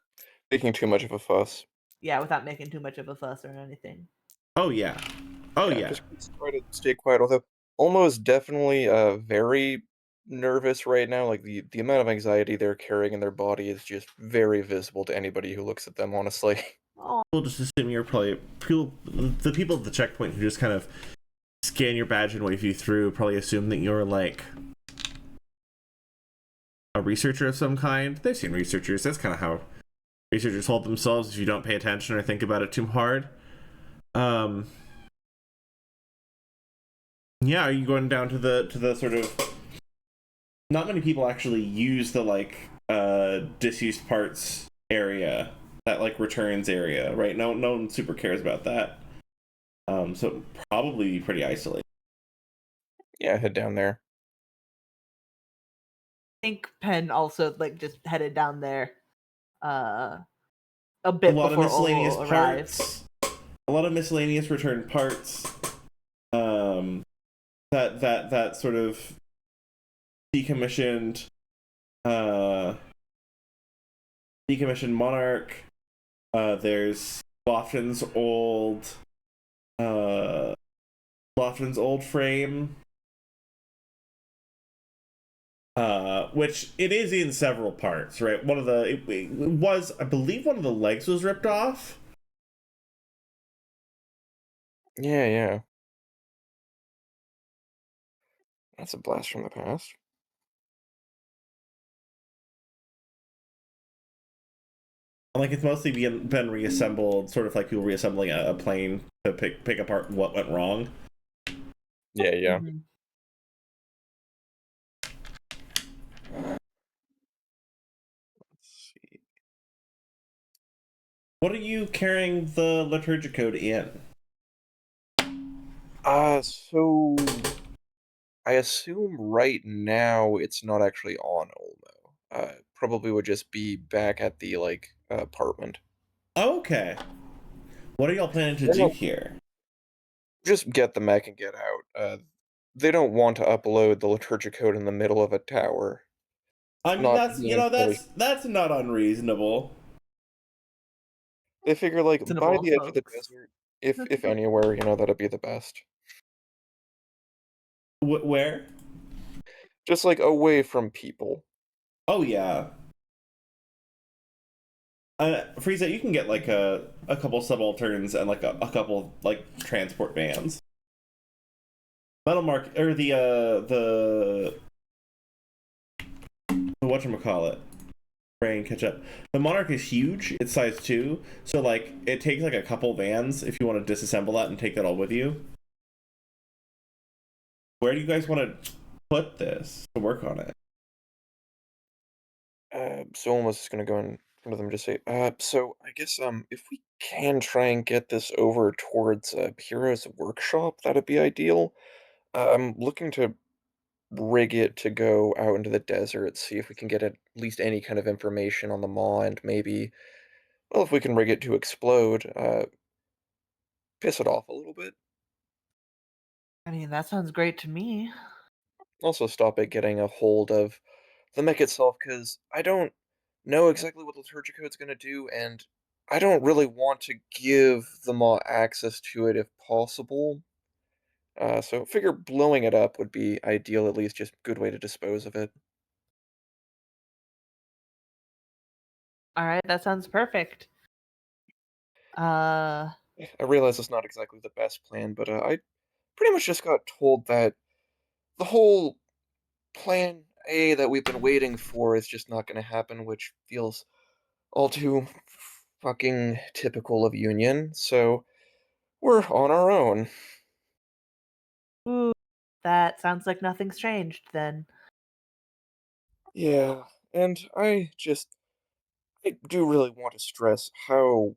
Making too much of a fuss. yeah, without making too much of a fuss or anything. Oh yeah. Oh Yeah, yeah. just try to stay quiet. Although almost definitely very nervous right now. Like the amount of anxiety they're carrying in their body is just very visible to anybody who looks at them. Honestly. Oh, We'll just assume you're probably the people at the checkpoint who just kind of scan your badge and wave you through probably assume that you're like a researcher of some kind. They've seen researchers. That's kind of how researchers hold themselves if you don't pay attention or think about it too hard. Yeah, are you going down to the sort of, not many people actually use the like disused parts area, that like returns area, right? No one super cares about that. So probably pretty isolated. Yeah, head down there. I think Penn also like just headed down there a A bit lot of before miscellaneous Olo arrived. parts. A lot of miscellaneous returned parts. Um, that sort of decommissioned uh decommissioned monarch. There's uh Lofton's old frame. Which it is in several parts, right? One of the it was, I believe, one of the legs was ripped off. Yeah, yeah. That's a blast from the past. Like it's mostly been reassembled, sort of like people reassembling a plane to pick apart what went wrong. Yeah, yeah. Mhm. Let's see. What are you carrying the liturgicode in? So I assume right now it's not actually on Olmo. Probably would just be back at the like apartment. Okay. What are y'all planning to They're do not- here? Just get the mech and get out. They don't want to upload the liturgic code in the middle of a tower. I mean, Not that's, being really. that's not unreasonable. They figure like by Reasonable, the edge of the folks. desert, if anywhere, that'd be the best. Where? Just like away from people. Oh yeah. Frieza, you can get like a couple subalterns and like a couple like transport vans. Metal Mark or the whatchamacallit. Brain catch up. The Monarch is huge. It's size 2, so like it takes like a couple vans if you want to disassemble that and take that all with you. Where do you guys want to put this to work on it? So almost just gonna go in front of them and just say, so I guess if we can try and get this over towards Hero's workshop, that'd be ideal. I'm looking to rig it to go out into the desert, see if we can get at least any kind of information on the maw, and maybe, well, if we can rig it to explode, piss it off a little bit. I mean, that sounds great to me. Also stop it getting a hold of the mech itself, because I don't know exactly what the liturgic code's going to do, and I don't really want to give the maw access to it if possible. So I figure blowing it up would be ideal, at least just a good way to dispose of it. All right, that sounds perfect. Uh, I realize it's not exactly the best plan, but I pretty much just got told that the whole plan A that we've been waiting for is just not going to happen, which feels all too fucking typical of Union. So we're on our own. ooh, that sounds like nothing's changed then. Yeah, and I do really want to stress how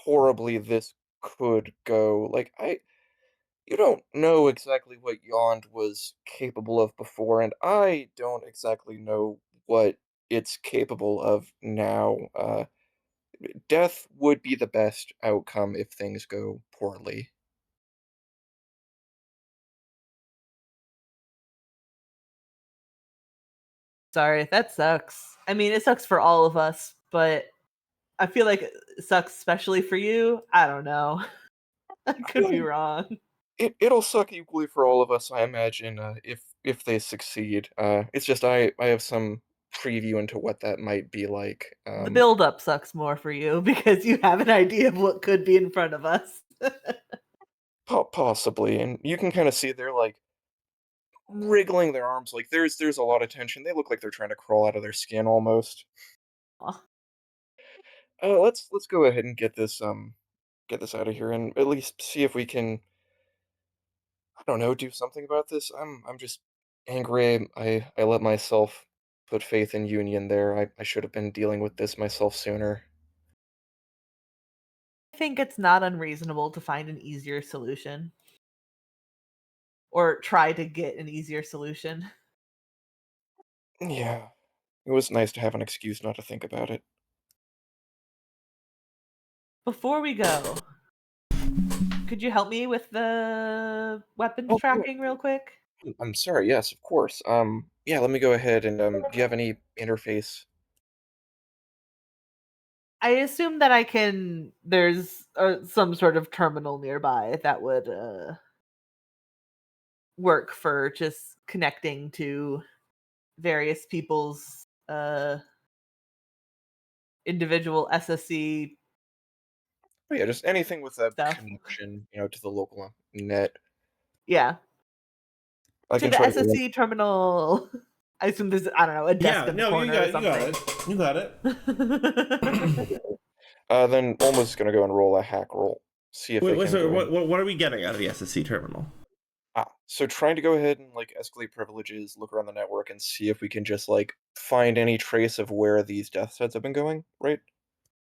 horribly this could go. Like, you don't know exactly what Yond was capable of before, and I don't exactly know what it's capable of now. Death would be the best outcome if things go poorly. Sorry, that sucks. I mean, it sucks for all of us, but I feel like it sucks especially for you. I don't know. I could be wrong. It'll suck equally for all of us, I imagine, if they succeed. It's just I have some preview into what that might be like. The build up sucks more for you because you have an idea of what could be in front of us. Possibly, and you can kind of see they're like wriggling their arms, like there's a lot of tension. They look like they're trying to crawl out of their skin almost. Aw. Let's go ahead and get this out of here, and at least see if we can, I don't know, do something about this. I'm just angry. I let myself put faith in Union there. I should have been dealing with this myself sooner. I think it's not unreasonable to find an easier solution or try to get an easier solution. Yeah, it was nice to have an excuse not to think about it. Before we go, could you help me with the weapons Oh, yeah. tracking real quick? I'm sorry. Yes, of course. Yeah. Let me go ahead and do you have any interface? I assume that I can. There's some sort of terminal nearby that would work for just connecting to various people's individual SSC Oh, yeah, just anything with a stuff. connection, to the local net. Yeah, I to can the try to go. SSC terminal. I assume there's, I don't know, a desk Yeah, in the no, corner or something. You got it. Then almost gonna go and roll a hack roll. See if they can So go in. what are we getting out of the SSC terminal? So trying to go ahead and like escalate privileges, look around the network, and see if we can just like find any trace of where these death sets have been going, right?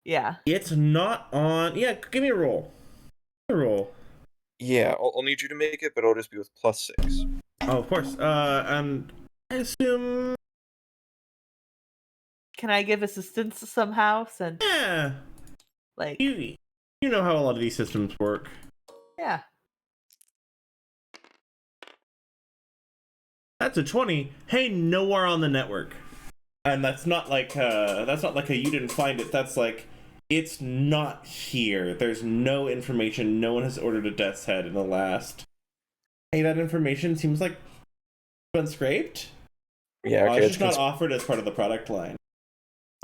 Yeah. It's not on. Yeah, give me a roll. A roll. Yeah, I'll need you to make it, but it'll just be with +6. Oh, of course. And I assume. Can I give assistance somehow? Since Yeah, like you know how a lot of these systems work. yeah. That's a 20. Hey, nowhere on the network. And that's not like a you didn't find it. That's like it's not here. There's no information. No one has ordered a death's head in the last. Hey, that information seems like it's been scraped. Yeah, okay. It's just not offered as part of the product line.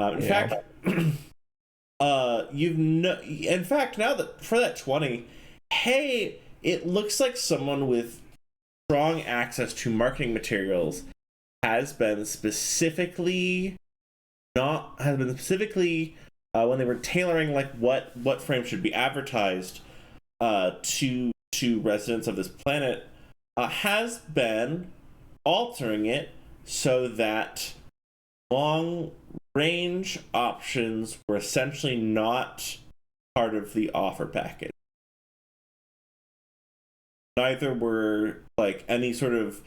In Yeah. fact, in fact, now that for that 20, hey, it looks like someone with strong access to marketing materials has been specifically when they were tailoring like what frame should be advertised to residents of this planet, has been altering it so that long range options were essentially not part of the offer package. Neither were like any sort of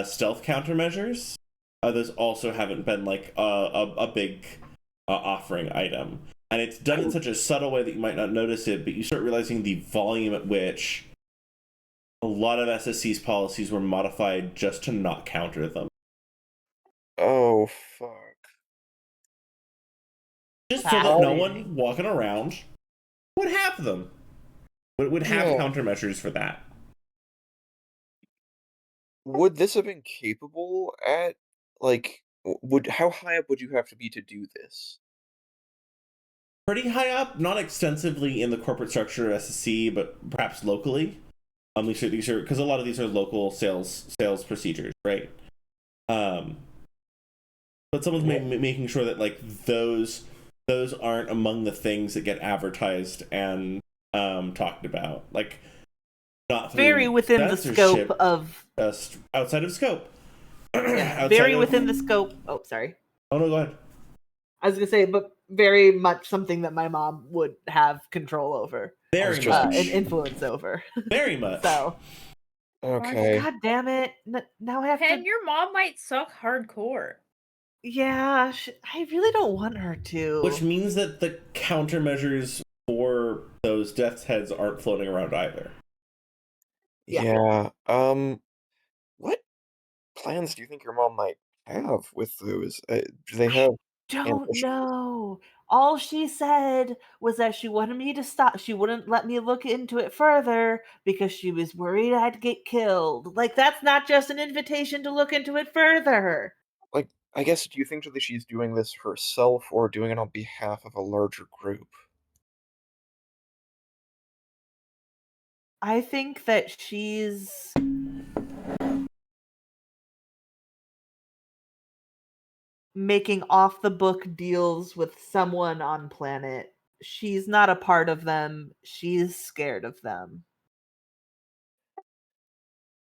stealth countermeasures. Those also haven't been like a big offering item. And it's done in such a subtle way that you might not notice it, but you start realizing the volume at which a lot of SSC's policies were modified just to not counter them. Oh fuck. Just so that no Fascinating. one walking around would have them. Would have Yeah. countermeasures for that. Would this have been capable at like would how high up would you have to be to do this? Pretty high up, not extensively in the corporate structure of SSC, but perhaps locally. These are because a lot of these are local sales procedures, right? But someone's making sure that like those aren't among the things that get advertised and talked about, like not Very within the scope of just outside of scope. very within the scope. Oh, sorry. Oh no, go ahead. I was gonna say, but very much something that my mom would have control over, Very much. and influence over. Very much. So, Okay. God damn it! Now I have And to. your mom might suck hardcore. Yeah, I really don't want her to. Which means that the countermeasures for those death's heads aren't floating around either. Yeah. What plans do you think your mom might have with those? Do they have don't know. All she said was that she wanted me to stop. She wouldn't let me look into it further because she was worried I'd get killed. Like, that's not just an invitation to look into it further. Like, I guess, do you think that she's doing this herself or doing it on behalf of a larger group? I think that she's making off the book deals with someone on planet. She's not a part of them. She's scared of them.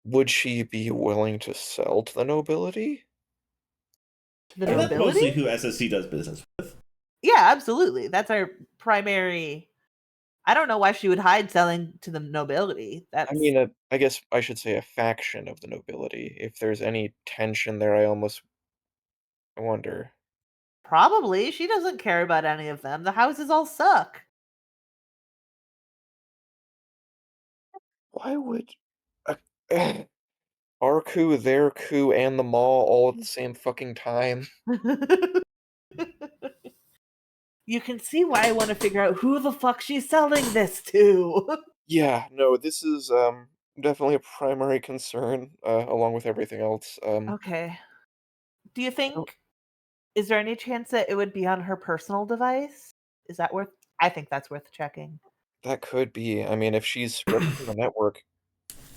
Would she be willing to sell to the nobility? To the And that's nobility? mostly who SSC does business with. Yeah, absolutely. That's our primary. I don't know why she would hide selling to the nobility. That's I mean, I guess I should say a faction of the nobility. If there's any tension there, I wonder. probably she doesn't care about any of them. The houses all suck. Why would uh, our coup, their coup, and the mall all at the same fucking time? You can see why I want to figure out who the fuck she's selling this to. Yeah, no, this is definitely a primary concern, along with everything else. Okay. Do you I don't- think is there any chance that it would be on her personal device? Is that worth I think that's worth checking. that could be. I mean, if she's spreading through the network,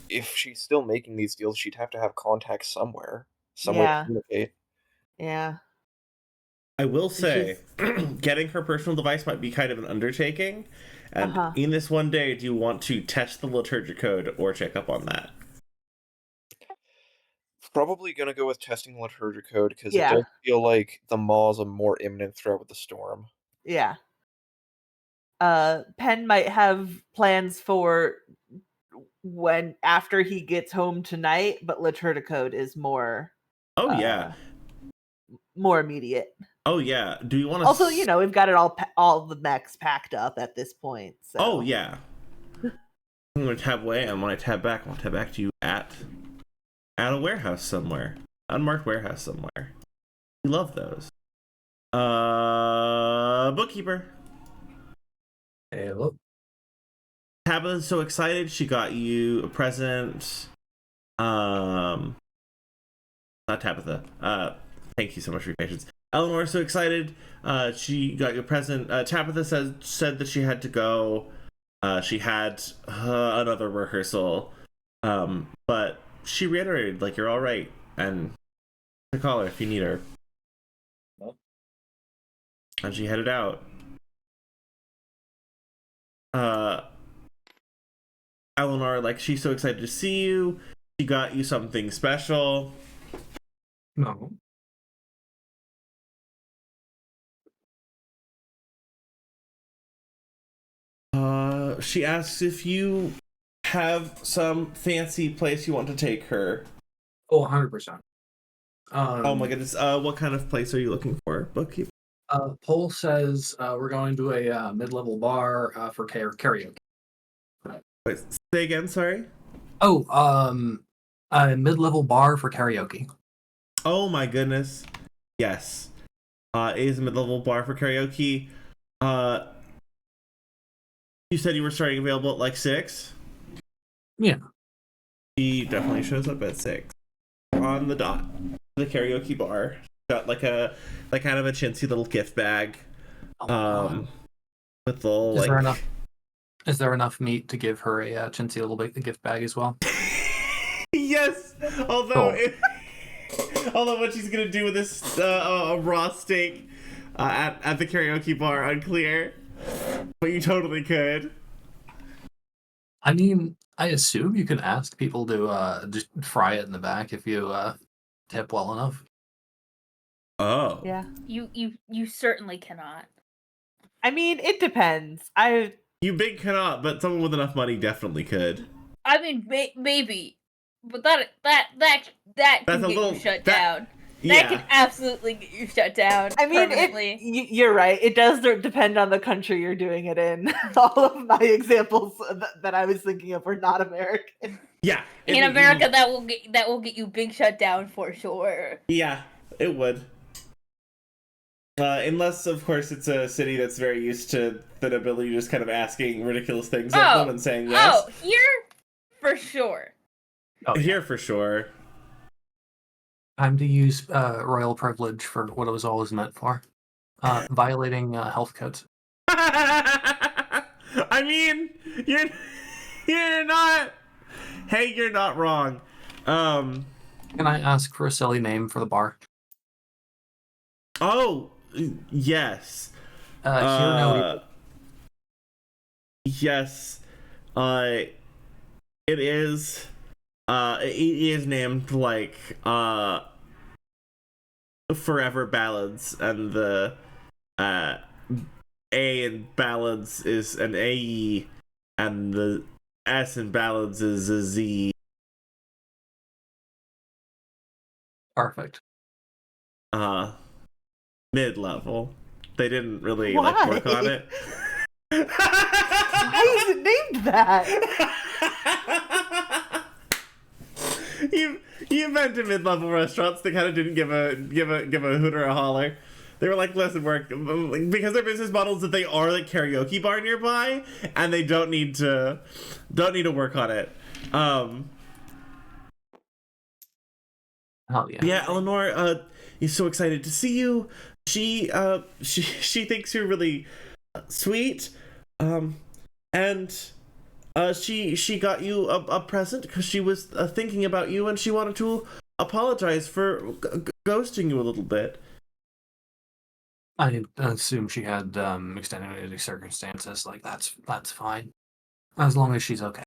if she's still making these deals, she'd have to have contacts some way to Yeah. communicate. Yeah. I will She's say, getting her personal device might be kind of an undertaking. And Uh-huh. in this one day, do you want to test the liturgic code or check up on that? Probably gonna go with testing the liturgic code because it Yeah. does feel like the mall's a more imminent threat with the storm. Yeah. Penn might have plans for when after he gets home tonight, but Liturgicode is more Oh, yeah. more immediate. Oh, yeah. Do you want to... Also, you know, we've got it all the mechs packed up at this point. So. Oh, yeah. I'm going to tab away, and when I tab back, I'll tab back to you at a warehouse somewhere. Unmarked warehouse somewhere. We love those. Bookkeeper. Hello. Tabitha's so excited she got you a present. Not Tabitha. Thank you so much for your patience. Eleanor's so excited. She got you a present. Tabitha said that she had to go. She had another rehearsal. But she reiterated, like, you're all right, and to call her if you need her. And she headed out. Eleanor, like, she's so excited to see you. She got you something special. No. She asks if you have some fancy place you want to take her. Oh, 100%. Oh my goodness. What kind of place are you looking for, bookkeeper? Paul says we're going to a mid-level bar for karaoke. Wait, say again, sorry? Oh, a mid-level bar for karaoke. Oh my goodness. Yes. It is a mid-level bar for karaoke. You said you were starting available at like 6? Yeah. He definitely shows up at 6. On the dot. The karaoke bar. Got like kind of a chintzy little gift bag. With the Is there enough meat to give her a chintzy little gift bag as well? Yes. Although Cool. although what she's gonna do with this raw steak at the karaoke bar, unclear. But you totally could. I mean, I assume you can ask people to just fry it in the back if you tip well enough. Oh. Yeah. You certainly cannot. I mean, it depends. You big cannot, but someone with enough money definitely could. I mean, maybe, but that can get you shut down. That can absolutely get you shut down. I mean, permanently. you're right. It does depend on the country you're doing it in. All of my examples that I was thinking of were not American. Yeah. In America, that will get you big shut down for sure. Yeah, it would. Unless, of course, it's a city that's very used to the nobility just kind of asking ridiculous things of them and saying yes. Oh, here for sure. Oh, yeah. Here for sure. Time to use royal privilege for what it was always meant for. Violating health codes. I mean, you're not. Hey, you're not wrong. Can I ask for a silly name for the bar? Oh, yes. Here Yes. It is. It is named like Forever Ballads, and the A in Ballads is an AE, and the S in Ballads is a Z. Perfect. Mid-level. They didn't really Why? work on it. Why is it named that? you invented mid-level restaurants. They kind of didn't give a hoot or a holler. They were like, listen, work, because their business model is that they are like karaoke bar nearby, and they don't need to work on it. Oh yeah. Yeah, Eleanor is so excited to see you. She thinks you're really sweet, and she got you a present because she was thinking about you, and she wanted to apologize for ghosting you a little bit. I assume she had extenuating circumstances. Like that's fine, as long as she's okay.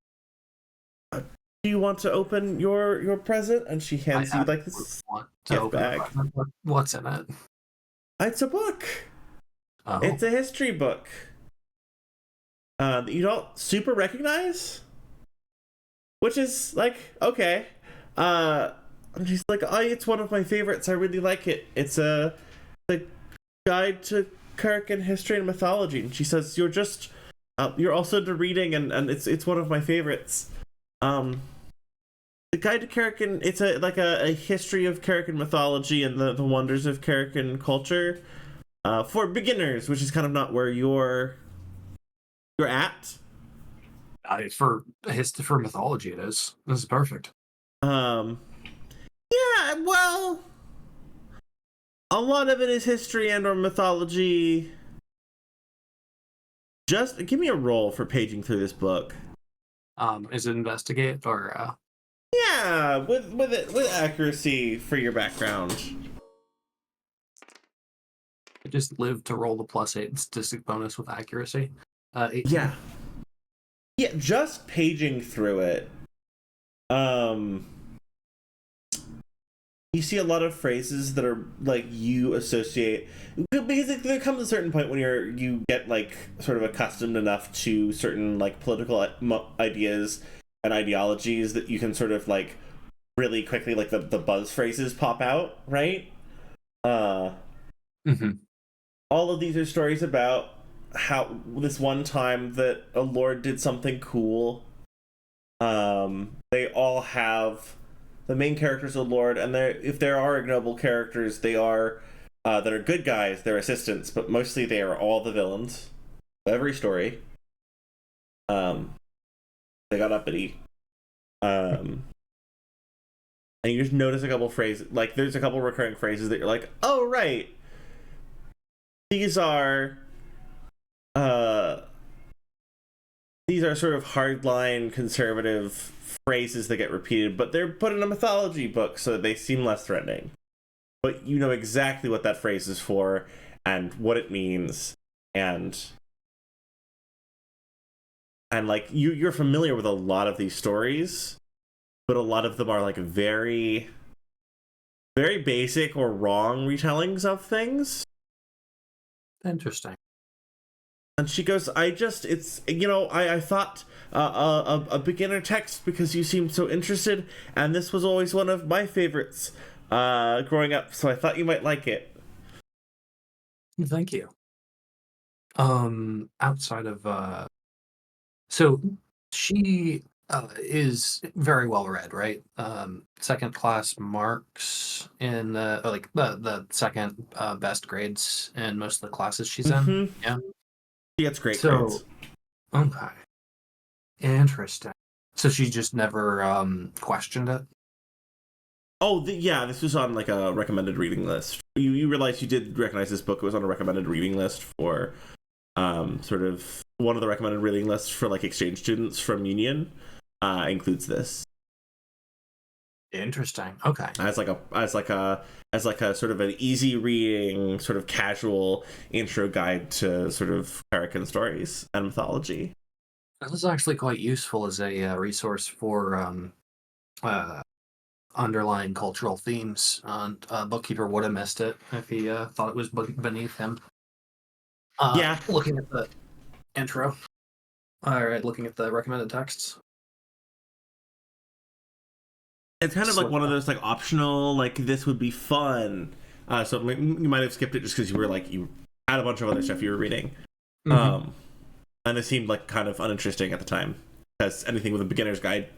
Do you want to open your present? And she hands you like this Want to gift open bag. What's in it? It's a book. Oh. It's a history book. That you don't super recognize, which is like okay. And she's like, oh, it's one of my favorites. I really like it. It's a guide to Kirk history and mythology. And she says you're also into reading, and it's one of my favorites. The guide to Karakin, it's a history of Karakin mythology and the wonders of Karakin culture for beginners, which is kind of not where you're at. For mythology, it is. This is perfect. Yeah, well, a lot of it is history and or mythology. Just give me a roll for paging through this book. Is it investigate or Yeah, with accuracy for your background. I just live to roll the +8 statistic bonus with accuracy? 18. Yeah, just paging through it. You see a lot of phrases that are like you associate, because there comes a certain point when you get like sort of accustomed enough to certain like political ideas and ideologies that you can sort of like really quickly like the buzz phrases pop out, right? Mm-hmm. All of these are stories about how this one time that a lord did something cool. They all have the main characters of lord, and if there are ignoble characters, they are that are good guys, they're assistants, but mostly they are all the villains of every story. They got uppity. And you just notice a couple phrases, like there's a couple recurring phrases that you're like, oh right, these are sort of hardline conservative phrases that get repeated, but they're put in a mythology book so they seem less threatening. But you know exactly what that phrase is for and what it means, and like you're familiar with a lot of these stories, but a lot of them are like very, very basic or wrong retellings of things. Interesting. And she goes, I thought a beginner text because you seemed so interested, and this was always one of my favorites growing up, so I thought you might like it. Thank you. Outside of so she is very well read, right? Second class marks in like the second best grades in most of the classes she's in. Mhm. Yeah. She gets great So grades. okay, interesting. So she just never questioned it. Oh, yeah, this was on like a recommended reading list. You realize you did recognize this book. It was on a recommended reading list for sort of one of the recommended reading lists for like exchange students from Union. Includes this Interesting. Okay. as like a sort of an easy reading, sort of casual intro guide to sort of American stories and mythology. This is actually quite useful as a resource for uh, underlying cultural themes. Bookkeeper would have missed it if he thought it was beneath him. Yeah. Looking at the intro. All right, looking at the recommended texts. It's kind of like Slip one of up. those like optional, like this would be fun. So you might have skipped it just because you had a bunch of other stuff you were reading. Mhm. And it seemed like kind of uninteresting at the time because anything with a beginner's guide,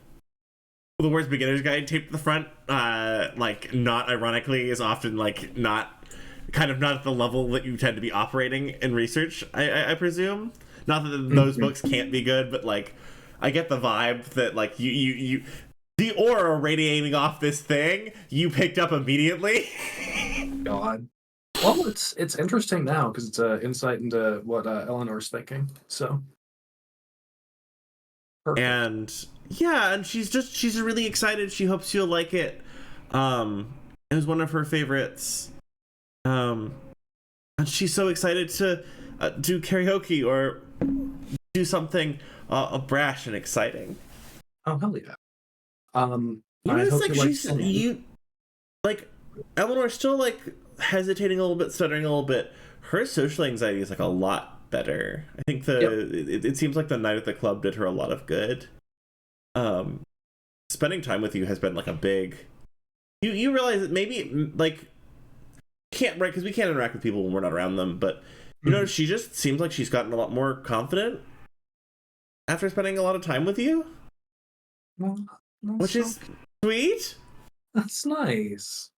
the words beginner's guide taped to the front, like not ironically, is often like not at the level that you tend to be operating in research. I presume not that those books can't be good, but like I get the vibe that like you the aura radiating off this thing you picked up immediately. God. Well, it's interesting now because it's an insight into what Eleanor's thinking. So perfect. And yeah, and she's really excited. She hopes you'll like it. It was one of her favorites. And she's so excited to do karaoke or do something brash and exciting. Oh hell yeah. You I know, it's hope like you like she's singing. you like Eleanor's still like hesitating a little bit, stuttering a little bit. Her social anxiety is like a lot better. I think it seems like the night at the club did her a lot of good. Spending time with you has been like a big. You realize that maybe like can't right because we can't interact with people when we're not around them, but you know she just seems like she's gotten a lot more confident after spending a lot of time with you, Well, which is sweet. that's nice.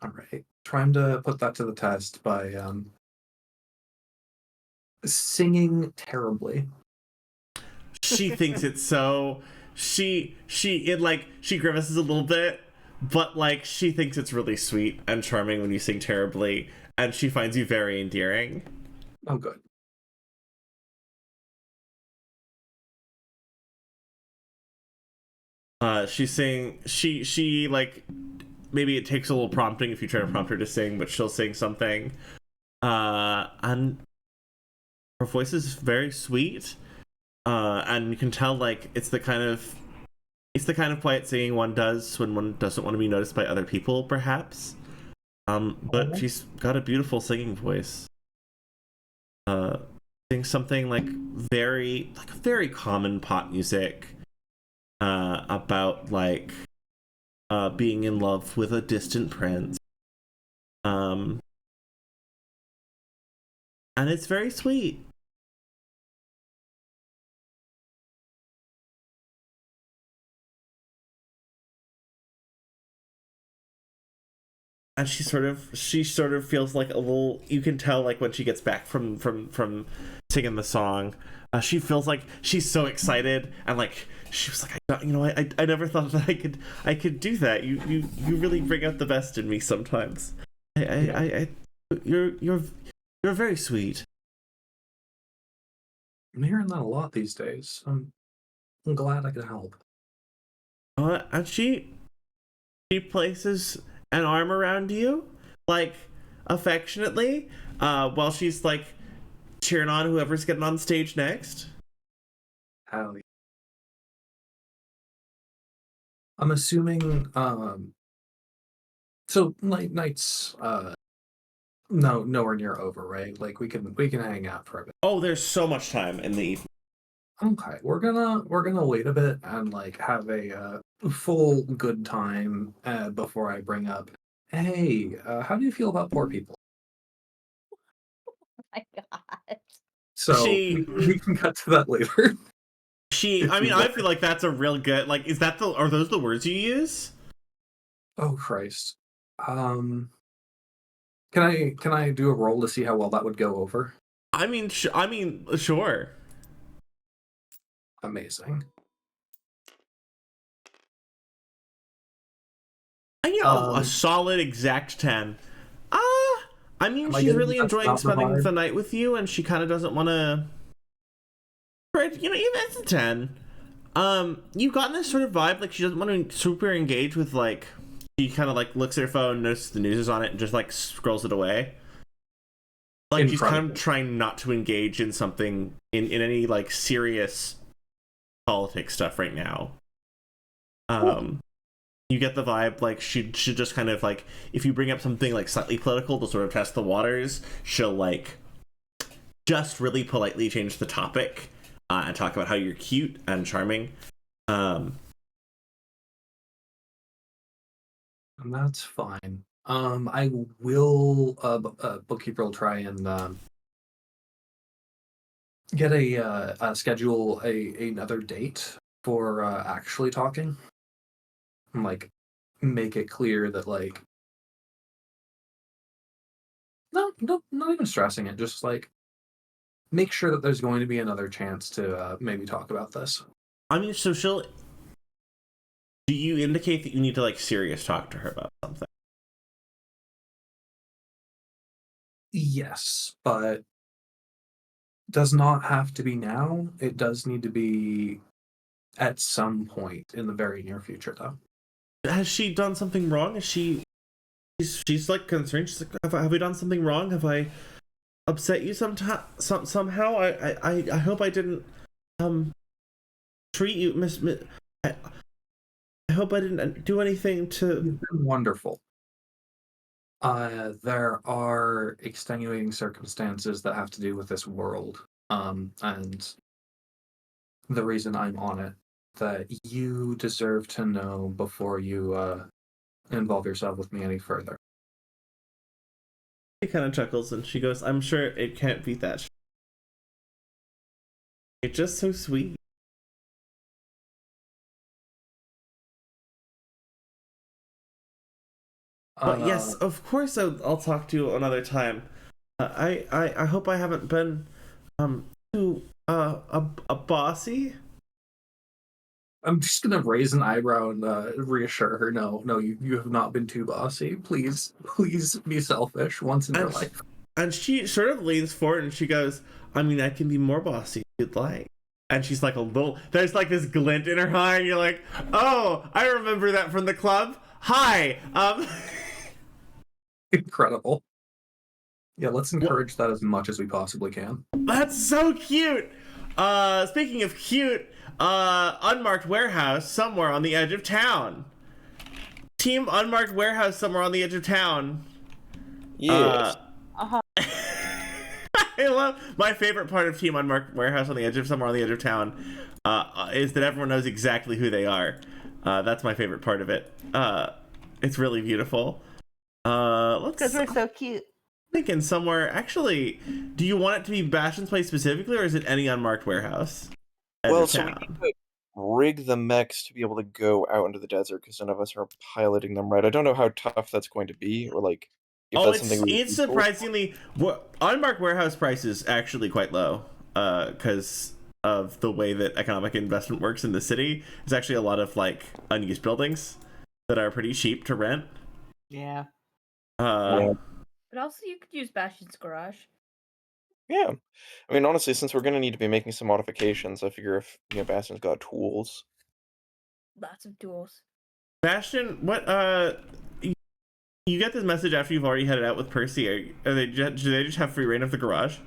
All right, trying to put that to the test by singing terribly. She thinks it's so she grimaces a little bit, but like she thinks it's really sweet and charming when you sing terribly, and she finds you very endearing. Oh, good. She's saying she like maybe it takes a little prompting if you try to prompt her to sing, but she'll sing something. And her voice is very sweet. And you can tell like it's the kind of quiet singing one does when one doesn't want to be noticed by other people, perhaps. But she's got a beautiful singing voice. Sing something like very common pop music. About like being in love with a distant prince. And it's very sweet. And she sort of feels like a little, you can tell like when she gets back from singing the song, she feels like she's so excited and like she was like I never thought that I could do that. You really bring out the best in me sometimes. You're very sweet. I'm hearing that a lot these days. I'm glad I could help. And she places an arm around you, like affectionately, while she's like cheering on whoever's getting on stage next. Hell yeah. I'm assuming so nights no nowhere near over, right? Like we can hang out for a bit. Oh, there's so much time in the evening. Okay, we're gonna wait a bit and like have a full good time before I bring up. Hey, how do you feel about poor people? Oh my god. So we can cut to that later. I mean, I feel like that's a real good, like, are those the words you use? Oh Christ. Can I do a roll to see how well that would go over? I mean, sure. Amazing. A solid exact 10. I mean, Am I she's getting really that's enjoying not the spending vibe? the night with you, and she kind of doesn't want to. You know, even it's a 10. You've gotten this sort of vibe, like she doesn't want to super engage with, like, she kind of like looks at her phone, notices the news is on it, and just like scrolls it away. Like she's kind of trying not to engage in something in any like serious politics stuff right now. You get the vibe like she should just kind of like, if you bring up something like slightly political to sort of test the waters, she'll like just really politely change the topic and talk about how you're cute and charming. And that's fine. I will bookkeeper will try and get a schedule another date for actually talking. And, like, make it clear that, like, no, not even stressing it, just like make sure that there's going to be another chance to maybe talk about this. I mean, so do you indicate that you need to like serious talk to her about something? Yes, but does not have to be now. It does need to be at some point in the very near future, though. Has she done something wrong? She's like concerned. She's like, have we done something wrong? Have I upset you somehow? I hope I didn't treat you I hope I didn't do anything to. You've been wonderful. There are extenuating circumstances that have to do with this world, and the reason I'm on it, that you deserve to know before you involve yourself with me any further. She kind of chuckles and she goes, "I'm sure it can't beat that. You're just so sweet." But yes, of course I'll talk to you another time. I hope I haven't been too a bossy. I'm just gonna raise an eyebrow and reassure her. No, you have not been too bossy. Please be selfish once in your life. And she sort of leans forward and she goes, "I mean, I can be more bossy if you'd like." And she's like there's like this glint in her eye, and you're like, "Oh, I remember that from the club. Hi." Incredible. Yeah, let's encourage that as much as we possibly can. That's so cute. Speaking of cute, unmarked warehouse somewhere on the edge of town. Team unmarked warehouse somewhere on the edge of town. Yes. I love my favorite part of Team Unmarked Warehouse on the edge of somewhere on the edge of town is that everyone knows exactly who they are. That's my favorite part of it. It's really beautiful. Because we're so cute. Thinking somewhere. Actually, do you want it to be Bastion's place specifically, or is it any unmarked warehouse? Well, so we need to rig the mechs to be able to go out into the desert because none of us are piloting them right. I don't know how tough that's going to be, or like if that's something it's surprisingly unmarked warehouse price is actually quite low because of the way that economic investment works in the city. There's actually a lot of like unused buildings that are pretty cheap to rent. Yeah. But also you could use Bastion's garage. Yeah. I mean, honestly, since we're going to need to be making some modifications, I figure if, Bastion's got tools. Lots of tools. Bastion, what, you get this message after you've already headed out with Percy. Do they just have free reign of the garage?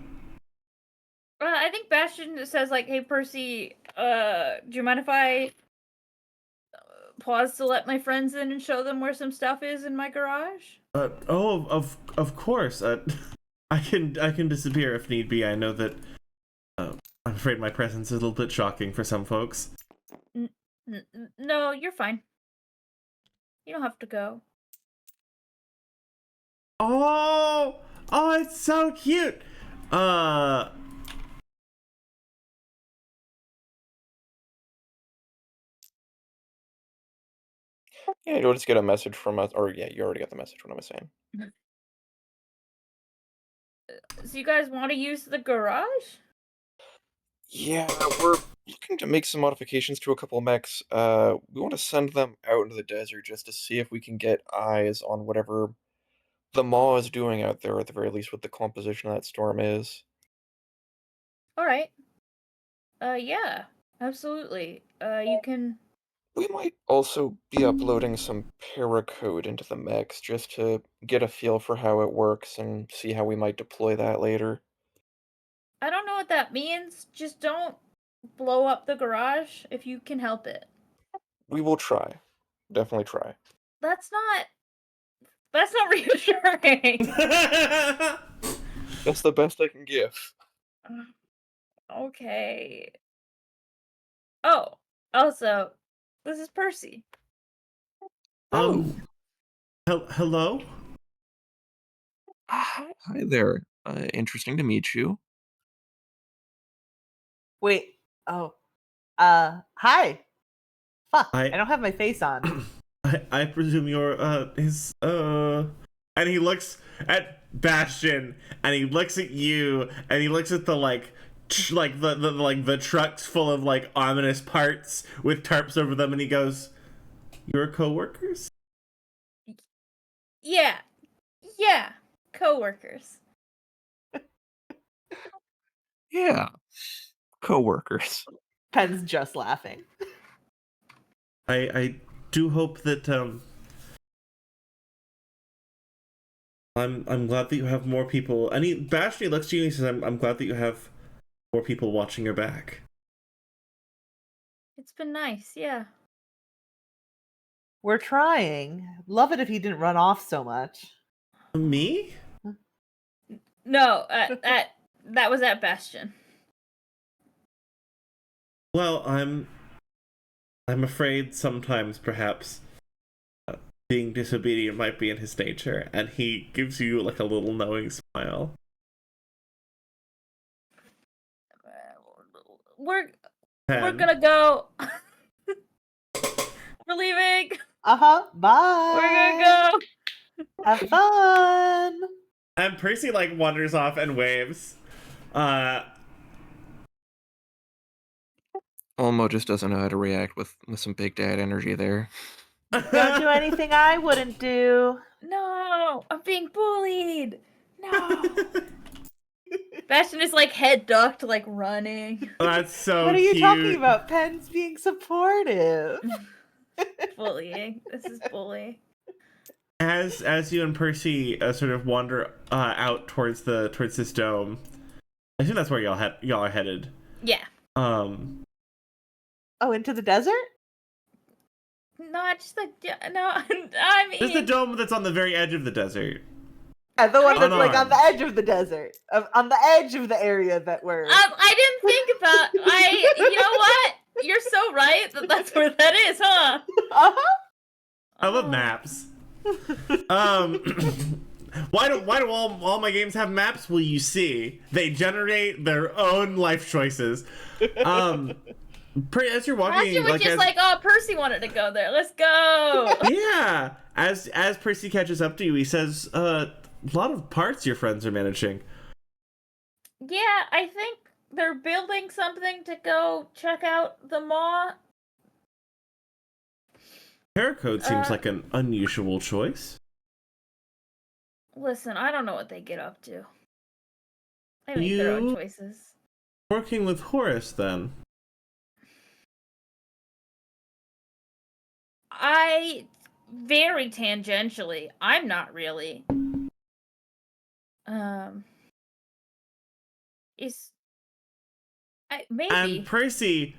I think Bastion says, like, hey, Percy, do you mind if I pause to let my friends in and show them where some stuff is in my garage? Of course. I can disappear if need be. I know that. I'm afraid my presence is a little bit shocking for some folks. No, you're fine. You don't have to go. Oh, it's so cute. Yeah, you'll just get a message from us, or yeah, you already got the message. What I was saying. So you guys want to use the garage? Yeah, we're looking to make some modifications to a couple mechs. We want to send them out into the desert just to see if we can get eyes on whatever the Maw is doing out there, at the very least, what the composition of that storm is. All right. Yeah, absolutely. You can. We might also be uploading some paracode into the mechs just to get a feel for how it works and see how we might deploy that later. I don't know what that means. Just don't blow up the garage if you can help it. We will try. Definitely try. That's not. That's not reassuring. That's the best I can give. Okay. Oh, also, this is Percy. Hello? Hi there. Interesting to meet you. Wait. Oh. Hi. Fuck. I I- don't have my face on. I presume you're his and he looks at Bastion and he looks at you and he looks at the the trucks full of like ominous parts with tarps over them and he goes, "You're co-workers?" Yeah. Yeah. Co-workers. Yeah. Co-workers. Pen's just laughing. I do hope that I'm glad that you have more people. And Bastion looks to you and he says, I'm glad that you have more people watching your back. It's been nice, yeah. We're trying. Love it if he didn't run off so much. Me? No, that was at Bastion. Well, I'm afraid sometimes perhaps being disobedient might be in his nature, and he gives you like a little knowing smile. We're Pen. gonna go. We're leaving. Bye. We're gonna go. Have fun. And Percy like wanders off and waves. Olmo just doesn't know how to react with some big dad energy there. Don't do anything I wouldn't do. No, I'm being bullied. No. Bastion is like head ducked, like running. That's so What are you cute. talking about? Pen's being supportive. Bullying. This is bullying. As you and Percy sort of wander out towards this dome, I think that's where y'all are headed. Yeah. Oh, into the desert? Not just the no. I mean, There's the dome that's on the very edge of the desert. Yeah, the one that's like on Unarmed. the edge of the desert, on the edge of the area that we're. I didn't think about. You know what? You're so right. That's where that is, huh? Uh-huh. I love maps. Why do all my games have maps? Well, you see, they generate their own life choices. As you're walking, Bastion was just like, oh, Percy wanted to go there. Let's go. yeah. As Percy catches up to you, he says, "A lot of parts your friends are managing." Yeah, I think they're building something to go check out the Maw. Paracode seems like an unusual choice. Listen, I don't know what they get up to. They make their own choices. Working with Horace, then. Very tangentially. I'm not really. Maybe. And Percy,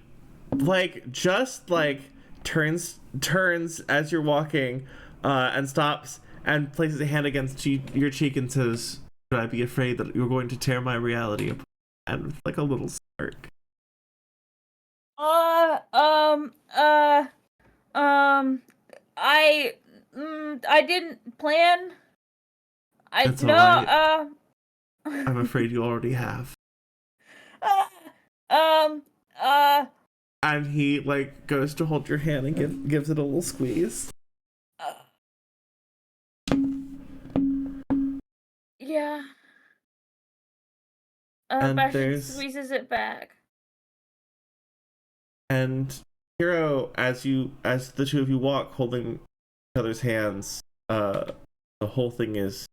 turns as you're walking, and stops and places a hand against your cheek and says, "Should I be afraid that you're going to tear my reality apart?" And with like a little smirk. I didn't plan. That's all right. I'm afraid you already have. And he like goes to hold your hand and gives it a little squeeze. Yeah. And Bastion there's squeezes it back. and Hero, as the two of you walk, holding each other's hands, the whole thing is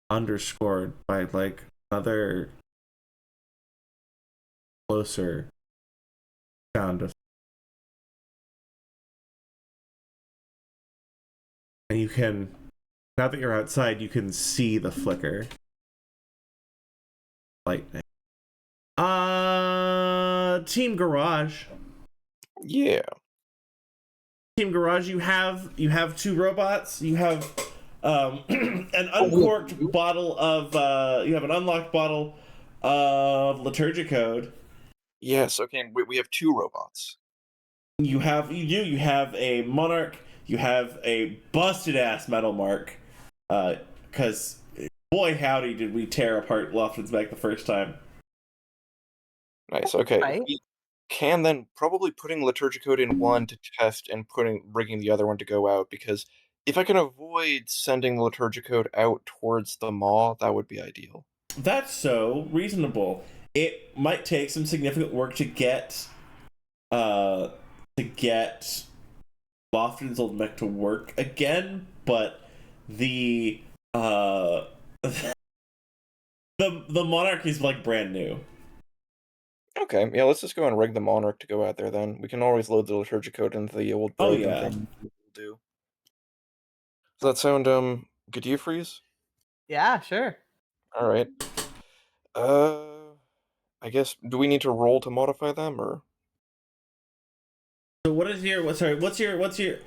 underscored by like another closer sound of, and you can, now that you're outside, you can see the flicker lightning. Team Garage. Yeah. Team Garage, you have two robots. You have an uncorked bottle of you have an unlocked bottle of Liturgicode. Yes, okay, we have 2 robots. You have a Monarch. You have a busted ass Metal Mark. Because boy howdy did we tear apart Lofton's back the first time. Nice, okay. Right. We can then probably putting Liturgicode in one to test and bringing the other one to go out, because if I can avoid sending the Liturgicode out towards the maw, that would be ideal. That's so reasonable. It might take some significant work to get Lofton's old mech to work again, but the the Monarch is like brand new. Okay, yeah, let's just go and rig the Monarch to go out there then. We can always load the Liturgicode into the old Oh, broken yeah. thing. We'll do. Does that sound good to you, Freeze? Yeah, sure. All right. I guess, do we need to roll to modify them, or? So what's your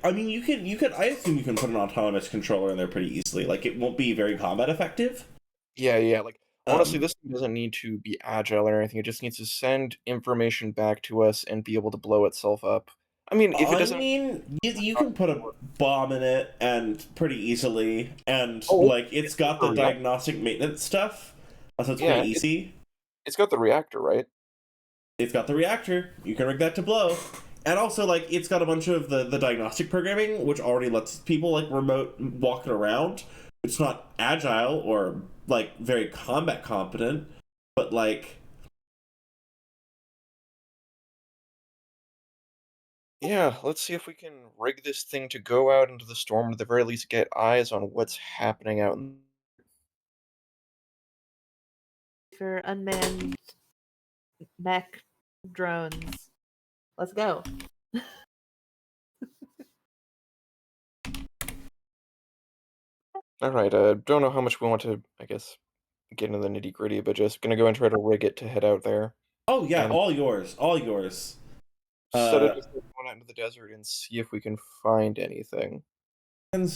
I mean, you could I assume you can put an autonomous controller in there pretty easily. Like, it won't be very combat effective. Yeah, like, honestly, Um, this thing doesn't need to be agile or anything, it just needs to send information back to us and be able to blow itself up. I mean, if it I doesn't... mean, you can put a bomb in it and pretty easily, and Oh, like it's got the yeah. diagnostic maintenance stuff, so it's Yeah, pretty easy. It's got the reactor, right? It's got the reactor. You can rig that to blow. And also, like, it's got a bunch of the diagnostic programming, which already lets people, like, remote walking around. It's not agile or, like, very combat competent, but, like... Yeah, let's see if we can rig this thing to go out into the storm, or at the very least get eyes on what's happening out in... For unmanned mech drones. Let's go. Alright, don't know how much we want to, I guess, get into the nitty-gritty, but just gonna go and try to rig it to head out there. Oh, yeah, And all yours. All yours. instead of just going out into the desert and see if we can find anything. And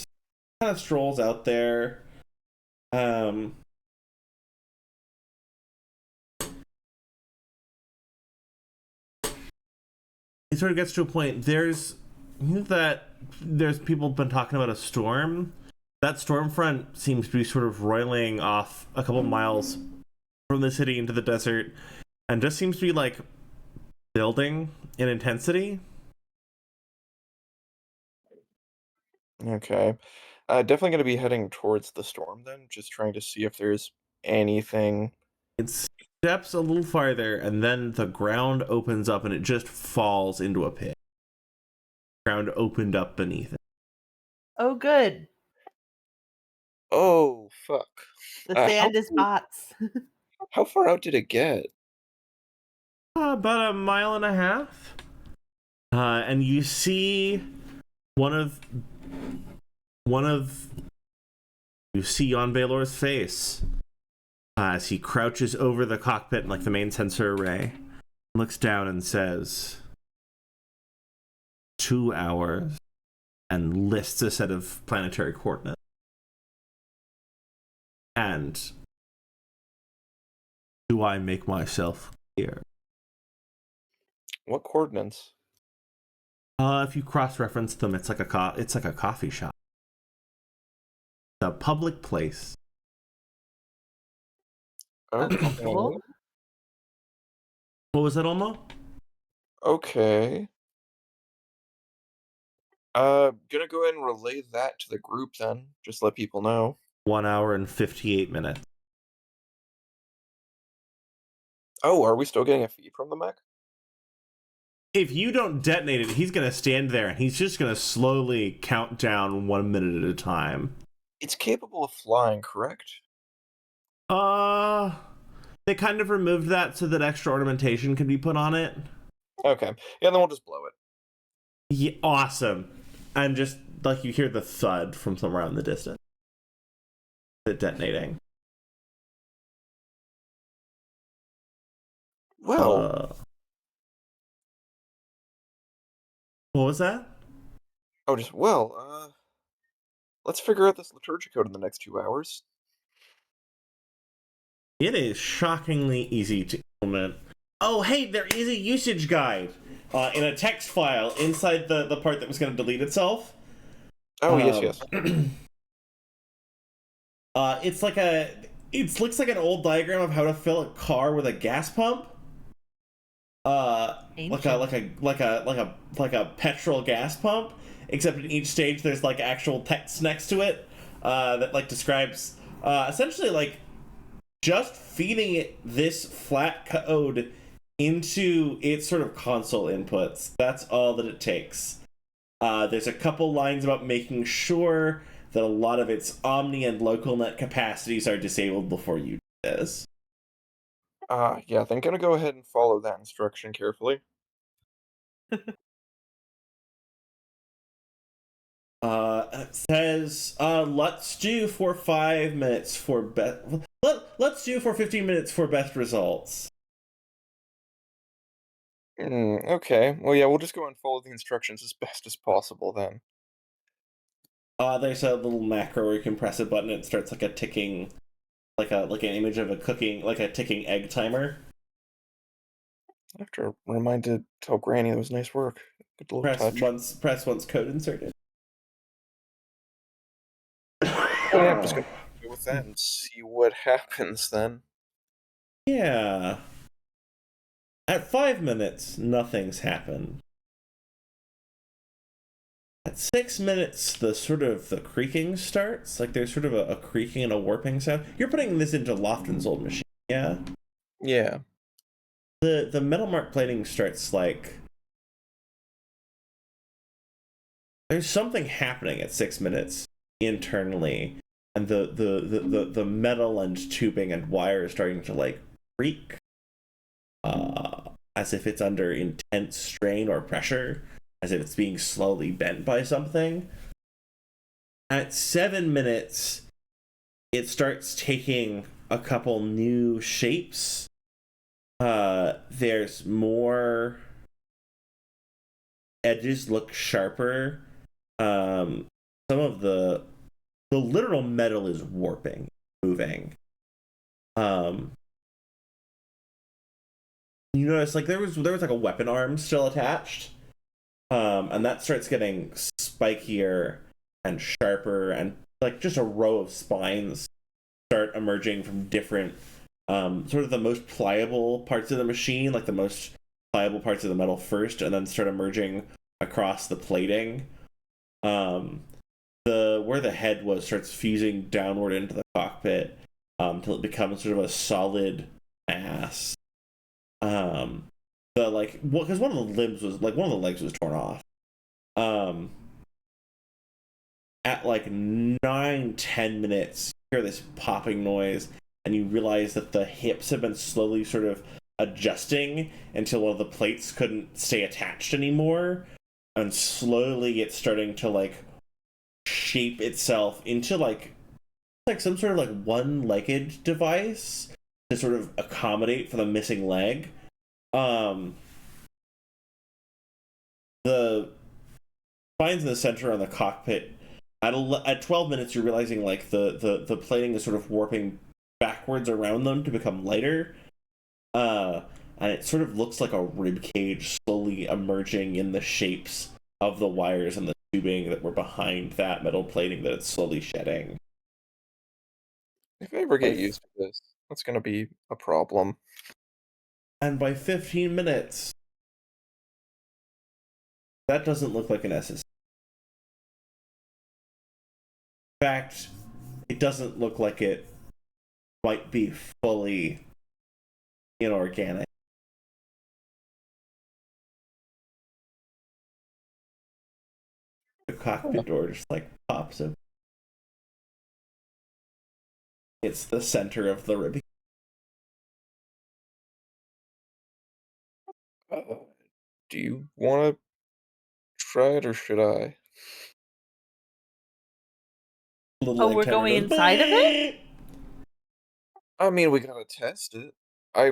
kind of strolls out there. It sort of gets to a point. There's people been talking about a storm. That storm front seems to be sort of roiling off a couple miles from the city into the desert, and just seems to be like building in intensity. Okay. Definitely gonna be heading towards the storm then, just trying to see if there's anything. It steps a little farther, and then the ground opens up, and it just falls into a pit. Ground opened up beneath it. Oh, good. Oh, fuck. The How sand is bots. How far out did it get? About a mile and a half. And you see you see Jon Baylor's face as he crouches over the cockpit, like the main sensor array, looks down and says, 2 hours, and lists a set of planetary coordinates. And do I make myself clear? What coordinates? If you cross-reference them, it's like a coffee shop. A public place. Okay. Cool. What was that, Olmo? Okay. Gonna go ahead and relay that to the group then. Just let people know. 1 hour and 58 minutes. Oh, are we still getting a feed from the mech? If you don't detonate it, he's going to stand there and he's just going to slowly count down 1 minute at a time. It's capable of flying, correct? They kind of removed that so that extra ornamentation can be put on it. Okay. Yeah, then we'll just blow it. Yeah, awesome. And just, like, you hear the thud from somewhere in the distance. It detonating. Well... What was that? Oh, just, well, let's figure out this liturgy code in the next 2 hours. It is shockingly easy to implement. Oh, hey, there is a usage guide in a text file inside the part that was going to delete itself. Oh, yes. It looks like an old diagram of how to fill a car with a gas pump. Like a petrol gas pump, except in each stage there's like actual text next to it that like describes essentially like just feeding it this flat code into its sort of console inputs. That's all that it takes. There's a couple lines about making sure that a lot of its omni and local net capacities are disabled before you do this. Yeah, then gonna go ahead and follow that instruction carefully. It says, let's do for 5 minutes for let's do for 15 minutes for best results. Okay. Well, yeah, we'll just go and follow the instructions as best as possible then. There's a little macro where you can press a button and it starts like a ticking, like an image of a ticking egg timer. I have to remind to tell Granny that was nice work. Good little touch. Press once code inserted. Yeah, I'm just gonna go with that and see what happens then. Yeah. At 5 minutes, nothing's happened. At 6 minutes, the creaking starts. Like there's sort of a creaking and a warping sound. You're putting this into Lofton's old machine, yeah? Yeah. The metal mark plating starts like there's something happening at 6 minutes internally, and the metal and tubing and wire is starting to like creak, as if it's under intense strain or pressure, as if it's being slowly bent by something. At 7 minutes, it starts taking a couple new shapes. There's more edges look sharper. Some of the literal metal is warping, moving. You notice like there was like a weapon arm still attached. And that starts getting spikier and sharper, and like just a row of spines start emerging from different sort of the most pliable parts of the machine, like the most pliable parts of the metal first, and then start emerging across the plating. Where the head was starts fusing downward into the cockpit till it becomes sort of a solid mass. Because one of the legs was torn off. At like 9-10 minutes, you hear this popping noise, and you realize that the hips have been slowly sort of adjusting until one of the plates couldn't stay attached anymore, and slowly it's starting to like shape itself into like some sort of like one-legged device to sort of accommodate for the missing leg. The spines in the center on the cockpit. At 12 minutes, you're realizing like the plating is sort of warping backwards around them to become lighter, and it sort of looks like a rib cage slowly emerging in the shapes of the wires and the tubing that were behind that metal plating that it's slowly shedding. If I ever get used to this, that's gonna be a problem. And by 15 minutes, that doesn't look like an SSD. In fact, it doesn't look like it might be fully inorganic. The cockpit door just like pops open. It's the center of the ribbon. Do you want to try it or should I? Oh, we're going inside of it? I mean, we gotta test it. I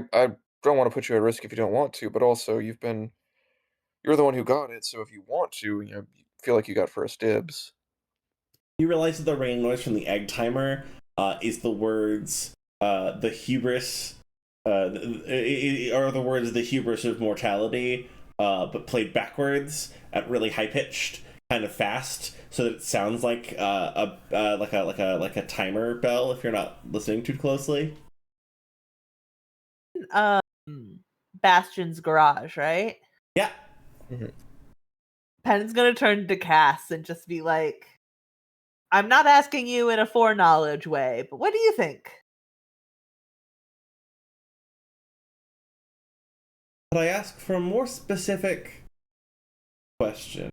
don't want to put you at risk if you don't want to, but also you're the one who got it, so if you want to, you feel like you got first dibs. You realize that the ringing noise from the egg timer is the words the hubris are the words the hubris of mortality, but played backwards at really high pitched, kind of fast, so that it sounds like a timer bell if you're not listening too closely. Bastion's garage, right? Yeah. Penn's gonna turn to Cass and just be like, I'm not asking you in a foreknowledge way, but what do you think? But I ask for a more specific question.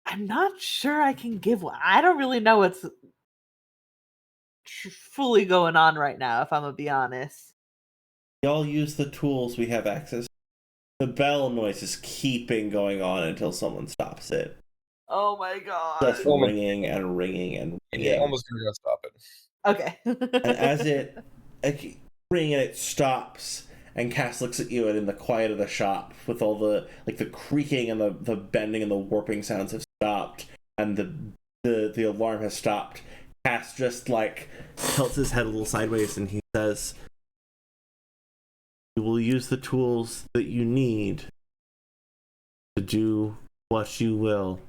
I'm not sure I can give one. I don't really know what's fully going on right now, if I'm gonna be honest. Y'all use the tools we have access to. The bell noise is keeping going on until someone stops it. Oh my god. Just ringing and ringing and ringing. Yeah, almost gonna stop it. Okay. And as it ring and it stops, and Cass looks at you, and in the quiet of the shop, with all the the creaking and the bending and the warping sounds have stopped, and the alarm has stopped, Cass just tilts his head a little sideways, and he says, "You will use the tools that you need to do what you will."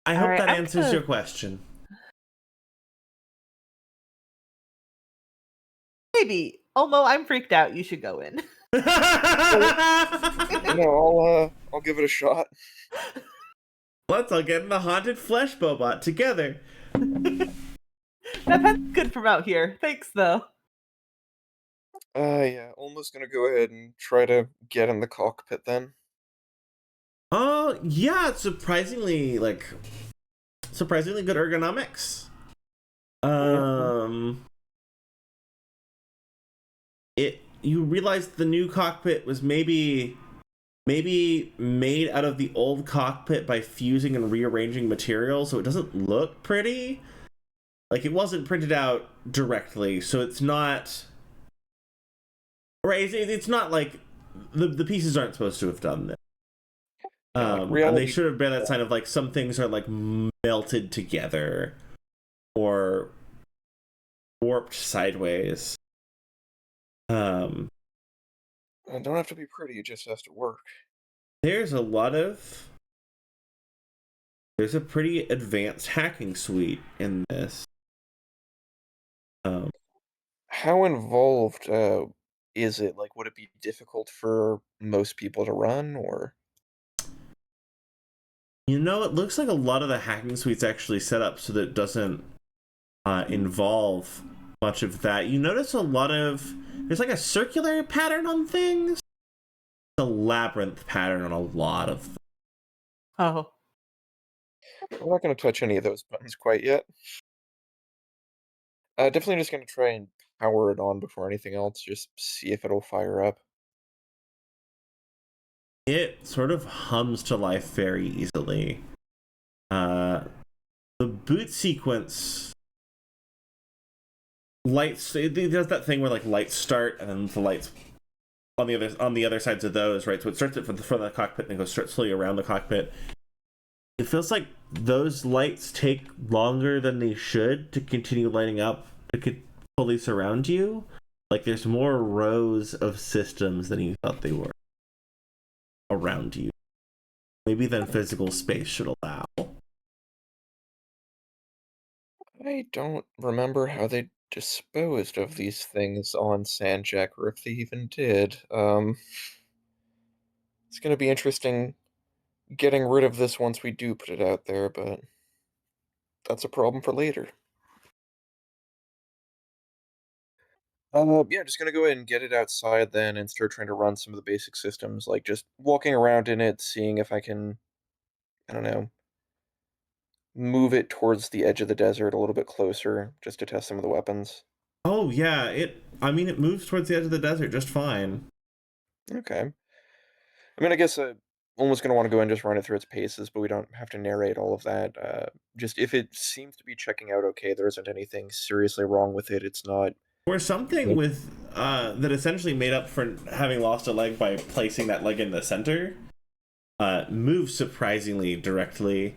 I hope that answers your question. Maybe. Almo, I'm freaked out. You should go in. No, I'll give it a shot. Let's all get in the haunted flesh bobot together. That pen's good from out here. Thanks, though. Yeah, almost gonna go ahead and try to get in the cockpit then. Oh, yeah, it's surprisingly good ergonomics. You realized the new cockpit was maybe made out of the old cockpit by fusing and rearranging materials, so it doesn't look pretty. Like, it wasn't printed out directly, so it's not right. It's not like the pieces aren't supposed to have done this. And they should have been that sign of some things are melted together or warped sideways. It don't have to be pretty, it just has to work. There's a pretty advanced hacking suite in this. How involved is it? Would it be difficult for most people to run, or? It looks like a lot of the hacking suite's actually set up so that it doesn't involve much of that. You notice there's a circular pattern on things. A labyrinth pattern on a lot of them. Oh. I'm not going to touch any of those buttons quite yet. Definitely just going to try and power it on before anything else, just see if it'll fire up. It sort of hums to life very easily. The boot sequence lights, it does that thing where lights start and then the lights on the other sides of those, right? So it starts from the front of the cockpit and goes slowly around the cockpit. It feels like those lights take longer than they should to continue lighting up to fully surround you. There's more rows of systems than you thought they were around you. maybe than physical space should allow. I don't remember how they disposed of these things on Sandjack, or if they even did. It's gonna be interesting getting rid of this once we do put it out there, but that's a problem for later. Yeah, just gonna go ahead and get it outside then and start trying to run some of the basic systems, like just walking around in it, seeing if I can, I don't know, move it towards the edge of the desert a little bit closer, just to test some of the weapons. Oh yeah, I mean, it moves towards the edge of the desert just fine. Okay. I mean, I guess almost gonna want to go and just run it through its paces, but we don't have to narrate all of that. Just if it seems to be checking out okay, there isn't anything seriously wrong with it. It's not. Or something with that essentially made up for having lost a leg by placing that leg in the center. Moves surprisingly directly.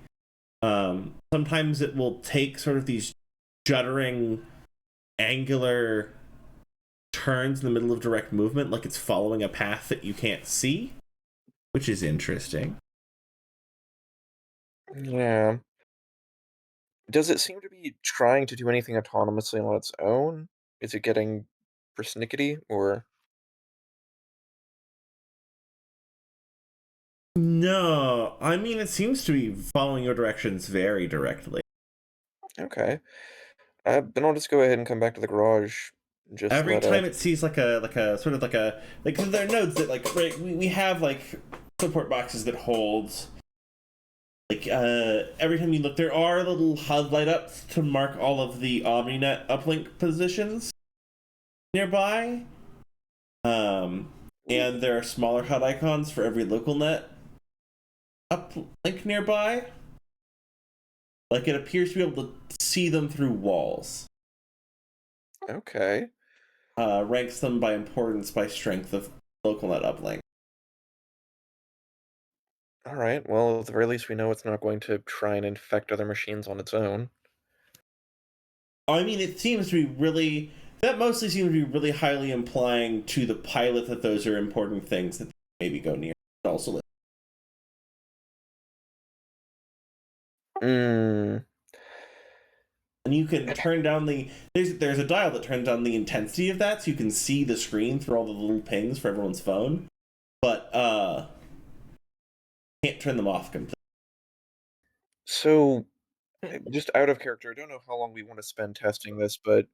Sometimes it will take sort of these juddering, angular turns in the middle of direct movement, like it's following a path that you can't see, which is interesting. Yeah. Does it seem to be trying to do anything autonomously on its own? Is it getting persnickety or? No, I mean, it seems to be following your directions very directly. Okay. Then I'll just go ahead and come back to the garage. Just Every let time it sees like a sort of like a, like, 'cause there are nodes that, like, right, we have like support boxes that holds, like, every time you look, there are little HUD light ups to mark all of the OmniNet uplink positions nearby. And there are smaller HUD icons for every local net uplink nearby. Like, it appears to be able to see them through walls. Okay. Ranks them by importance by strength of local net uplink. All right. Well, at the very least, we know it's not going to try and infect other machines on its own. I mean, it seems to be really, that mostly seems to be really highly implying to the pilot that those are important things that maybe go near. Also, Hmm. and you can turn down the, there's a dial that turns down the intensity of that, so you can see the screen through all the little pings for everyone's phone, but can't turn them off completely. So, just out of character, I don't know how long we want to spend testing this, but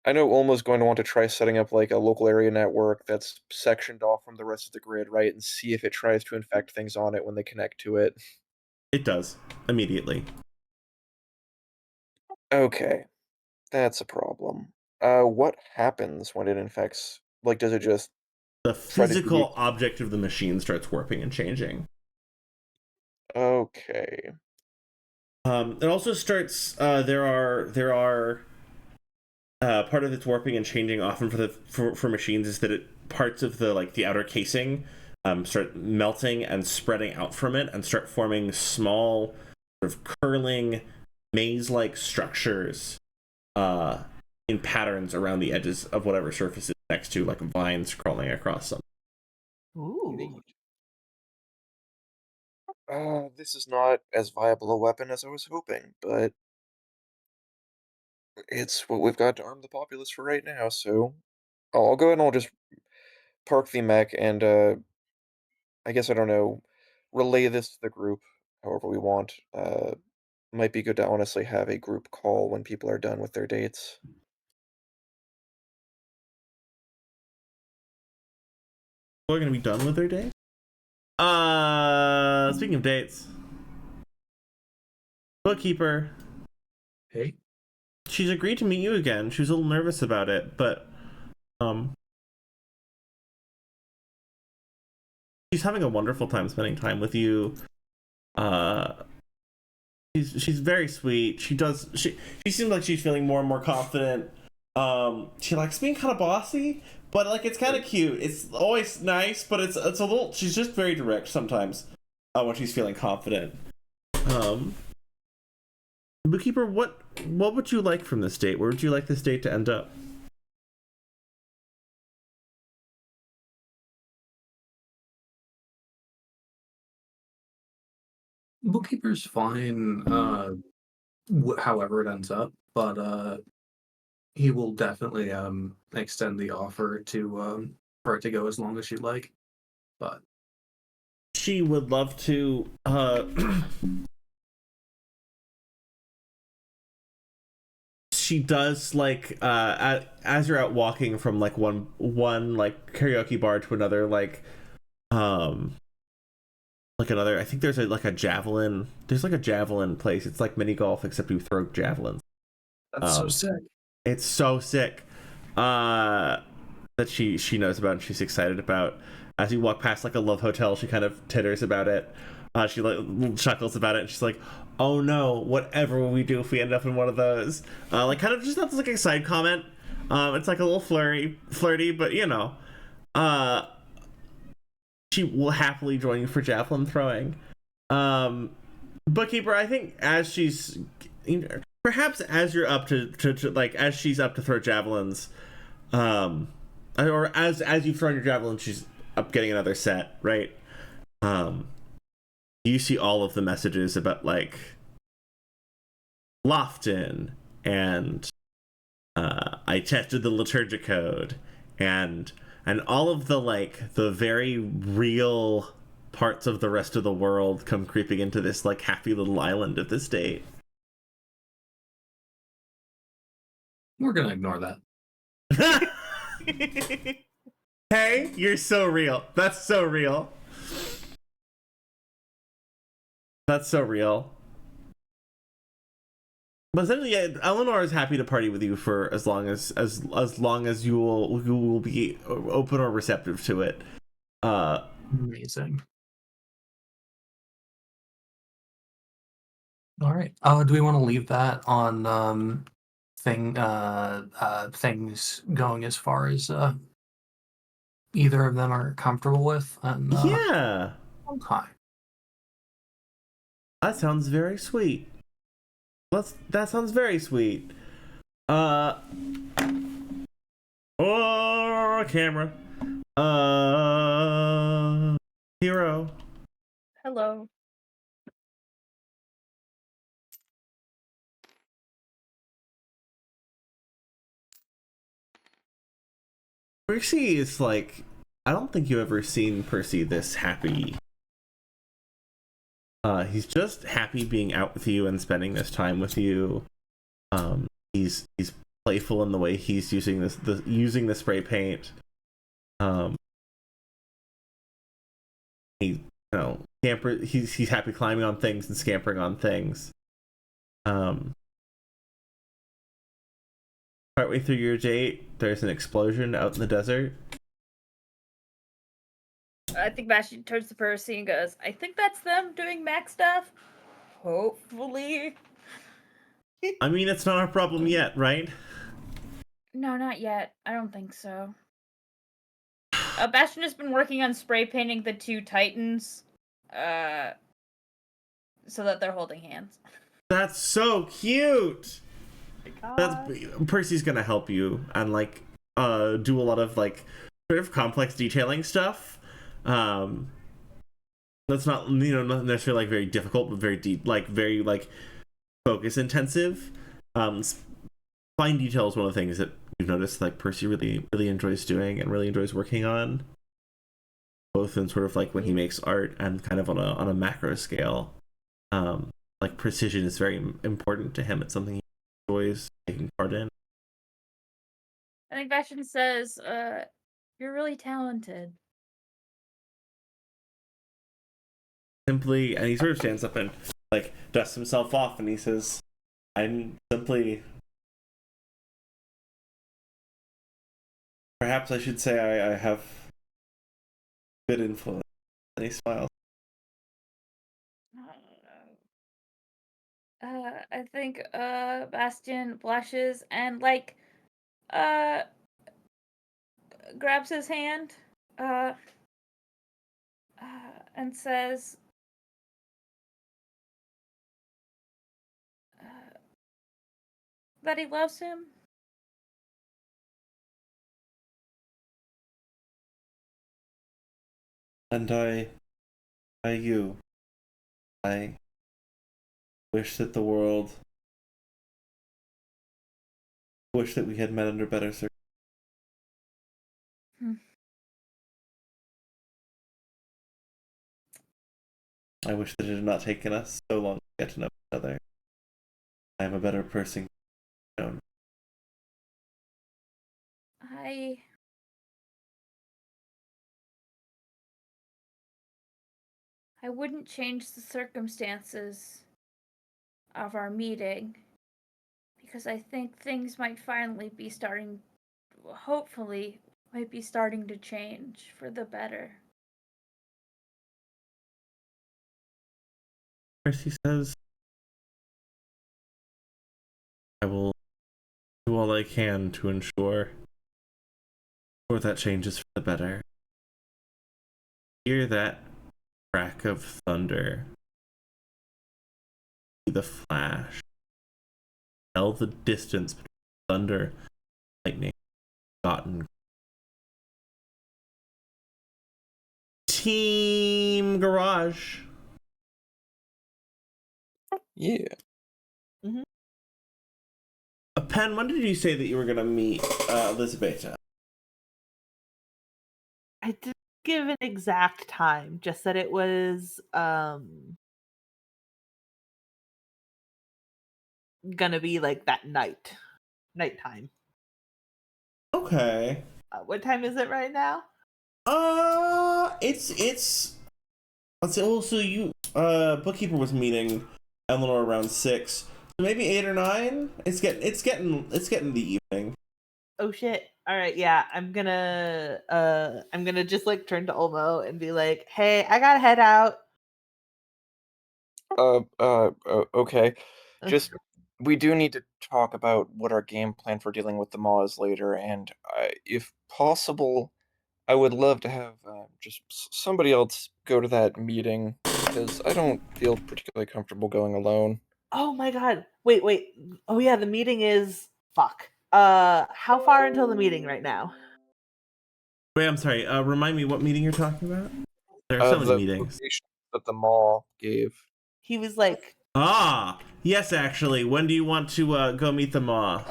I know Ulma's going to want to try setting up like a local area network that's sectioned off from the rest of the grid, right? And see if it tries to infect things on it when they connect to it. It does immediately. Okay, that's a problem. What happens when it infects? Like, does it just The try to do physical object of the machine starts warping and changing. Okay. It also starts. There are part of its warping and changing often for machines is that parts of the, like, the outer casing start melting and spreading out from it and start forming small, sort of curling maze-like structures in patterns around the edges of whatever surface it's next to, like vines crawling across them. Ooh. This is not as viable a weapon as I was hoping, but it's what we've got to arm the populace for right now, so I'll go ahead and I'll just park the mech and, I guess, I don't know, relay this to the group however we want. Might be good to honestly have a group call when people are done with their dates. People are going to be done with their day? Speaking of dates, bookkeeper, Hey. she's agreed to meet you again. She was a little nervous about it, but she's having a wonderful time spending time with you. She's very sweet. She seems like she's feeling more and more confident. She likes being kind of bossy, but, like, it's kind of cute. It's always nice, but it's a little. She's just very direct sometimes when she's feeling confident. Bookkeeper, what would you like from this date? Where would you like this date to end up? Bookkeeper's fine, however it ends up, but he will definitely extend the offer to for it to go as long as you'd like. But She would love to she does like as you're out walking from like one like karaoke bar to another um like another, I think there's a javelin, there's like a javelin place. It's like mini golf except you throw javelins. that's so sick. It's so sick. That she knows about and she's excited about. As you walk past like a love hotel, she kind of titters about it. She like chuckles about it and she's like, oh no, whatever will we do if we end up in one of those? Like kind of just that's like a side comment. It's like a little flirty, but you know. She will happily join you for javelin throwing. Bookkeeper, I think as she's perhaps as you're up to like as she's up to throw javelins, or as you've thrown your javelin, she's up getting another set, right? You see all of the messages about like Lofton and I tested the liturgic code and all of the like the very real parts of the rest of the world come creeping into this like happy little island of this date. We're gonna ignore that. Hey, you're so real. That's so real. That's so real. But essentially, yeah, Eleanor is happy to party with you for as long as you will be open or receptive to it. Amazing. All right. Do we want to leave that on things going as far as either of them are comfortable with? And Yeah, okay. that sounds very sweet. That sounds very sweet. Oh, camera. Hero. Hello. Percy is like, I don't think you've ever seen Percy this happy. He's just happy being out with you and spending this time with you. He's playful in the way he's using using the spray paint. He he's happy climbing on things and scampering on things. Partway through your date, there's an explosion out in the desert. I think Bastion turns to Percy and goes, I think that's them doing Mac stuff. Hopefully. I mean, it's not our problem yet, right? No, not yet. I don't think so. Bastion has been working on spray painting the two Titans, so that they're holding hands. That's so cute. God. Percy's gonna help you and like do a lot of like sort of complex detailing stuff. That's not not necessarily like very difficult, but very deep, like very like focus intensive. Fine detail is one of the things that you've noticed like Percy really enjoys doing and really enjoys working on, both in sort of like when he makes art and kind of on a macro scale. Like precision is very important to him. It's something he enjoys taking part in. I think Bastion says, you're really talented. Simply, and he sort of stands up and like dusts himself off and he says, I'm simply, perhaps I should say I have good influence. And he smiles. I think Bastion blushes and like grabs his hand and says that he loves him. And I Wish that the world. Wish that we had met under better circumstances. I wish that it had not taken us so long to get to know each other. I am a better person. Known. I wouldn't change the circumstances of our meeting because I think things might finally be starting, hopefully, might be starting to change for the better. Percy says, I will do all I can to ensure that changes for the better. Hear that crack of thunder. See the flash. Tell the distance between thunder and lightning. Gotten. Team Garage. Yeah. Pen, when did you say that you were going to meet Elizabeth? I didn't give an exact time, just that it was gonna be like that nighttime. Okay. What time is it right now? It's let's say also you bookkeeper was meeting Eleanor around 6. So maybe 8 or 9? It's getting the evening. Oh shit. All right, yeah. I'm gonna just like turn to Olmo and be like, "Hey, I got to head out." Okay. Just we do need to talk about what our game plan for dealing with the maw is later, and if possible, I would love to have just somebody else go to that meeting because I don't feel particularly comfortable going alone. Oh my god. Wait. Oh yeah, the meeting is fuck. How far until the meeting right now? Wait, I'm sorry. Remind me what meeting you're talking about? There are so many The meetings. location that the mall gave. He was like, Yes, actually. When do you want to go meet the maw?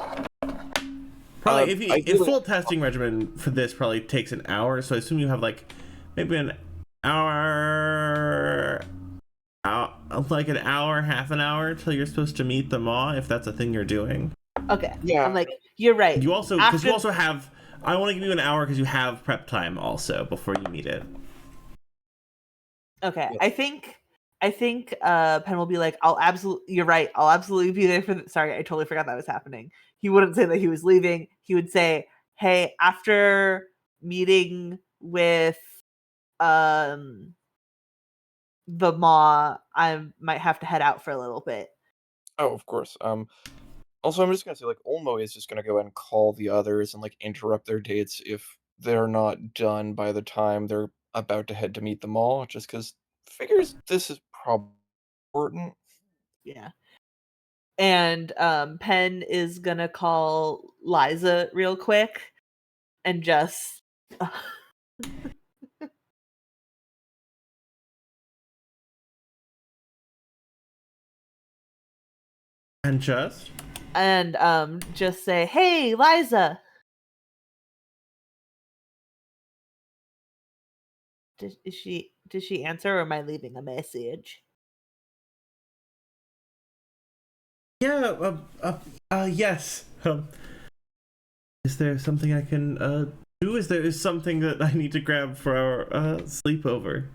Probably if full testing regimen for this probably takes an hour, so I assume you have like maybe an hour, half an hour till you're supposed to meet the maw, if that's a thing you're doing. okay. Yeah. I'm like, you're right. You also have. I want to give you an hour because you have prep time also before you meet it. Okay. Yep. I think Penn will be like, you're right. I'll absolutely be there for sorry, I totally forgot that was happening. He wouldn't say that he was leaving. He would say, "Hey, after meeting with the maw, I might have to head out for a little bit." Oh, of course. Also, I'm just gonna say, like, Olmo is just gonna go and call the others and like interrupt their dates if they're not done by the time they're about to head to meet the mall, just because figures this is probably important. Yeah. And Penn is gonna call Liza real quick and just And just say, "Hey, Liza." Did she answer, or am I leaving a message? yeah, yes. Is there something I can do? Is there something that I need to grab for our sleepover?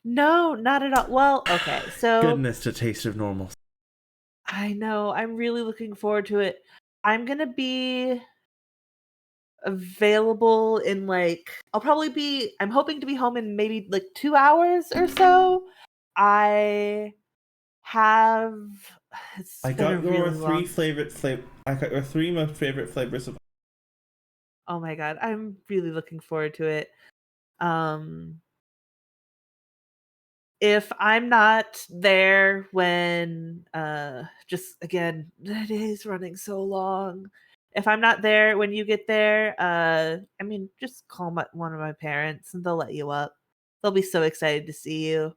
No, not at all. Well, okay, so Goodness, to taste of normal. I know, I'm really looking forward to it. I'm gonna be available in like I'm hoping to be home in maybe like 2 hours or so. I have it's I been a got your really three long. favorite flavor. I got your 3 most favorite flavors of. Oh my god, I'm really looking forward to it. Um if I'm not there when just again, the day is running so long. If I'm not there when you get there, I mean, just call one of my parents and they'll let you up. They'll be so excited to see you.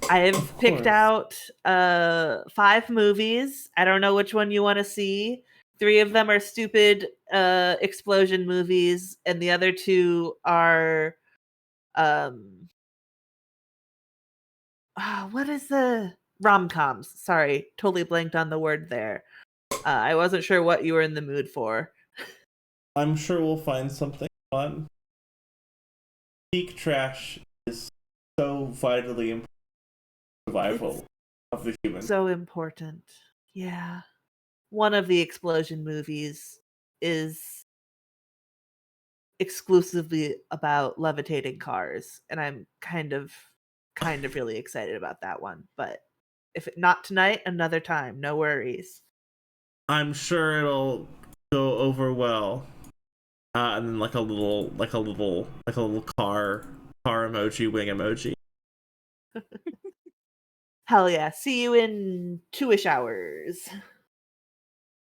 I have Of picked course. out 5 movies. I don't know which one you want to see. 3 of them are stupid explosion movies, and the other 2 are what is the rom-coms? Sorry, totally blanked on the word there. I wasn't sure what you were in the mood for. I'm sure we'll find something fun. Peak trash is so vitally important to survival of the human. So important. Yeah. One of the explosion movies is exclusively about levitating cars, and I'm kind of really excited about that one. But if not tonight, another time, no worries. I'm sure it'll go over well. And then like a little car emoji, wing emoji. Hell yeah. See you in 2ish hours.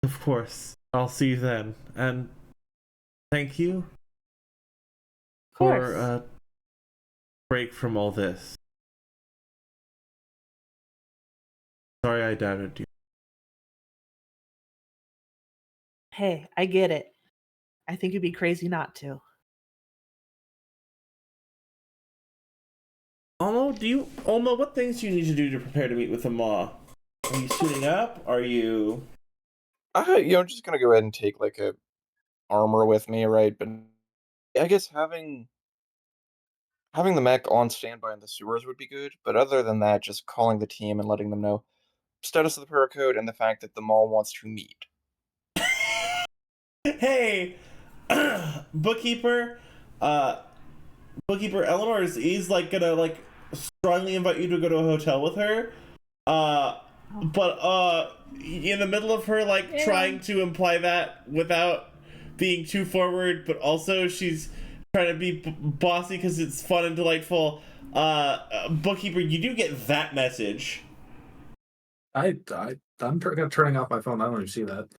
Of course. I'll see you then. And thank you Of for course. a break from all this. Sorry I doubted you. Hey, I get it. I think you'd be crazy not to. Alma, what things do you need to do to prepare to meet with the Maw? Are you suiting up? Are you I'm just gonna go ahead and take like a armor with me, right? But I guess having the mech on standby in the sewers would be good. But other than that, just calling the team and letting them know status of the paracode and the fact that the mall wants to meet. Hey, bookkeeper, uh bookkeeper Eleanor is like gonna like strongly invite you to go to a hotel with her. But in the middle of her like trying to imply that without being too forward, but also she's trying to be bossy because it's fun and delightful. Bookkeeper, you do get that message. I'm turning off my phone. I don't even see that.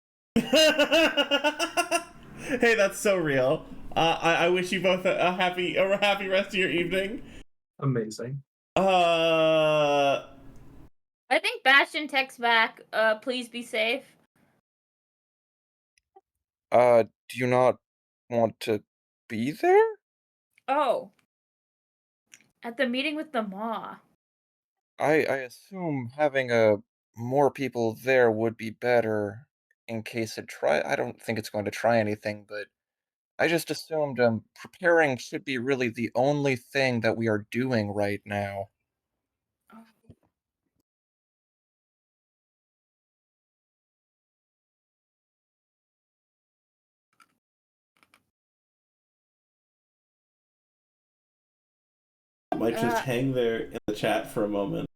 Hey, that's so real. I wish you both a happy rest of your evening. Amazing. Uh, I think Bastion texts back, please be safe. Do you not want to be there? Oh. At the meeting with the Maw. I assume having more people there would be better in case it try. I don't think it's going to try anything, but I just assumed preparing should be really the only thing that we are doing right now. might just hang there in the chat for a moment.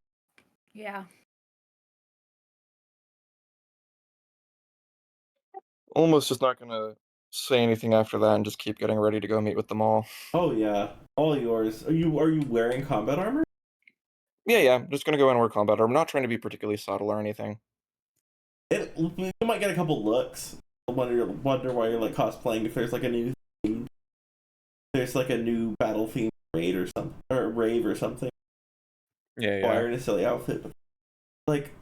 Yeah. Almost just not gonna say anything after that and just keep getting ready to go meet with them all. Oh yeah, all yours. Are you wearing combat armor? Yeah, I'm just gonna go in and wear combat armor. I'm not trying to be particularly subtle or anything. You might get a couple looks. Wonder why you're like cosplaying if there's like a new theme. There's like a new battle theme raid or something, or rave or something. Yeah. Why in a silly outfit, but like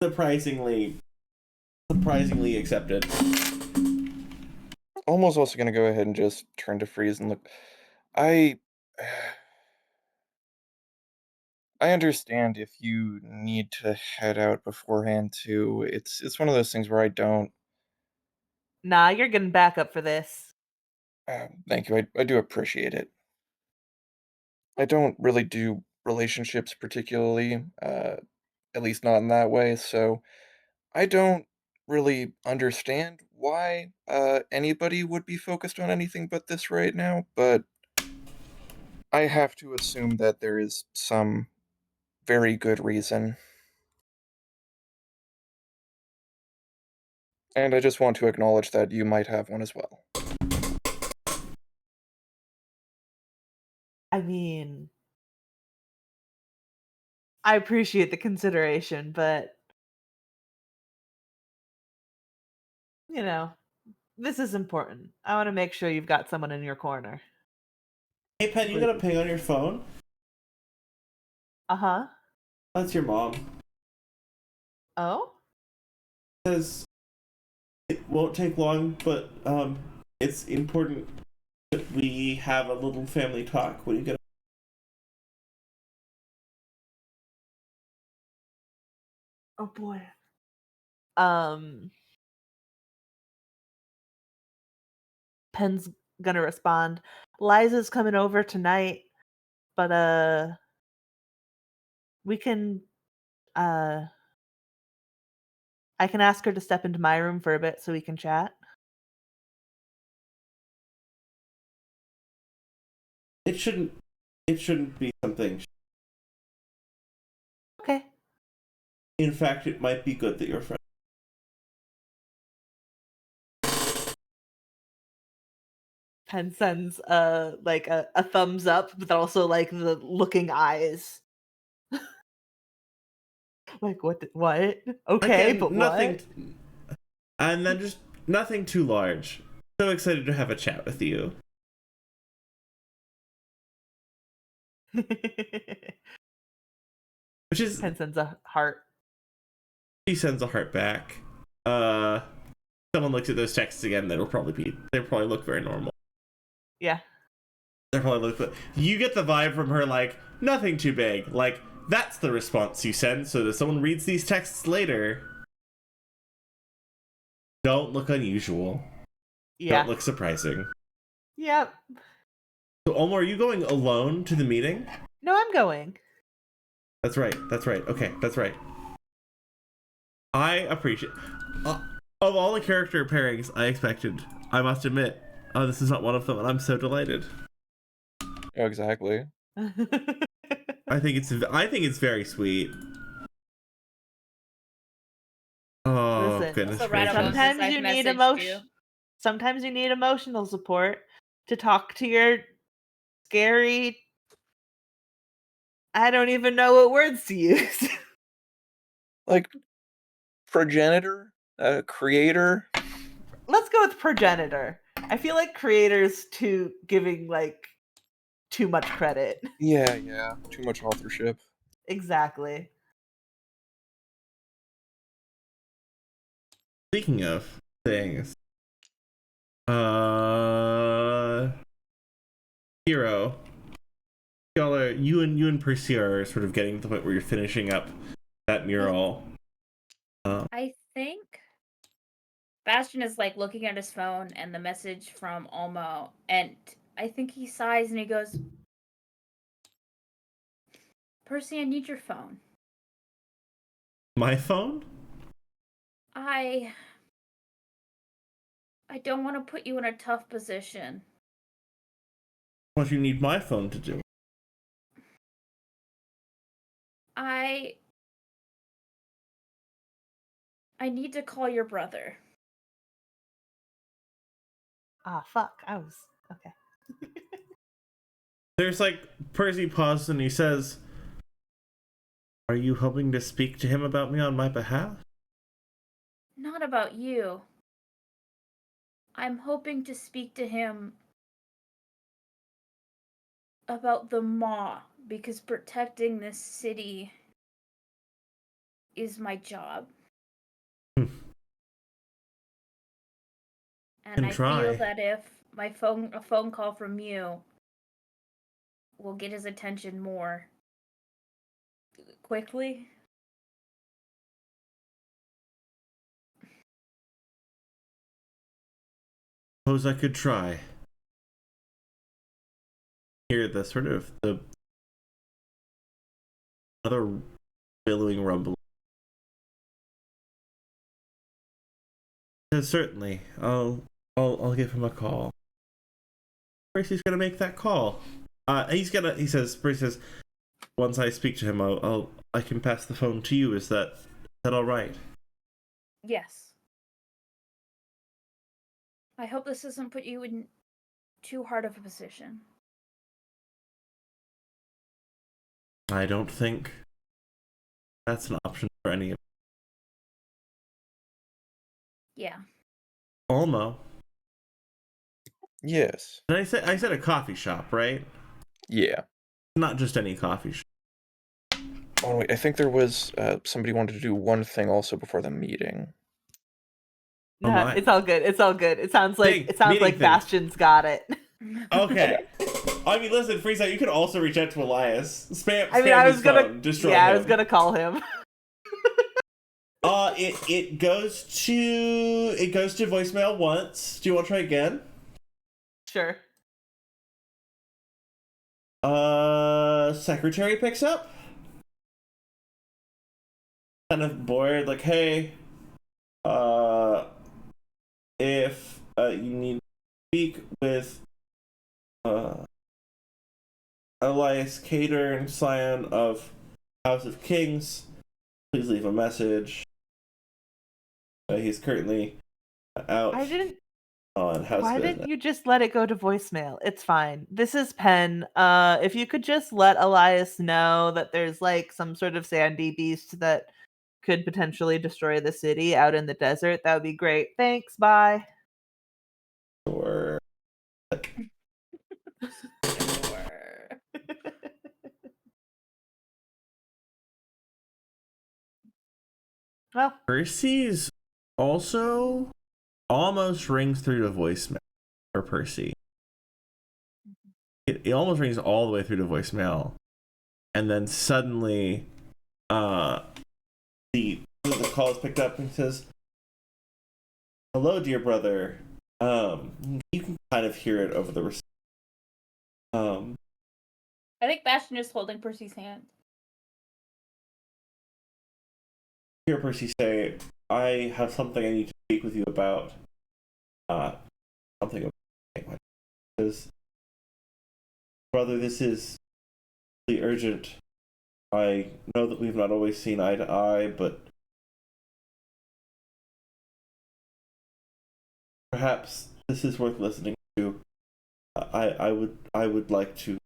surprisingly accepted. Almost also gonna go ahead and just turn to freeze and look. I I understand if you need to head out beforehand too. It's one of those things where I don't. Nah, you're getting backup for this. Thank you. I do appreciate it. I don't really do relationships particularly, at least not in that way. So I don't really understand why anybody would be focused on anything but this right now. But I have to assume that there is some very good reason. And I just want to acknowledge that you might have one as well. I mean, I appreciate the consideration, but you know, this is important. I want to make sure you've got someone in your corner. Hey Pen, you got a ping on your phone? Uh-huh. That's your mom. Oh? Says it won't take long, but it's important that we have a little family talk when you get. Oh boy. Pen's gonna respond. Liza's coming over tonight, but we can I can ask her to step into my room for a bit so we can chat. It shouldn't. It shouldn't be something. Okay. In fact, it might be good that you're friends. Pen sends like a thumbs up, but also like the looking eyes. Like what? Okay, Again, but nothing. what? And then just nothing too large. So excited to have a chat with you. Which is, Pen sends a heart. she sends a heart back. Someone looks at those texts again. They'll probably look very normal. Yeah. They'll probably look. You get the vibe from her like nothing too big. Like that's the response you send so that someone reads these texts later. Don't look unusual. Yeah. Don't look surprising. Yep. So, Olmo, are you going alone to the meeting? No, I'm going. That's right. That's right. Okay, that's right. I appreciate. Of all the character pairings I expected, I must admit, this is not one of them, and I'm so delighted. Oh, exactly. I think it's very sweet. Oh, Listen, goodness Also, right gracious. above sometimes this, I've you need messaged you. Sometimes you need emotional support to talk to your scary. I don't even know what words to use. Like, progenitor? Creator? Let's go with progenitor. I feel like creators too giving like too much credit. Yeah. Too much authorship. Exactly. Speaking of things, Hero, you and Percy are sort of getting to the point where you're finishing up that mural. I think Bastion is like looking at his phone and the message from Olmo, and I think he sighs and he goes, "Percy, I need your phone. My phone? I don't want to put you in a tough position. What do you need my phone to do? I need to call your brother." Ah, fuck. I was okay. There's like Percy pauses and he says, "Are you hoping to speak to him about me on my behalf?" Not about you. I'm hoping to speak to him about the Maw, because protecting this city is my job. And Can I try. feel that if a phone call from you will get his attention more quickly. Suppose I could try. Hear the sort of the other billowing rumble. Says, certainly, I'll give him a call. Percy's gonna make that call. He says, Percy says, once I speak to him, I can pass the phone to you. Is that all right? Yes. I hope this doesn't put you in too hard of a position. I don't think that's an option for any of. Yeah. Almo. Yes. And I said a coffee shop, right? Yeah. Not just any coffee shop. Oh wait, I think there was somebody wanted to do one thing also before the meeting. Oh No, my. it's all good. It's all good. It sounds Dang, like meeting thing. Bastion's got it. Okay. I mean, listen, Freeze out. You can also reach out to Elias. Spam I mean, I his was gonna, phone. Destroy yeah, him. I was gonna call him. It goes to voicemail once. Do you want to try again? Sure. Secretary picks up. Kind of bored, like, hey, if you need to speak with Elias Cater, scion of House of Kings, please leave a message. He's currently out I didn't. on house Why business. didn't you just let it go to voicemail? It's fine. This is Pen. If you could just let Elias know that there's like some sort of sandy beast that could potentially destroy the city out in the desert, that would be great. Thanks. Bye. Or Sure. Well, Percy's also almost rings through to voicemail for Percy. It almost rings all the way through to voicemail, and then suddenly, the call is picked up and says, "Hello, dear brother." You can kind of hear it over the I think Bastion is holding Percy's hand. hear Percy say, "I have something I need to speak with you about." Something about says, "Brother, this is really urgent. I know that we've not always seen eye to eye, but perhaps this is worth listening to. I would like to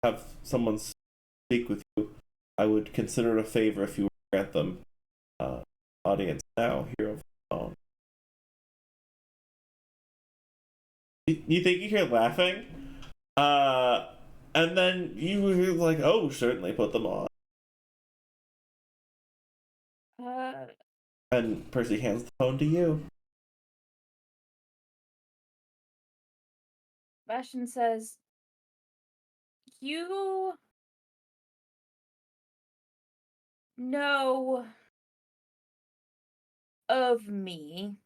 have someone speak with you. I would consider it a favor if you would grant them audience now here over the phone." You think you hear laughing? And then you hear like, "Oh, certainly put them on." And Percy hands the phone to you. Bastion says, "You know of me.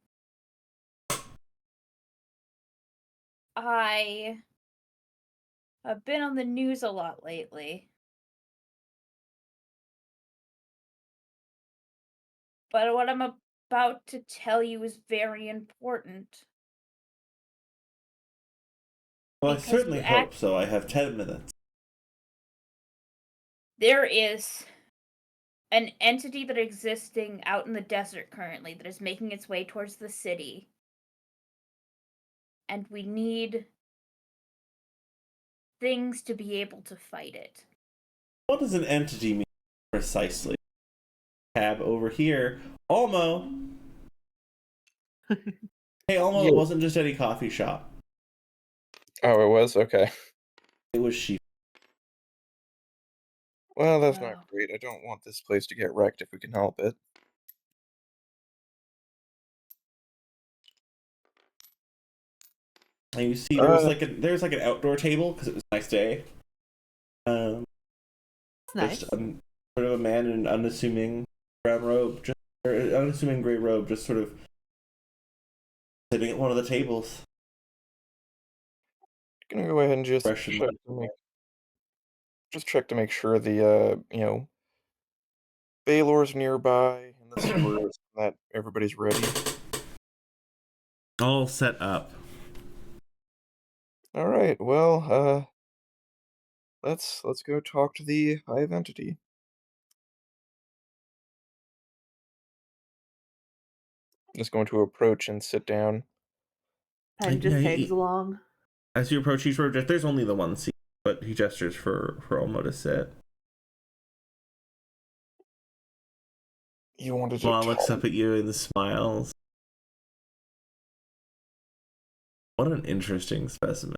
I have been on the news a lot lately. But what I'm about to tell you is very important. Well, I Because certainly you hope so. I have 10 minutes. There is an entity that is existing out in the desert currently that is making its way towards the city. And we need things to be able to fight it." What does an entity mean precisely? Tab over here. Almo. Hey, Almo, it Yeah. wasn't just any coffee shop. Oh, it was? Okay. It was she. Well, that's Oh. not great. I don't want this place to get wrecked if we can help it. And you see, there's like an outdoor table because it was a nice day. it's nice. Just sort of a man in an unassuming brown robe, or unassuming gray robe, just sort of sitting at one of the tables. Gonna go ahead and just Expression check to make sure the Baylor's nearby and the sewers that everybody's ready. all set up. All right. Well, let's go talk to the hive entity. Just going to approach and sit down. Pen Yeah, just tags along. as you approach each road, there's only the one seat, but he gestures for Olmo to sit. You wanted to Law talk. looks up at you and smiles. What an interesting specimen.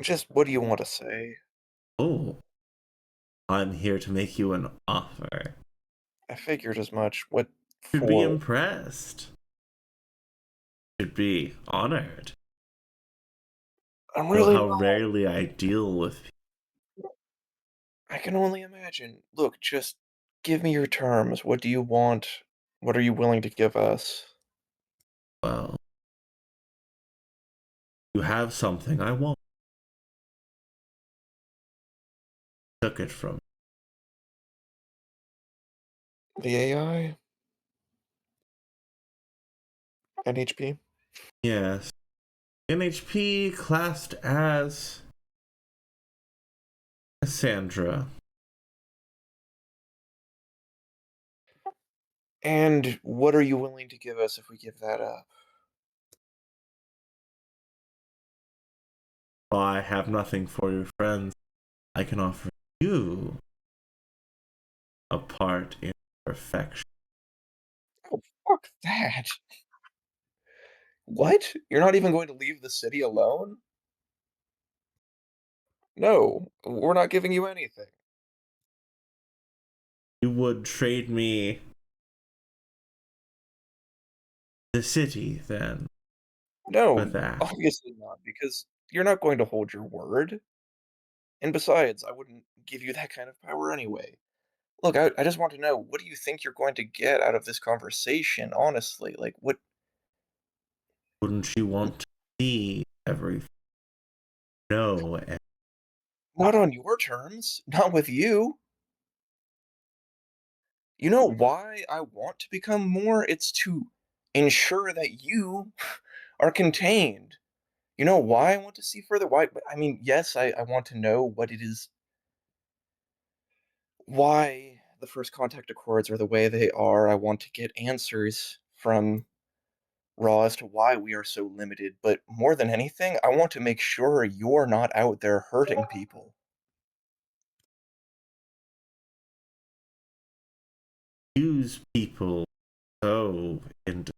Just what do you want to say? Oh, I'm here to make you an offer. I figured as much. What Should be for? impressed. Should be honored. I'm Know really how not. rarely I deal with people. I can only imagine. Look, just give me your terms. What do you want? What are you willing to give us? Well, you have something I want. Took it from The AI? NHP? yes. NHP classed as Cassandra. And what are you willing to give us if we give that up? While I have nothing for your friends, I can offer you a part in perfection. Oh, fuck that. What? You're not even going to leave the city alone? No, we're not giving you anything. You would trade me the city then for No, that. obviously not, because you're not going to hold your word. And besides, I wouldn't give you that kind of power anyway. Look, I just want to know, what do you think you're going to get out of this conversation, honestly? Like, what? Wouldn't you want to see everything? No, and Not on your terms, not with you. You know why I want to become more? It's to ensure that you are contained. You know why I want to see further? Why? I mean, yes, I want to know what it is, why the first contact accords are the way they are. I want to get answers from Raw as to why we are so limited. But more than anything, I want to make sure you're not out there hurting people. use people so into.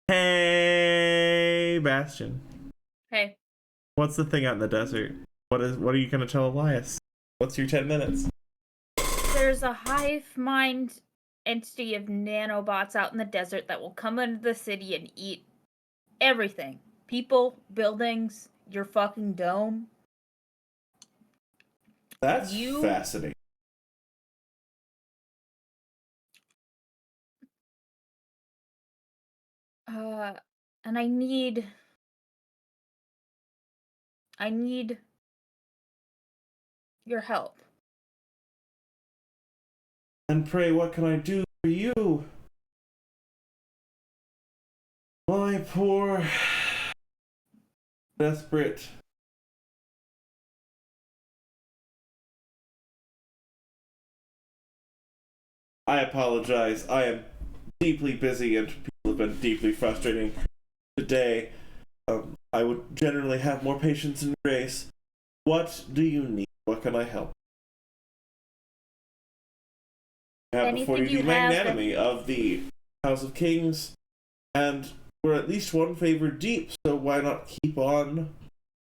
Hey, Bastion. Hey, What's the thing out in the desert? What are you gonna tell Elias? What's your 10 minutes? there's a hive mind entity of nanobots out in the desert that will come into the city and eat everything. People, buildings, your fucking dome. That's You- fascinating. And I need your help. And pray, what can I do for you? My poor, desperate. I apologize. I am deeply busy and people have been deeply frustrating today. I would generally have more patience and grace. What do you need? What can I help? I have before you Anything the you have magnanimity of the House of Kings, and we're at least one favor deep, so why not keep on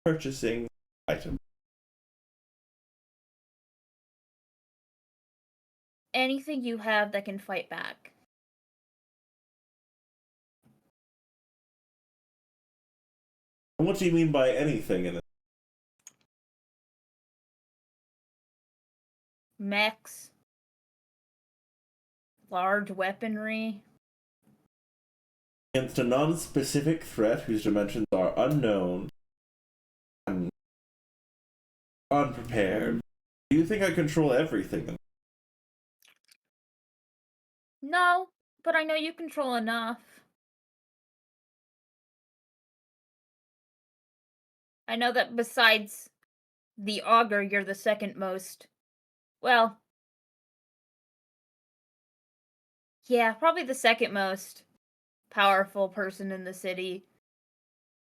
purchasing items? Anything you have that can fight back. And what do you mean by anything in it? Mechs, large weaponry. Against a non-specific threat whose dimensions are unknown and unprepared. Do you think I control everything? No, but I know you control enough. I know that besides the augur, you're the second most. Well, yeah, probably the second most powerful person in the city.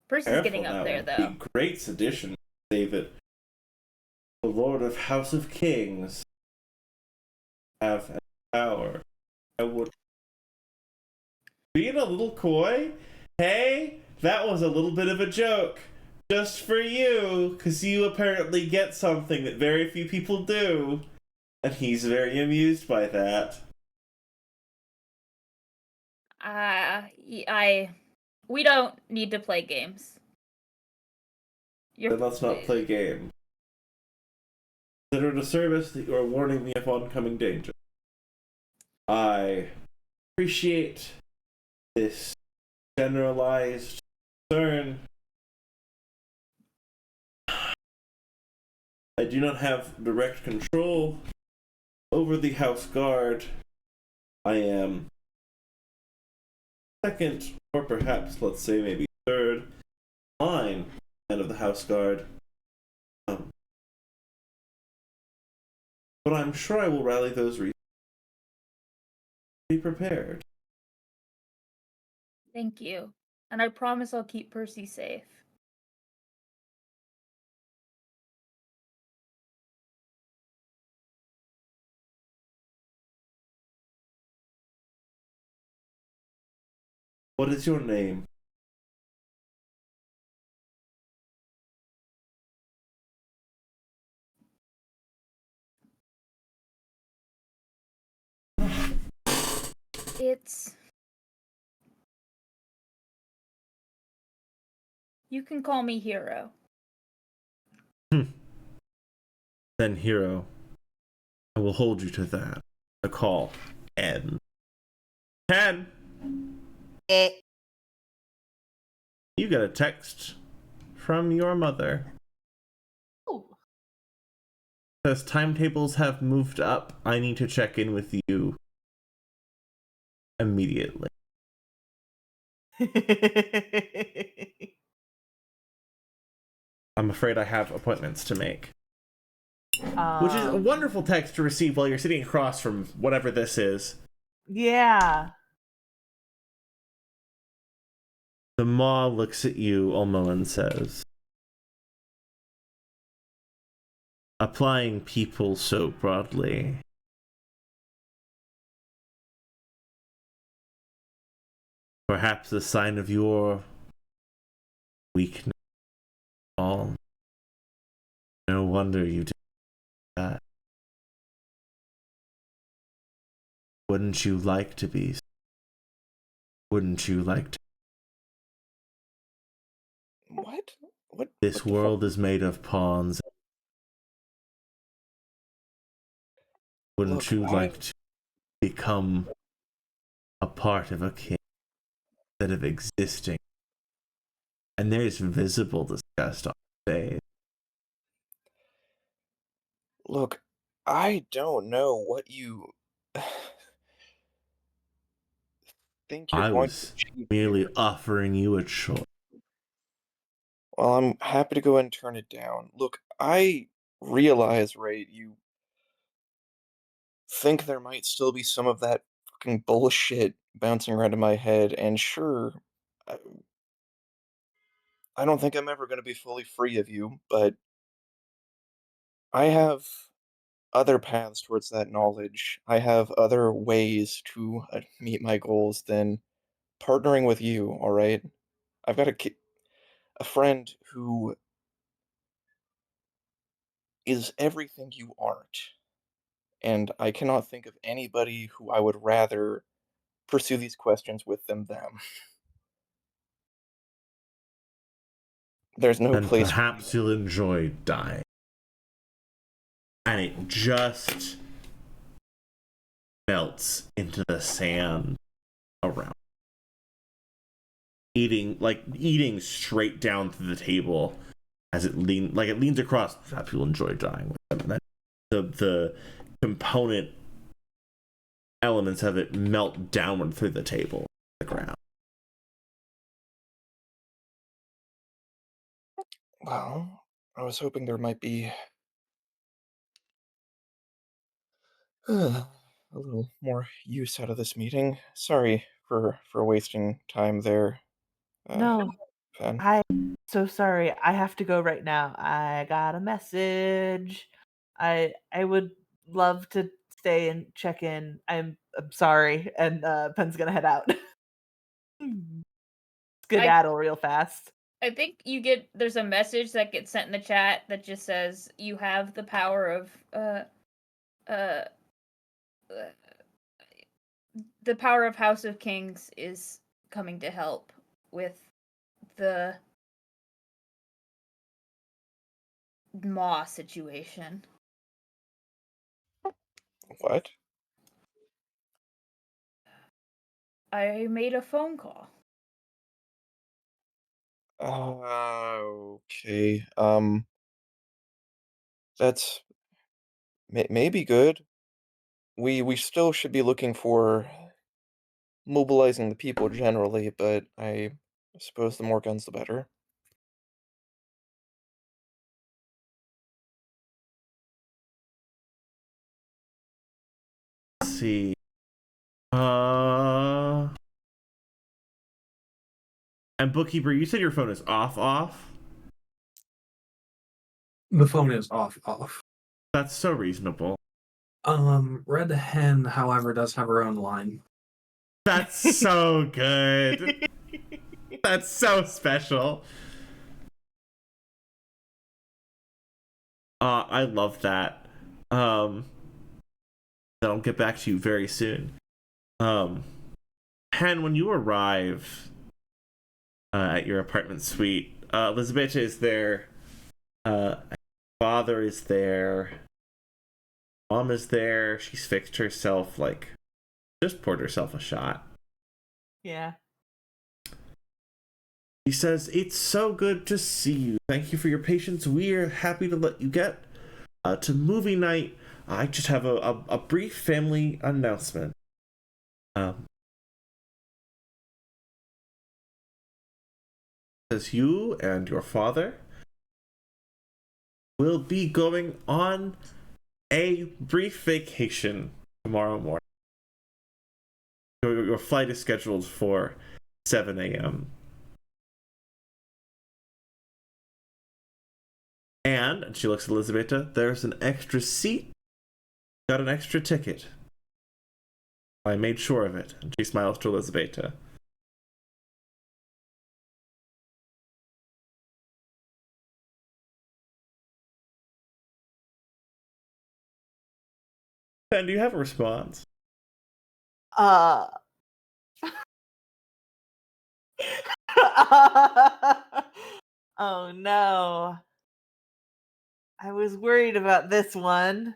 Person's getting Careful up now, there, it would though. be great sedition to say that the Lord of House of Kings have power. I would. Being a little coy? Hey, that was a little bit of a joke. Just for you, because you apparently get something that very few people do. And he's very amused by that. We don't need to play games. Then let's not play game. Consider it a service that you are warning me of oncoming danger. I appreciate this generalized concern. I do not have direct control over the house guard. I am second, or perhaps, let's say, maybe third line of the house guard. But I'm sure I will rally those resources. Be prepared. Thank you. And I promise I'll keep Percy safe. What is your name? It's... You can call me Hero. Then, Hero, I will hold you to that. The call ends. 10! You get a text from your mother. Oh. Says timetables have moved up. I need to check in with you immediately. I'm afraid I have appointments to make. Which is a wonderful text to receive while you're sitting across from whatever this is. Yeah. The maw looks at you, Ulmo, and says, applying people so broadly. Perhaps a sign of your weakness. All. No wonder you did that. Wouldn't you like to be? Wouldn't you like to? What? What? This what world is made of pawns. Wouldn't Look, you like to become a part of a king instead of existing? And there's visible disgust on his face. Look, I don't know what you think you're I going to was achieve merely here. offering you a choice. Well, I'm happy to go ahead and turn it down. Look, I realize, right, you think there might still be some of that fucking bullshit bouncing around in my head, and sure, I, I don't think I'm ever going to be fully free of you, but I have other paths towards that knowledge. I have other ways to meet my goals than partnering with you, all right? I've got a friend who is everything you aren't, and I cannot think of anybody who I would rather pursue these questions with than them. There's no And place for perhaps you'll enjoy dying. And it just melts into the sand around. Eating straight down to the table as it leans across. Perhaps you'll enjoy dying with them. And then the component elements of it melt downward through the table, the ground. Well, I was hoping there might be a little more use out of this meeting. Sorry for wasting time there, No, Pen. I'm so sorry. I have to go right now. I got a message. I would love to stay and check in. I'm sorry, and Pen's gonna head out. Skedaddle real fast. I think there's a message that gets sent in the chat that just says you have the power of uh the power of House of Kings is coming to help with the Maw situation. What? I made a phone call. Okay. That's maybe good. We still should be looking for mobilizing the people generally, but I suppose the more guns, the better. Let's see. And Bookkeeper, you said your phone is off? The phone is off. That's so reasonable. Red Hen, however, does have her own line. That's so good. That's so special. I love that. I'll get back to you very soon. Hen, when you arrive at your apartment suite, Elizabeth is there. Father is there. Mom is there. She's fixed herself, like, just poured herself a shot. Yeah. He says, "It's so good to see you. Thank you for your patience. We're happy to let you get to movie night. I just have a brief family announcement. Says you and your father will be going on a brief vacation tomorrow morning. Your flight is scheduled for 7 a.m. And she looks at Elizabeth. There's an extra seat. Got an extra ticket. I made sure of it." And she smiles to Elizabeth. And do you have a response? Uh. Oh no. I was worried about this one.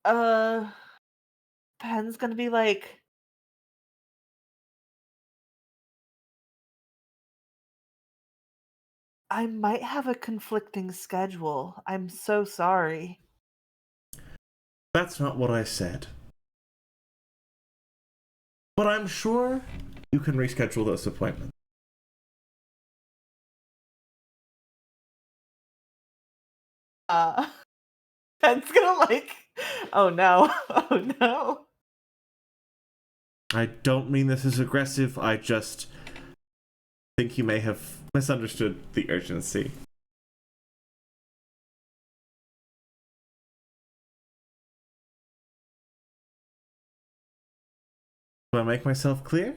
Pen's gonna be like, I might have a conflicting schedule. I'm so sorry. That's not what I said. But I'm sure you can reschedule those appointments. Pen's gonna like, oh no, oh no. I don't mean this as aggressive. I just think you may have misunderstood the urgency. Do I make myself clear?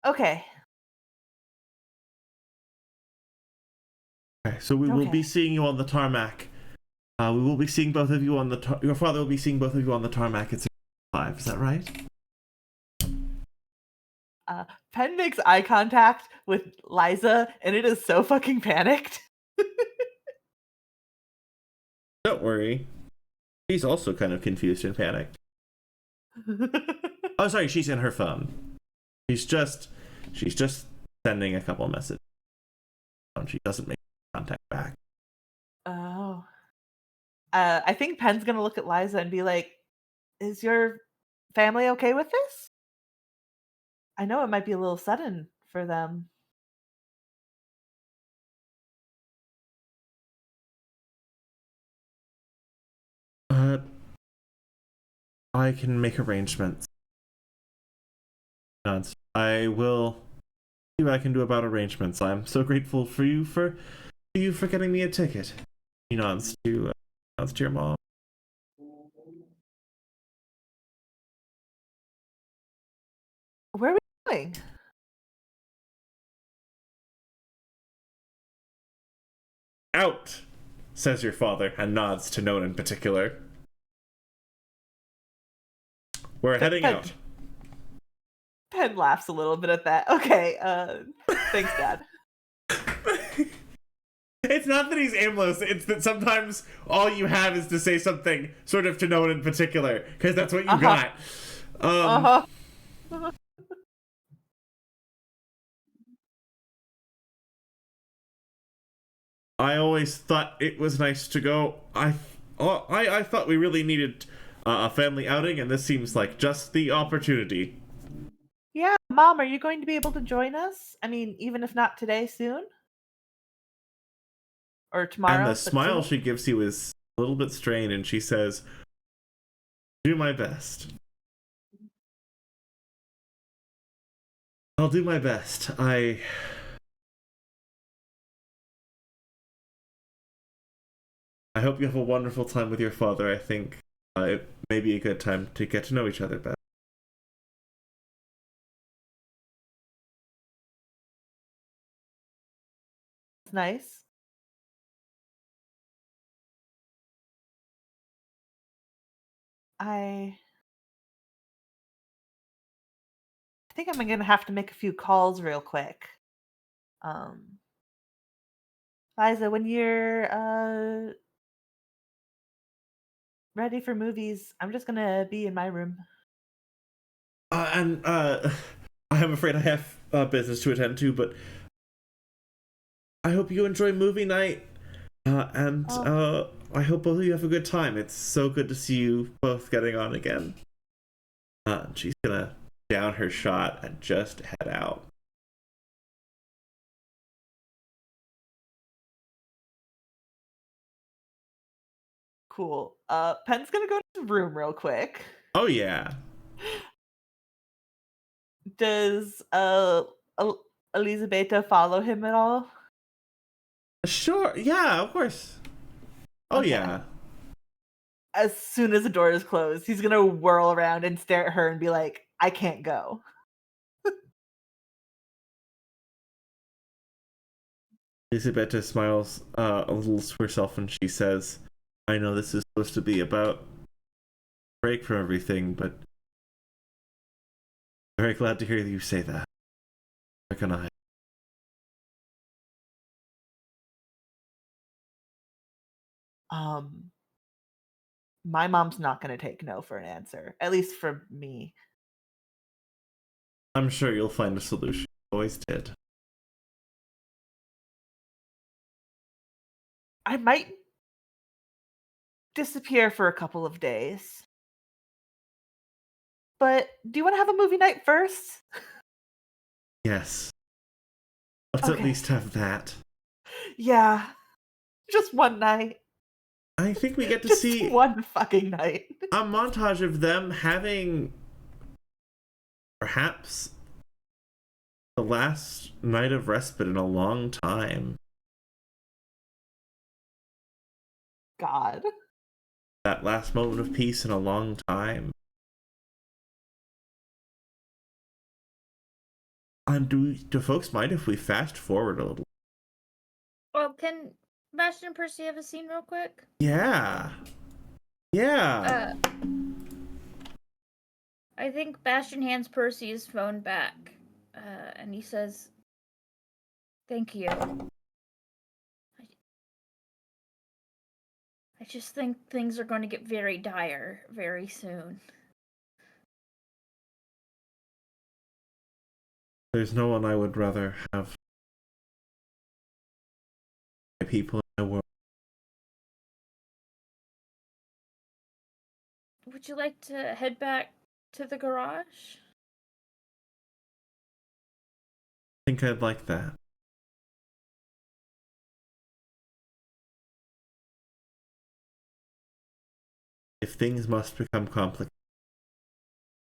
Okay. Okay, so we will be Okay. seeing you on the tarmac. We will be seeing both of you on the your father will be seeing both of you on the tarmac at 5. Is that right? Pen makes eye contact with Liza, and it is so fucking panicked. Don't worry. She's also kind of confused and panicked. Oh, sorry, she's in her phone. She's just sending a couple of messages. She doesn't make contact back. Oh. I think Pen's gonna look at Liza and be like, is your family okay with this? I know it might be a little sudden for them. I can make arrangements. Nods. I will see what I can do about arrangements. I'm so grateful for you for getting me a ticket. He nods to Nods to your mom. Where are we going? Out, says your father, and nods to no one in particular. We're heading out. Pen laughs a little bit at that. Okay, thanks, Dad. It's not that he's aimless, it's that sometimes all you have is to say something sort of to no one in particular, because that's what you got. I always thought it was nice to go. I thought we really needed a family outing, and this seems like just the opportunity. Yeah, Mom, are you going to be able to join us? I mean, even if not today, soon? Or tomorrow? And the but smile soon? she gives you is a little bit strained, and she says, "Do my best. I'll do my best. I hope you have a wonderful time with your father. I think it may be a good time to get to know each other better." It's nice. I think I'm gonna have to make a few calls real quick. Liza, when you're ready for movies, I'm just gonna be in my room. I'm afraid I have business to attend to, but I hope you enjoy movie night. I hope both of you have a good time. It's so good to see you both getting on again. She's gonna down her shot and just head out. Cool. Pen's gonna go to the room real quick. Oh yeah. Does Elizabeta follow him at all? Sure. Yeah, of course. Oh Okay. yeah. As soon as the door is closed, he's gonna whirl around and stare at her and be like, I can't go. Isabetta smiles a little to herself and she says, "I know this is supposed to be about break from everything, but I'm very glad to hear you say that. Where can I?" My mom's not gonna take no for an answer. At least for me. I'm sure you'll find a solution. Always did. I might disappear for a couple of days. But do you want to have a movie night first? Yes. Let's at least have that. Yeah. Just one night. I think we get to Just see one fucking night. a montage of them having perhaps the last night of respite in a long time. God. That last moment of peace in a long time. Do folks mind if we fast forward a little? Well, can Bastion and Percy have a scene real quick? Yeah. Yeah. I think Bastion hands Percy his phone back, and he says, "Thank you. I just think things are going to get very dire very soon." There's no one I would rather have my people in my world. Would you like to head back to the garage? I think I'd like that. If things must become complicated,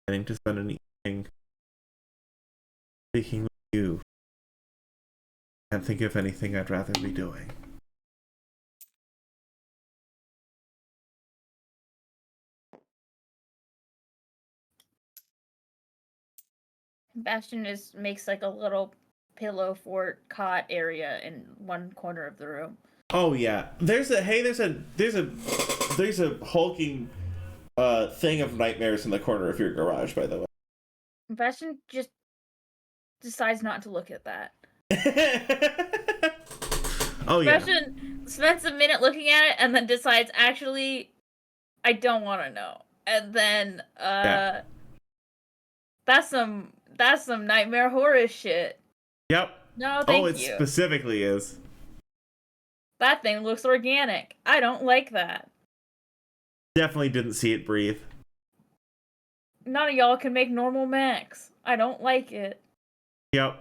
getting to spend an evening speaking with you, can't think of anything I'd rather be doing. Bastion makes like a little pillow fort cot area in one corner of the room. Oh yeah. There's a hulking thing of nightmares in the corner of your garage, by the way. Bastion just decides not to look at that. Oh yeah. Bastion spends a minute looking at it and then decides, actually, I don't want to know. And then Yeah. that's some nightmare horror shit. Yep. No, thank it you. Specifically is. That thing looks organic. I don't like that. Definitely didn't see it breathe. None of y'all can make normal mechs. I don't like it. Yep.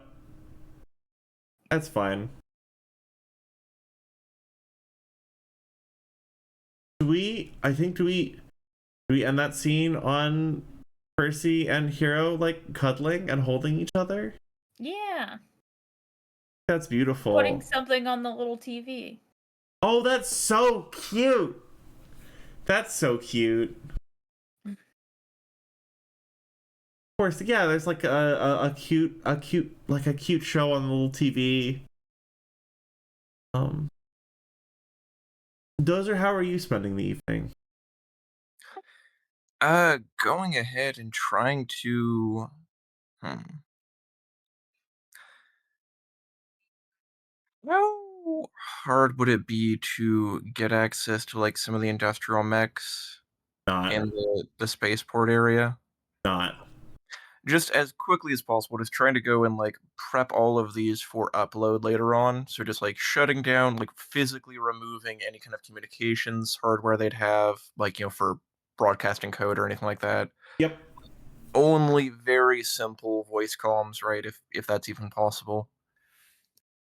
That's fine. Do we end that scene on Percy and Hero like cuddling and holding each other? Yeah. That's beautiful. Putting something on the little TV. Oh, that's so cute. That's so cute. Of course, yeah, there's like a cute show on the little TV. Dozer, how are you spending the evening? Going ahead and trying to how hard would it be to get access to like some of the industrial mechs Not. in the spaceport area? Not. Just as quickly as possible, just trying to go and like prep all of these for upload later on. So just like shutting down, like physically removing any kind of communications hardware they'd have, like, you know, for broadcasting code or anything like that. Yep. Only very simple voice comms, right? If that's even possible.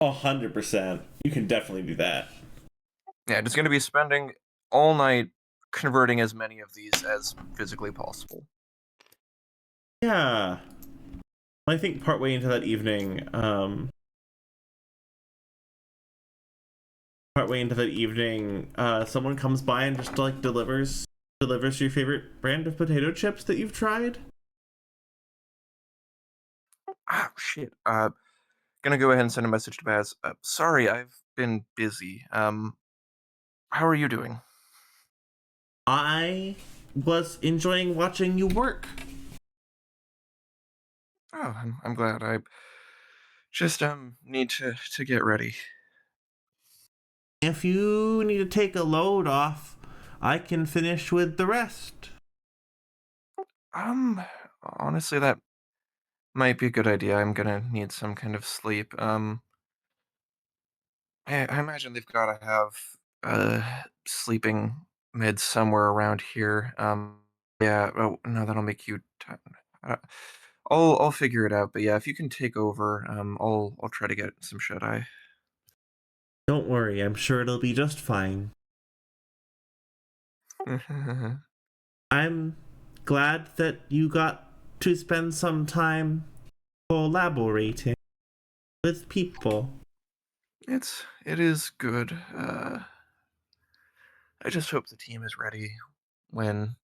100%. You can definitely do that. Yeah, just gonna be spending all night converting as many of these as physically possible. Yeah. I think partway into that evening, someone comes by and just like delivers your favorite brand of potato chips that you've tried. Ah, shit. Gonna go ahead and send a message to Baz. Sorry, I've been busy. How are you doing? I was enjoying watching you work. Oh, I'm glad. I just need to get ready. If you need to take a load off, I can finish with the rest. Honestly, that might be a good idea. I'm gonna need some kind of sleep. I imagine they've got to have sleeping meds somewhere around here. Yeah. Oh no, that'll make you. Uh, I'll figure it out. But yeah, if you can take over, I'll try to get some shut eye. Don't worry, I'm sure it'll be just fine. I'm glad that you got to spend some time collaborating with people. It is good. I just hope the team is ready when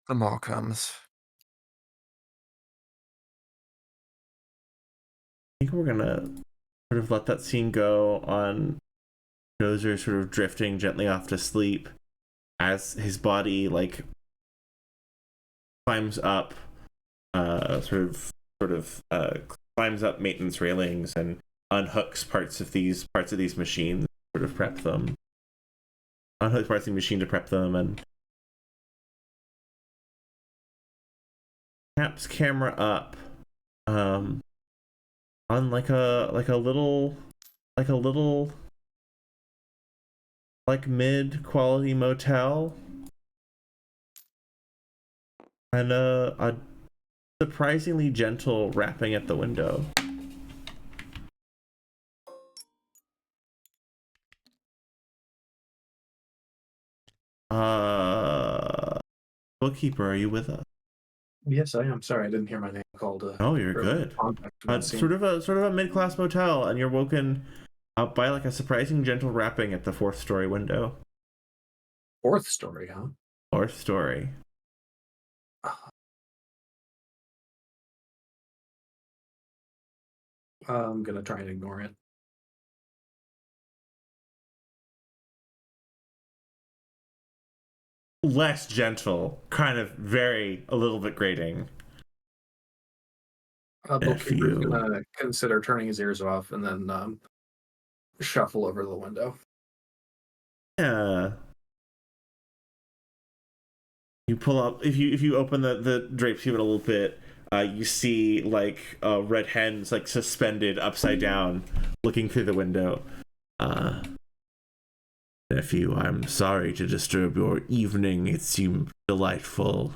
the mall comes. I think we're gonna sort of let that scene go on Dozer sort of drifting gently off to sleep as his body like climbs up climbs up maintenance railings and unhooks parts of these machines, sort of prep them. Unhooks parts of the machine to prep them and snaps camera up on like a little like mid quality motel and a surprisingly gentle rapping at the window. Bookkeeper, are you with us? Yes, I am. Sorry, I didn't hear my name called. Oh, you're good. Sort of a mid-class motel, and you're woken up by like a surprising gentle rapping at the fourth story window. Fourth story, huh? Fourth story. I'm gonna try and ignore it. Less gentle, kind of a little bit grating. Bookkeeper's gonna consider turning his ears off and then shuffle over the window. Yeah. You pull up if you open the drapes even a little bit, you see like red hens like suspended upside down, looking through the window. Nephew, I'm sorry to disturb your evening. It seemed delightful,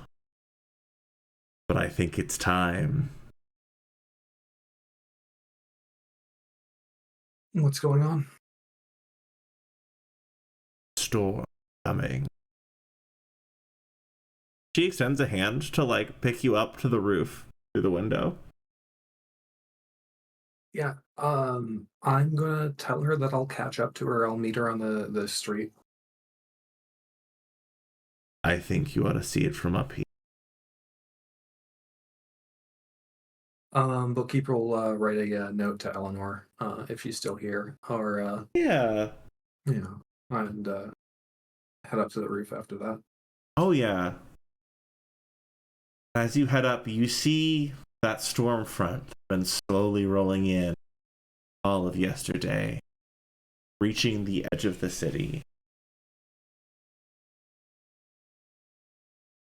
but I think it's time. What's going on? Storm coming. She extends a hand to like pick you up to the roof through the window. Yeah, I'm gonna tell her that I'll catch up to her. I'll meet her on the street. I think you ought to see it from up here. Bookkeeper will write a note to Eleanor if she's still here, or Yeah. and head up to the roof after that. Oh yeah. As you head up, you see that storm front been slowly rolling in all of yesterday, reaching the edge of the city.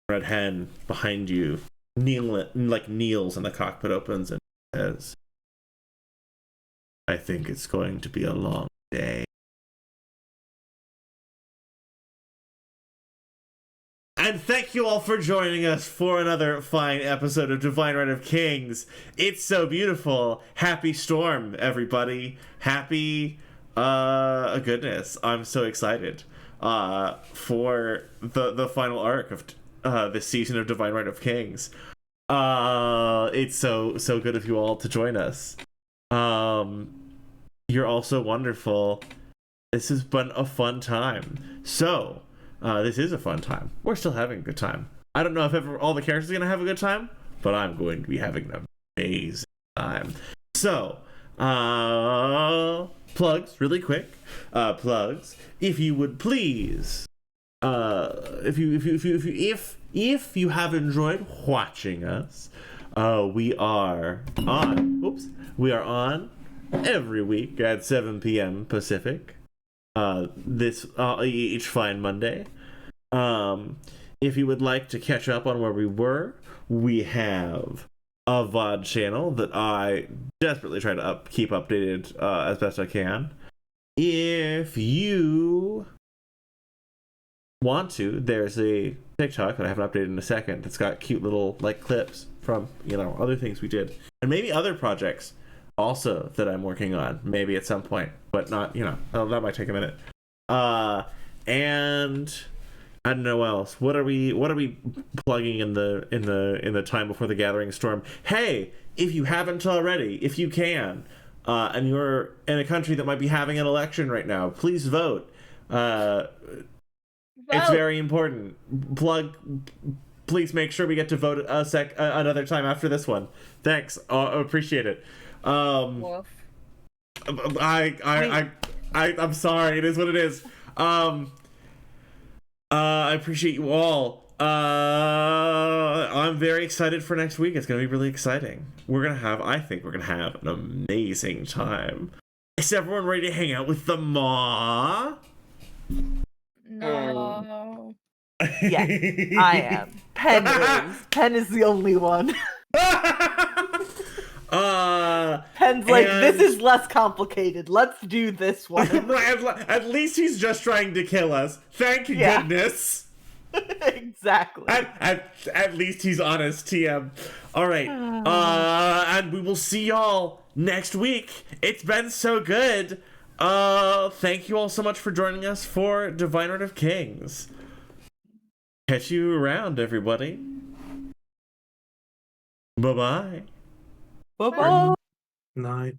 Red Hen behind you kneels and the cockpit opens and says, I think it's going to be a long day. And thank you all for joining us for another fine episode of Divine Right of Kings. It's so beautiful. Happy Storm, everybody. Happy goodness. I'm so excited for the final arc of this season of Divine Right of Kings. It's so good of you all to join us. You're also wonderful. This has been a fun time. So this is a fun time. We're still having a good time. I don't know if all the characters are going to have a good time, but I'm going to be having an amazing time. So, plugs, really quick. Plugs. If you would please, if you have enjoyed watching us, we are on every week at 7 p.m. Pacific. This each fine Monday. If you would like to catch up on where we were, we have a VOD channel that I desperately try to keep updated as best I can. If you want to, there's a TikTok that I haven't updated in a second that's got cute little like clips from other things we did, and maybe other projects also that I'm working on, maybe at some point, but not, that might take a minute. And I don't know what else. What are we plugging in the time before the gathering storm? Hey, if you haven't already, if you can, and you're in a country that might be having an election right now, please vote. It's very important. Please make sure we get to vote another time after this one. Thanks. Appreciate it. I'm sorry. It is what it is. I appreciate you all. I'm very excited for next week. It's gonna be really exciting. I think we're gonna have an amazing time. Is everyone ready to hang out with the Maw? No. Yeah, I am. Pen is. Pen is the only one. Pen's like, this is less complicated. Let's do this one. At least he's just trying to kill us. Thank goodness. Exactly. At least he's honest, TM. All right. And we will see y'all next week. It's been so good. Thank you all so much for joining us for Divine Right of Kings. Catch you around, everybody. Bye-bye. Bye-bye. Night.